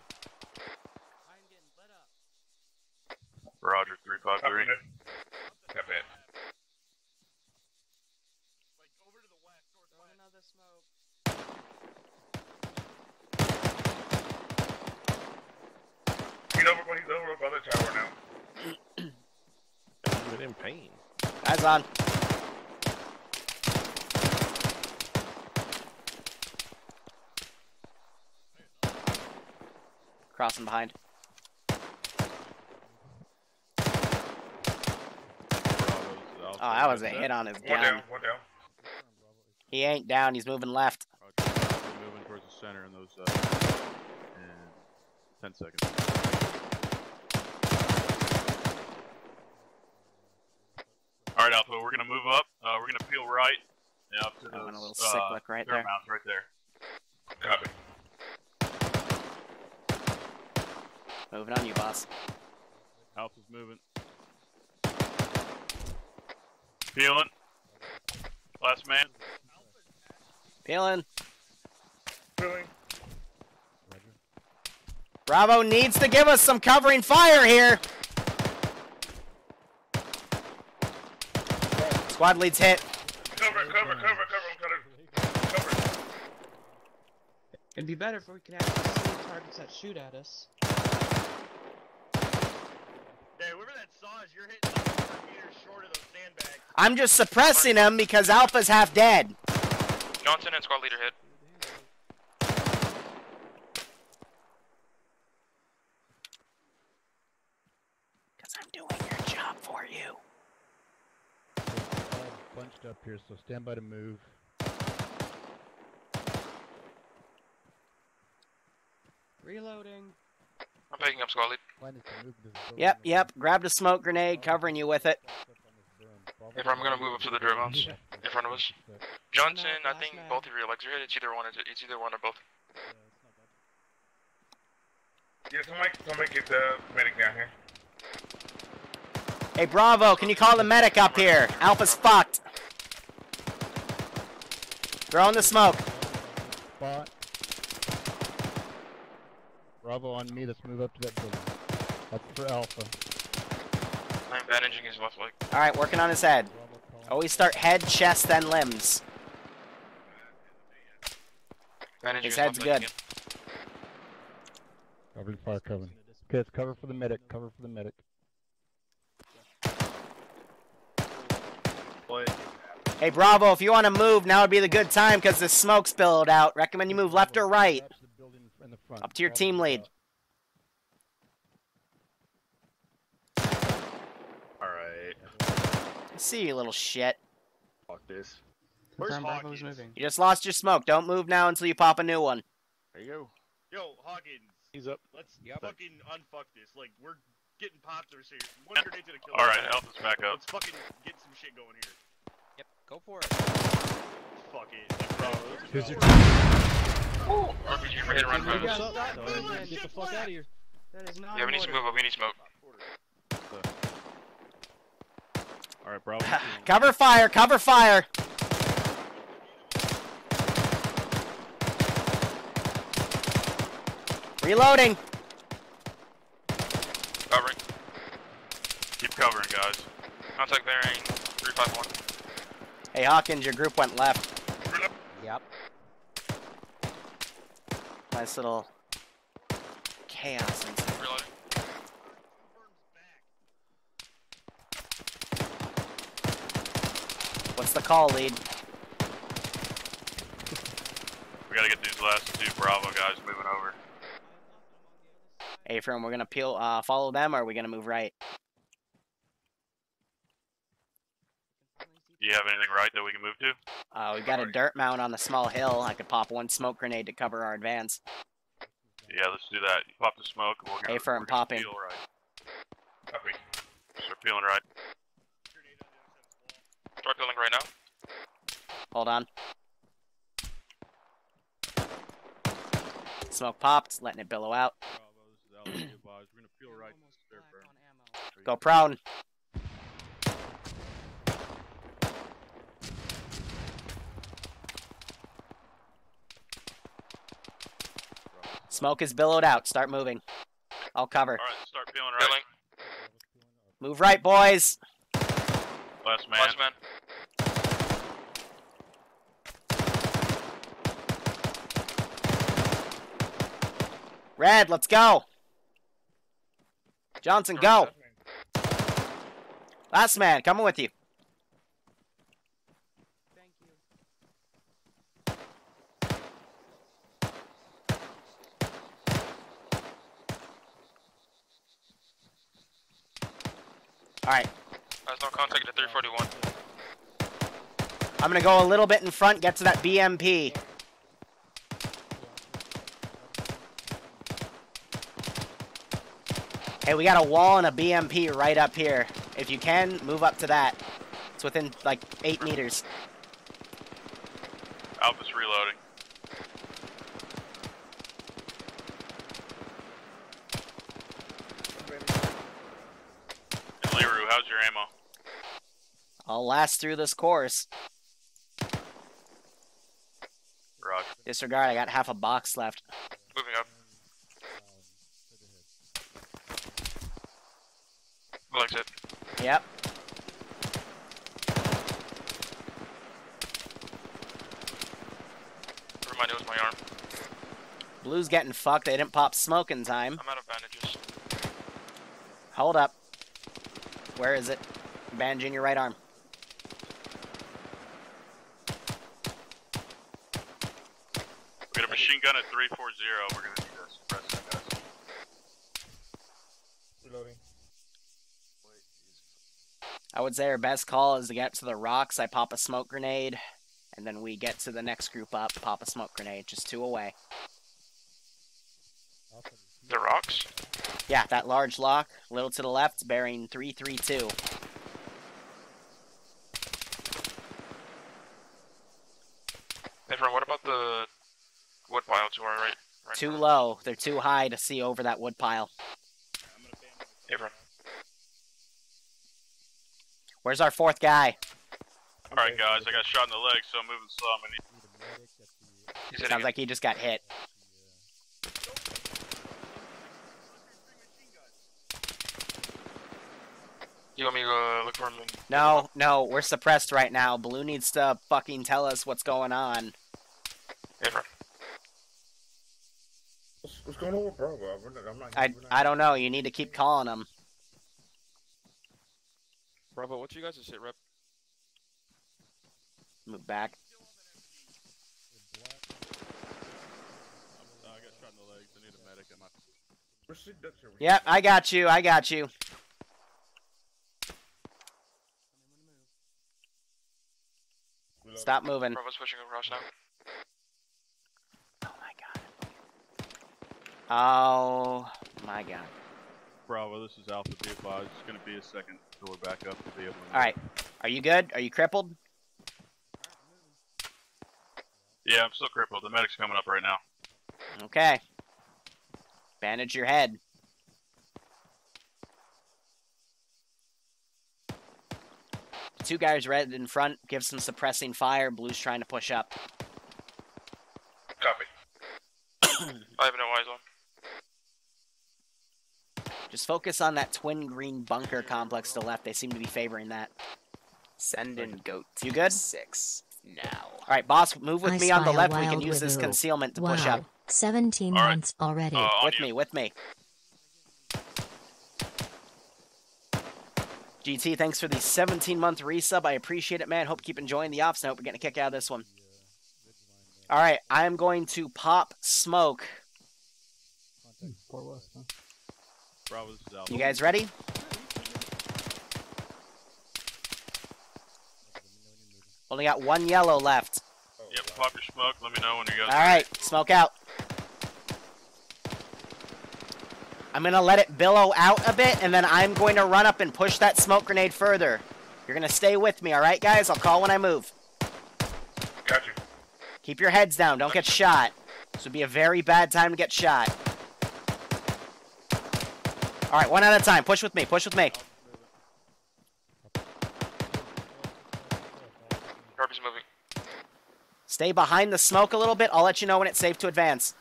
Roger, 353. Got it. in pain. Eyes on. Crossing behind. Oh, that was a hit on his gun. One down. He ain't down. He's moving left. Moving towards the center in those in 10 seconds. All right, Alpha, we're gonna move up. We're gonna peel right. Yeah, up to those. A little cyclic right there. Mounts right there. Copy. Moving on you, boss. Alpha's moving. Peeling. Last man. Peeling. Peeling. Bravo needs to give us some covering fire here. Squad leads hit. Cover. It'd be better if we could actually see targets that shoot at us. Hey, whoever that saw is you're hitting 100 meters short of those sandbags. I'm just suppressing him because Alpha's half dead. Johnson and squad leader hit. Because I'm doing your job for you. All bunched up here, so stand by to move. Reloading. I'm picking up squad lead. Yep. Grabbed a smoke grenade, covering you with it. If I'm gonna move up to the dirt mounts in front of us. Johnson, I think both of your legs are hit. It's either one or both. Yeah, somebody get the medic down here. Hey, Bravo, can you call the medic up here? Alpha's fucked. Throwing the smoke. Spot. Bravo on me, let's move up to that building. That's for Alpha. I'm bandaging his left leg. Alright, working on his head. Always start head, chest, then limbs. Bandaging His head's good. Covering fire, covering. Okay, it's cover for the medic, cover for the medic. Hey, Bravo, if you want to move, now would be the good time because the smoke spilled out. Recommend you move left or right. Up to your team lead. Alright. I see you, little shit. Fuck this. Where's Bravo's moving? You just lost your smoke. Don't move now until you pop a new one. There you go. Yo, Hawkins. He's up. Let's fucking unfuck this. Like, we're getting popped over here. One grenade's gonna kill us. Alright, help us back up. Let's fucking get some shit going here. Yep, go for it. Fuck it. Like, bro, Who's your RPG for hit around We got us. stopped. Get the fuck out of here. That is not Yeah, we need to move up. We need smoke. Alright, Bravo. Cover fire, cover fire. Reloading. Covering. Keep covering, guys. Contact bearing 351. Hey, Hawkins, your group went left. Yep. Nice little chaos inside. Reloading. What's the call, lead? We gotta get these last two Bravo guys moving over. Hey, Ephraim, we're gonna follow them, or are we gonna move right? Do you have anything right that we can move to? We've got a dirt mound on the small hill. I could pop one smoke grenade to cover our advance. Yeah, let's do that. You pop the smoke, and Hey, firm, popping. Peel right. Copy. Start peeling right. Start peeling right now. Hold on. Smoke popped, letting it billow out. Bravo, this is Alpha. We're gonna peel right. Go prone. Smoke is billowed out. Start moving. I'll cover. Alright, start peeling right. Move right, boys. Last man. Last man. Red, let's go. Johnson, go. Last man, coming with you. Alright. There's no contact at 341. I'm gonna go a little bit in front, get to that BMP. Hey, we got a wall and a BMP right up here. If you can, move up to that. It's within, like, 8 meters. Alpha's reloading. And Liru, how's your ammo? I'll last through this course. Roger. Disregard, I got half a box left. Moving up. Exit. Yep. Remind it was my arm. Blue's getting fucked. They didn't pop smoke in time. I'm out of bandages. Hold up. Where is it? Bandage in your right arm. We got a machine gun at 340. We're gonna need to suppress that, guys. Reloading. I would say our best call is to get to the rocks. I pop a smoke grenade, and then we get to the next group up, pop a smoke grenade. Just 2 away. The rocks? Yeah, that large lock, a little to the left, bearing 332. Hey, friend, what about the wood pile to our right? Too low. They're too high to see over that wood pile. Hey, friend. Where's our 4th guy? Alright, guys, I got shot in the leg, so I'm moving slow. Sounds like he just got hit. You want me to look for him? No, no, we're suppressed right now. Blue needs to fucking tell us what's going on. Hey, friend. What's going on with Bravo? I don't know. You need to keep calling him. Bravo, what's you guys' sit rep? Move back. I got shot in the legs. I need a medic at my position. Yep, I got you. I got you. Stop moving. Bravo's pushing across now. Oh my god. Bravo, this is Alpha B5. It's going to be a second till we're back up to be able to move. Alright. Are you good? Are you crippled? Yeah, I'm still crippled. The medic's coming up right now. Okay. Bandage your head. The 2 guys red in front. Give some suppressing fire. Blue's trying to push up. Copy. I have no eyes on. Just focus on that twin green bunker complex to the left. They seem to be favoring that. Send in goat. You good? 6 now. Alright, boss, move with me on the left. We can use this withoo. concealment to Wow. push up. 17 months already. With me. GT, thanks for the 17-month resub. I appreciate it, man. Hope you keep enjoying the ops. I hope we're getting a kick out of this one. Alright, I am going to pop smoke. Bravo, this is Alpha. You guys ready? Only got 1 yellow left. Yep, pop your smoke. Let me know when you guys Alright, smoke out. I'm going to let it billow out a bit, and then I'm going to run up and push that smoke grenade further. You're going to stay with me, alright, guys? I'll call when I move. Got you. Keep your heads down. Don't get shot. This would be a very bad time to get shot. Alright, 1 at a time. Push with me. Push with me. Darby's moving. Stay behind the smoke a little bit. I'll let you know when it's safe to advance.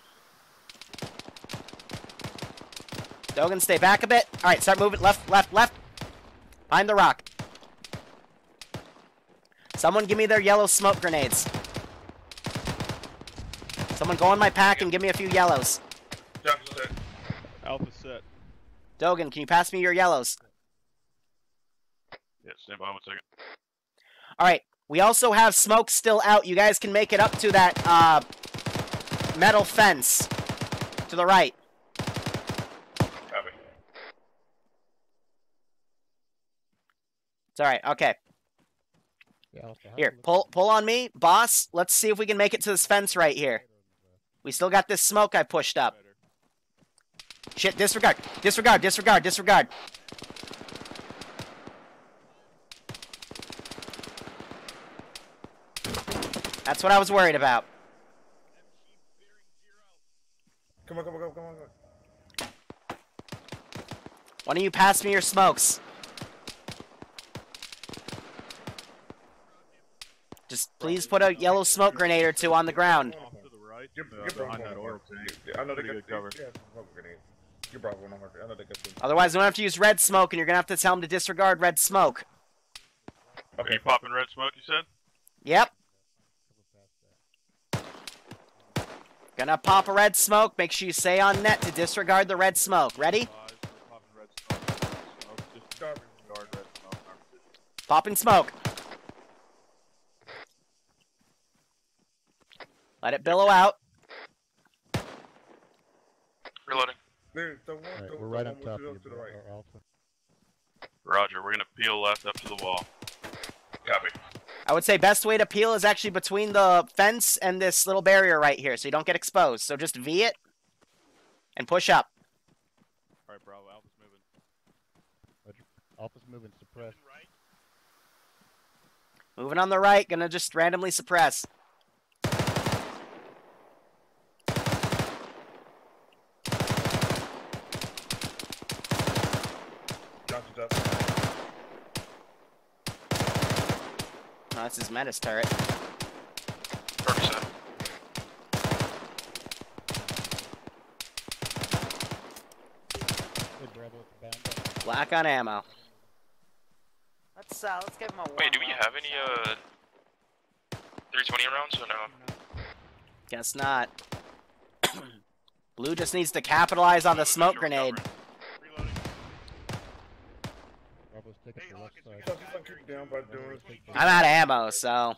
Dogan, stay back a bit. Alright, start moving. Left, left, left. Behind the rock. Someone give me their yellow smoke grenades. Someone go in my pack and give me a few yellows. Alpha set. Dogan, can you pass me your yellows? Yeah, stand by 1 second. All right. We also have smoke still out. You guys can make it up to that metal fence to the right. Copy. It's all right. Okay. Yeah, Here, pull on me, boss. Let's see if we can make it to this fence right here. We still got this smoke I pushed up. Shit, disregard. Disregard, disregard, disregard. That's what I was worried about. Come on, come on, come on, come on. Why don't you pass me your smokes? Just please put a yellow smoke grenade or two on the ground. To the right, You're behind that oil tank. I know they Pretty got good cover. Yeah, smoke grenade. You're Bravo 1 I know they got some. Otherwise, we don't have to use red smoke, and you're gonna have to tell them to disregard red smoke. Okay. Are you popping red smoke, you said? Yep. Gonna pop a red smoke. Make sure you say on net to disregard the red smoke. Ready? Popping smoke. Let it billow out. Reloading. There's the one, Alright, the, we're right the on one top with of you, to the right. our Alpha. Roger, we're gonna peel left up to the wall. Copy. I would say best way to peel is actually between the fence and this little barrier right here, so you don't get exposed. So just V it and push up. Alright, Bravo, Alpha's moving. Roger. Alpha's moving, suppress. Moving on the right, gonna just randomly suppress. Johnson's up. Oh, that's his menace turret. Black on ammo. Let's give him a warm Wait, do we welcome, have any 320 rounds or no? Guess not. Blue just needs to capitalize on the smoke grenade. Bravo's taking the left side. Keep it down by doing I'm out of ammo, so.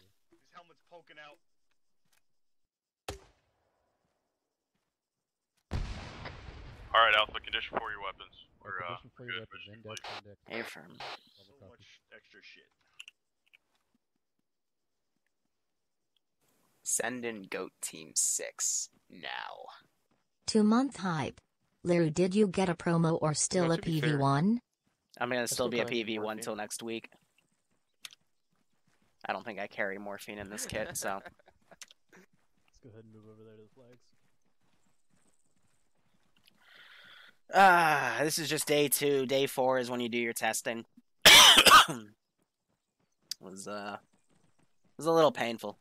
Alright, Alpha, condition for your weapons. We're Condition for your good. weapons, Mission index, complete. index. Affirm. So much extra shit. Send in Goat Team 6 now. 2-month hype. Liru, did you get a promo or still a PV1? I'm gonna still be a still got PV1 morphine. till next week. I don't think I carry morphine in this kit, so. Let's go ahead and move over there to the flags. This is just day 2. Day 4 is when you do your testing. was a little painful.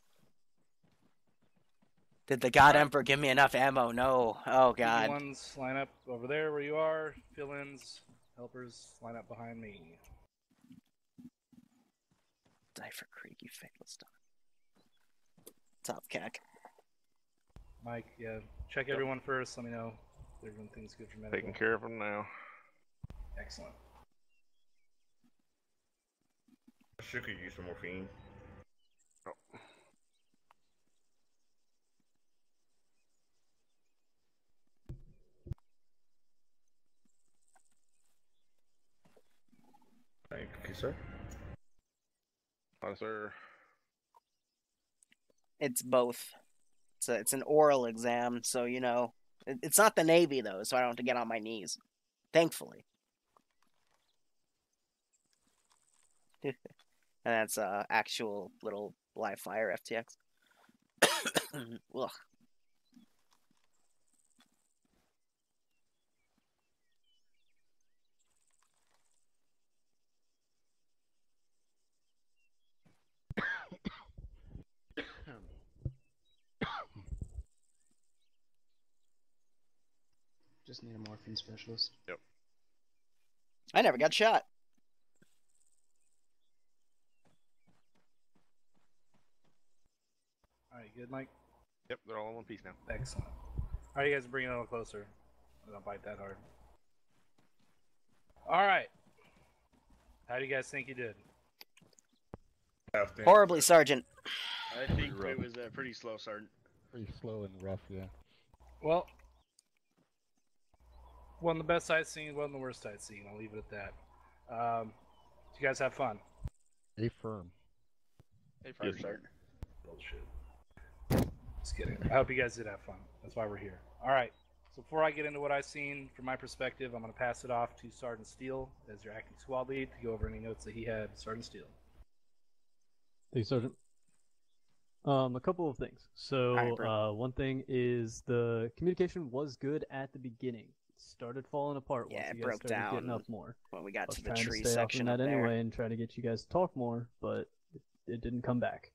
Did the God Emperor give me enough ammo? No. Oh God. Ones line up over there where you are. Fill-ins, helpers line up behind me. Die for creaky faceless dog. Top cack. Mike, yeah, check everyone first. Let me know if everyone thinks good for medical. Taking care of them now. Excellent. I sure could use some morphine. Thank you, sir. Fine, sir. It's both. It's an oral exam, so you know. It's not the Navy though, so I don't have to get on my knees. Thankfully. And that's actual little live fire FTX. Ugh. Just need a morphine specialist. Yep. I never got shot. Alright, good, Mike? Yep, they're all in one piece now. Excellent. Alright, you guys bring it a little closer. Don't bite that hard. Alright. How do you guys think you did? Horribly, Sergeant. I think it was pretty slow, Sergeant. Pretty slow and rough, yeah. Well, wasn't the best sight scene, wasn't the worst sight scene. I'll leave it at that. Did you guys have fun? A firm. Yes, Sergeant. Bullshit. Just kidding. I hope you guys did have fun. That's why we're here. All right. So before I get into what I've seen from my perspective, I'm going to pass it off to Sergeant Steele as your acting squad lead to go over any notes that he had. Sergeant Steele. Thanks, Sergeant. A couple of things. So, one thing is the communication was good at the beginning. It started falling apart once you guys started getting up more. When we got to the trying tree to stay section off up that there. anyway and try to get you guys to talk more, but it didn't come back.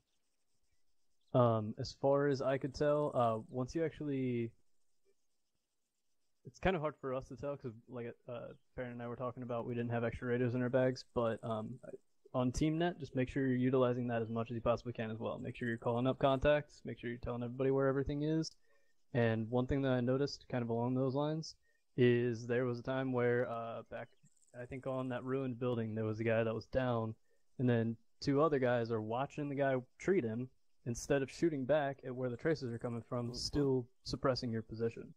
As far as I could tell, once you actually... It's kind of hard for us to tell because, like Perrin and I were talking about, we didn't have extra radios in our bags, but on TeamNet, just make sure you're utilizing that as much as you possibly can as well. Make sure you're calling up contacts, make sure you're telling everybody where everything is. And one thing that I noticed kind of along those lines is there was a time where back, I think on that ruined building, there was a guy that was down, and then two other guys are watching the guy treat him instead of shooting back at where the traces are coming from, still suppressing your position.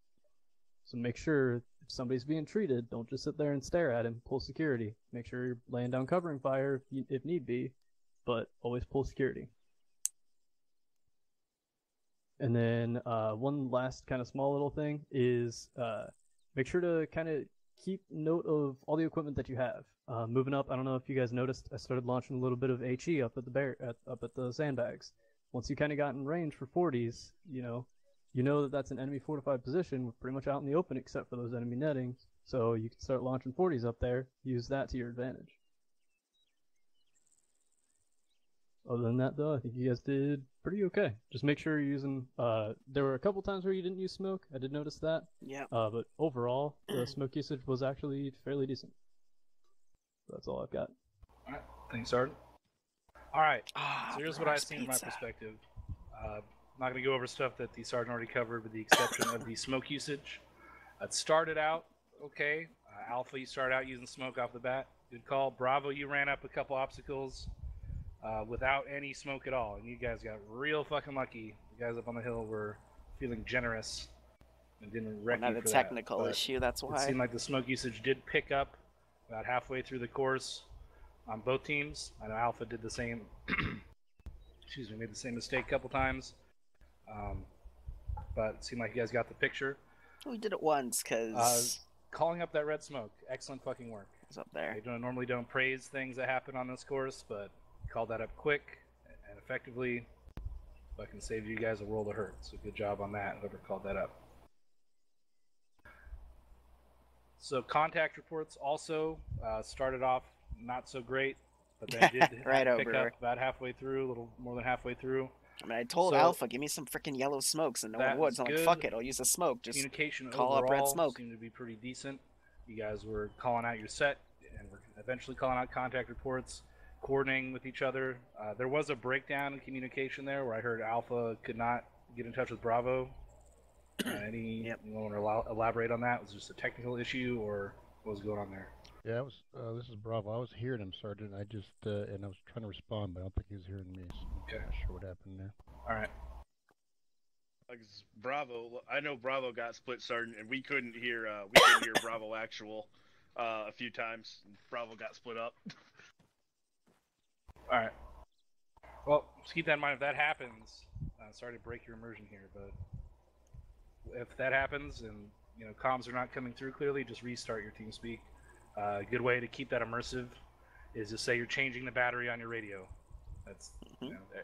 So make sure if somebody's being treated, don't just sit there and stare at him. Pull security. Make sure you're laying down covering fire if need be, but always pull security. And then one last kind of small little thing is make sure to kind of keep note of all the equipment that you have. Moving up, I don't know if you guys noticed, I started launching a little bit of HE up at the sandbags. Once you kind of got in range for 40s, you know that that's an enemy fortified position. We're pretty much out in the open except for those enemy nettings. So you can start launching 40s up there. Use that to your advantage. Other than that, though, I think you guys did pretty okay. Just make sure you're using... there were a couple times where you didn't use smoke. I did notice that. Yeah. But overall, the smoke usage was actually fairly decent. So that's all I've got. All right. Thanks, Sergeant. All right. So here's what I've seen from my perspective. I'm not going to go over stuff that the sergeant already covered with the exception of the smoke usage. It started out okay. Alpha, you started out using smoke off the bat. Good call. Bravo, you ran up a couple obstacles without any smoke at all. And you guys got real fucking lucky. The guys up on the hill were feeling generous and didn't wreck you for Another technical issue, that's why. It seemed like the smoke usage did pick up about halfway through the course on both teams. I know Alpha did the same. Excuse me, made the same mistake a couple times. But it seemed like you guys got the picture. We did it once, because... calling up that red smoke. Excellent fucking work. It's up there. I normally don't praise things that happen on this course, but called that up quick and effectively. Fucking saved you guys a world of hurt. So good job on that, whoever called that up. So contact reports also started off not so great, but then did pick up about halfway through, a little more than halfway through. I mean, I told Alpha, give me some freaking yellow smokes, and no one would. So I'm like, fuck it, I'll use a smoke. Just communication call up red smoke. Seemed to be pretty decent. You guys were calling out your set, and were eventually calling out contact reports, coordinating with each other. There was a breakdown in communication there, where I heard Alpha could not get in touch with Bravo. You want to elaborate on that? Was it just a technical issue, or what was going on there? Yeah, it was. This is Bravo. I was hearing him, Sergeant. I just and I was trying to respond, but I don't think he was hearing me. So okay. I'm not sure what happened there. All right. Bravo. I know Bravo got split, Sergeant, and we couldn't hear Bravo actual a few times. Bravo got split up. All right. Well, just keep that in mind. If that happens, sorry to break your immersion here, but if that happens and comms are not coming through clearly, just restart your TeamSpeak. A good way to keep that immersive is to say you're changing the battery on your radio. That's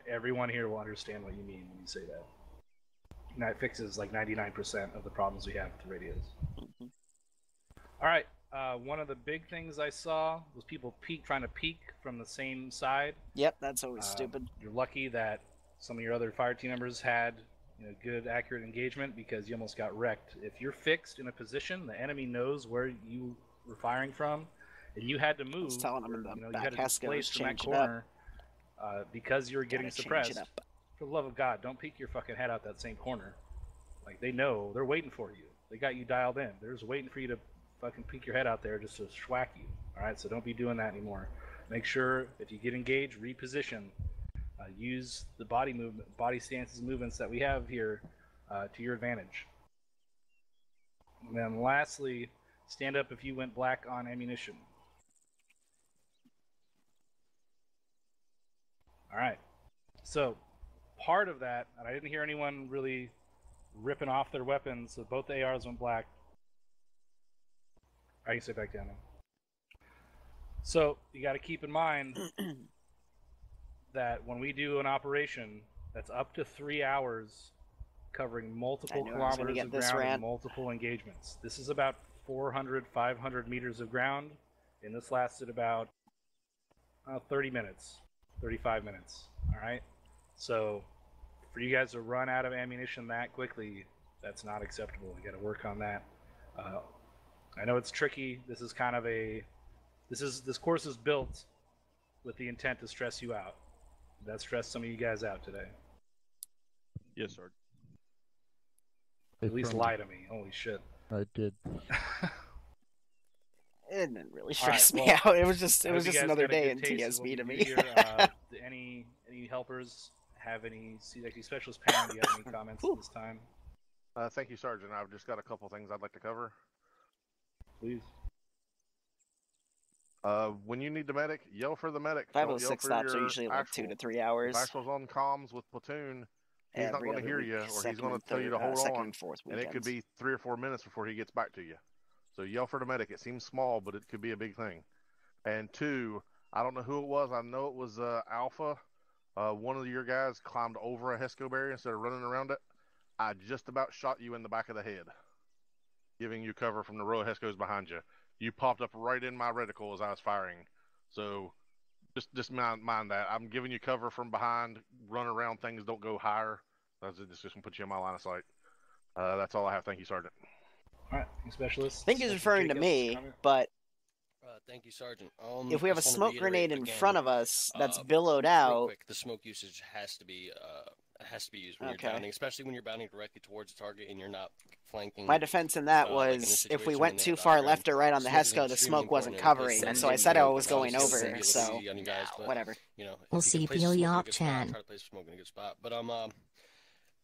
everyone here will understand what you mean when you say that. And that fixes like 99% of the problems we have with the radios. All right. One of the big things I saw was people trying to peek from the same side. Yep, that's always stupid. You're lucky that some of your other fire team members had good, accurate engagement, because you almost got wrecked. If you're fixed in a position, the enemy knows where you were firing from, and you had to move. Telling them you had to displace from that corner because you were getting suppressed. For the love of God, don't peek your fucking head out that same corner. Like, they know, they're waiting for you. They got you dialed in. They're just waiting for you to fucking peek your head out there just to schwack you. All right, so don't be doing that anymore. Make sure if you get engaged, reposition. use the body stances, movements that we have here to your advantage. And then lastly, stand up if you went black on ammunition. All right. So part of that, and I didn't hear anyone really ripping off their weapons, so both the ARs went black. I can sit back down now. So you got to keep in mind that when we do an operation that's up to 3 hours, covering multiple kilometers of ground and multiple engagements. This is about 400, 500 meters of ground, and this lasted about 30 minutes, 35 minutes. All right. So for you guys to run out of ammunition that quickly, that's not acceptable. We got to work on that. I know it's tricky. This is kind of this course is built with the intent to stress you out. That stressed some of you guys out today. Yes, sir. At least lie to me. Holy shit. I did. It didn't really stress me out. It was just another day in TSB to me. Any helpers have any CXE specialist parent? Do you have any comments at this time? Thank you, Sergeant. I've just got a couple things I'd like to cover. Please. When you need the medic, yell for the medic. 506 stops are usually like 2 to 3 hours. If Axel's on comms with platoon, he's not going to hear you, or he's going to tell you to hold on, and it could be 3 or 4 minutes before he gets back to you. So yell for the medic. It seems small, but it could be a big thing. And 2, I don't know who it was. I know it was Alpha. One of your guys climbed over a HESCO barrier instead of running around it. I just about shot you in the back of the head, giving you cover from the row of HESCOs behind you. You popped up right in my reticle as I was firing. So just mind that. I'm giving you cover from behind. Run around things. Don't go higher. That's just going to put you in my line of sight. That's all I have. Thank you, Sergeant. All right, specialist. I think he's referring to me, but thank you, Sergeant. If we have a smoke grenade in front of us that's billowed out, quick, the smoke usage has to be used when you're bounding, especially when you're bounding directly towards the target and you're not flanking. my defense in that was if we went too far left or right on the HESCO, the smoke wasn't covering, so I said I was going over. So whatever. Lcpl Chan. Try to place smoke in a good spot, but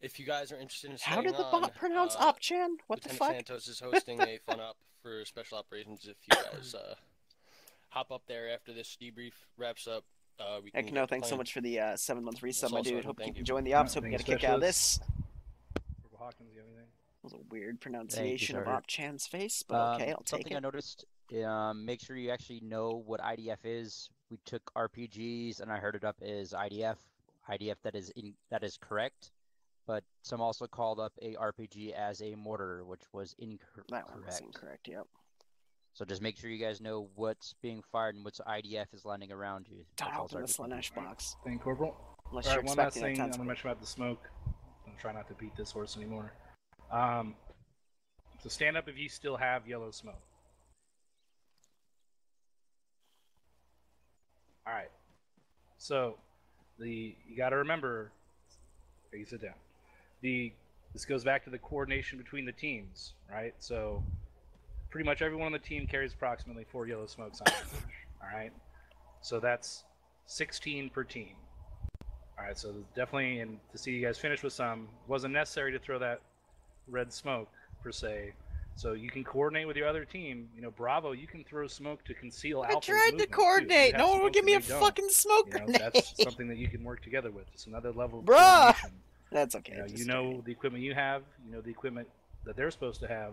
if you guys are interested in how did the bot pronounce Opchan? What the fuck? Santos is hosting a fun up for special operations. If you guys hop up there after this debrief wraps up, we can. No, thanks so much for the 7-month resub, my dude. Hope you keep enjoying the ops. Hope you get a kick out of this. That was a weird pronunciation of Opchan's face, but okay, I'll take something it. I noticed, make sure you actually know what IDF is. We took RPGs, and I heard it up as IDF. IDF that is correct, but some also called up a RPG as a mortar, which was incorrect. That one was incorrect, yep. So just make sure you guys know what's being fired and what's IDF is landing around you. Don't open the Slanesh box. Thank you, Corporal. Unless All you're right, one last expecting thing a I'm going to mention about the smoke. I'm trying not to beat this horse anymore. So stand up if you still have yellow smoke. All right. So you got to remember. Okay, you sit down. This goes back to the coordination between the teams, right? So pretty much everyone on the team carries approximately 4 yellow smokes on average. All right. So that's 16 per team. All right. So definitely, and to see you guys finish with some, wasn't necessary to throw that red smoke per se. So you can coordinate with your other team. You know, Bravo, you can throw smoke to conceal Alpha's tried to coordinate. No one would give me a fucking smoke grenade. That's something that you can work together with. It's another level of Bruh! coordination. That's okay. You know the equipment you have. You know the equipment that they're supposed to have.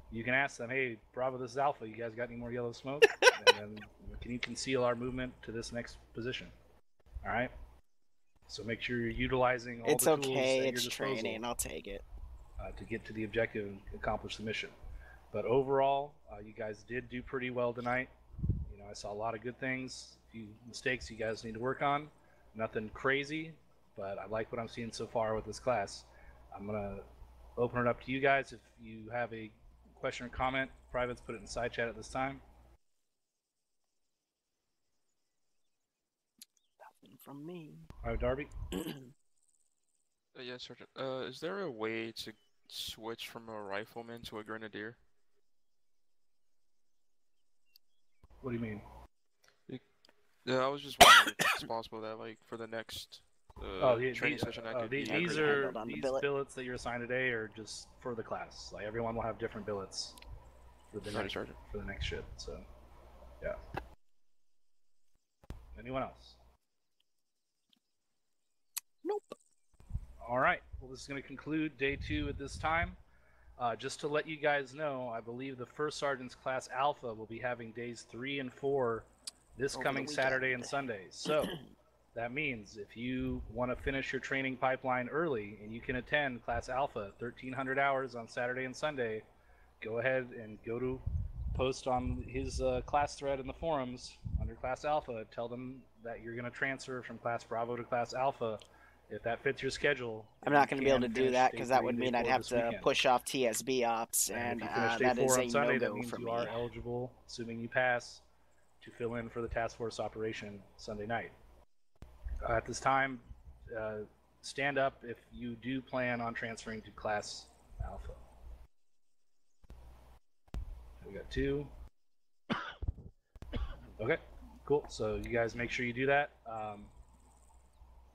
You can ask them, hey, Bravo, this is Alpha. You guys got any more yellow smoke? And then can you conceal our movement to this next position? All right? So make sure you're utilizing all the tools at your it's disposal. training. I'll take it. To get to the objective and accomplish the mission. But overall, you guys did do pretty well tonight. You know, I saw a lot of good things. A few mistakes you guys need to work on. Nothing crazy, but I like what I'm seeing so far with this class. I'm going to open it up to you guys. If you have a question or comment, privates, put it in side chat at this time. Nothing from me. All right, Darby. Yes, Sergeant. Is there a way to switch from a rifleman to a grenadier? What do you mean? Yeah, I was just wondering if it's possible that, like, for the next training session I could be these handled are on the these billet. billets that you're assigned today are just for the class. Like everyone will have different billets for the Sorry, next Sergeant. for the next shift. So, yeah. Anyone else? Nope. All right. Well, this is going to conclude day 2 at this time. Just to let you guys know, I believe the first sergeant's class Alpha will be having days 3 and 4 this Over coming the Saturday weekend. and Sunday. So that means if you want to finish your training pipeline early and you can attend class Alpha 1,300 hours on Saturday and Sunday, go ahead and go to post on his class thread in the forums under class Alpha. Tell them that you're going to transfer from class Bravo to class Alpha. If that fits your schedule, I'm not going to be able to do that because that would mean I'd have to weekend. push off TSB ops, And and if you finish day that 4 is on a Sunday, that no-go means for you me. are eligible, assuming you pass, to fill in for the task force operation Sunday night. At this time, stand up if you do plan on transferring to class Alpha. We got 2. Okay, cool. So you guys make sure you do that.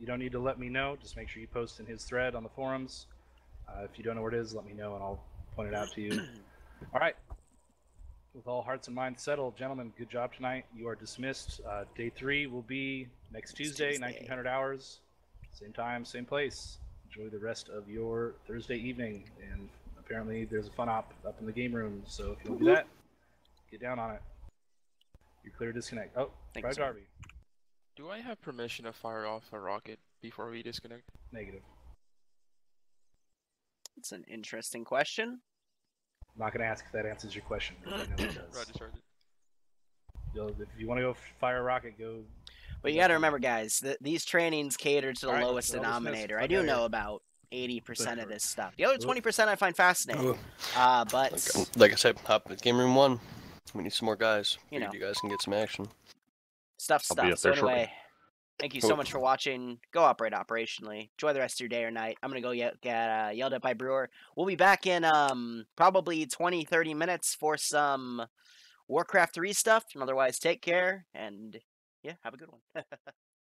You don't need to let me know. Just make sure you post in his thread on the forums. If you don't know where it is, let me know and I'll point it out to you. All right. With all hearts and minds settled, gentlemen, good job tonight. You are dismissed. Day 3 will be next Tuesday, 1900 hours. Same time, same place. Enjoy the rest of your Thursday evening. And apparently there's a fun op up in the game room. So if you want to do that, get down on it. You're clear to disconnect. Oh, Private Darby. Do I have permission to fire off a rocket before we disconnect? Negative. It's an interesting question. I'm not going to ask if that answers your question. But I know it does. Roger, Sergeant. If you want to go fire a rocket, go. But you got to remember, guys, these trainings cater to the All right, lowest they're all dismissed. denominator. I Fuck do outta know here. about 80% of this stuff. The other 20% I find fascinating. But Like I said, hop in game room 1. We need some more guys. You know. Figured you guys can get some action. stuff. I'll be up So there shortly. anyway, thank you so much for watching. Go operate operationally. Enjoy the rest of your day or night. I'm gonna go get yelled at by Brewer. We'll be back in probably 20-30 minutes for some Warcraft 3 stuff. And otherwise, take care and yeah, have a good one.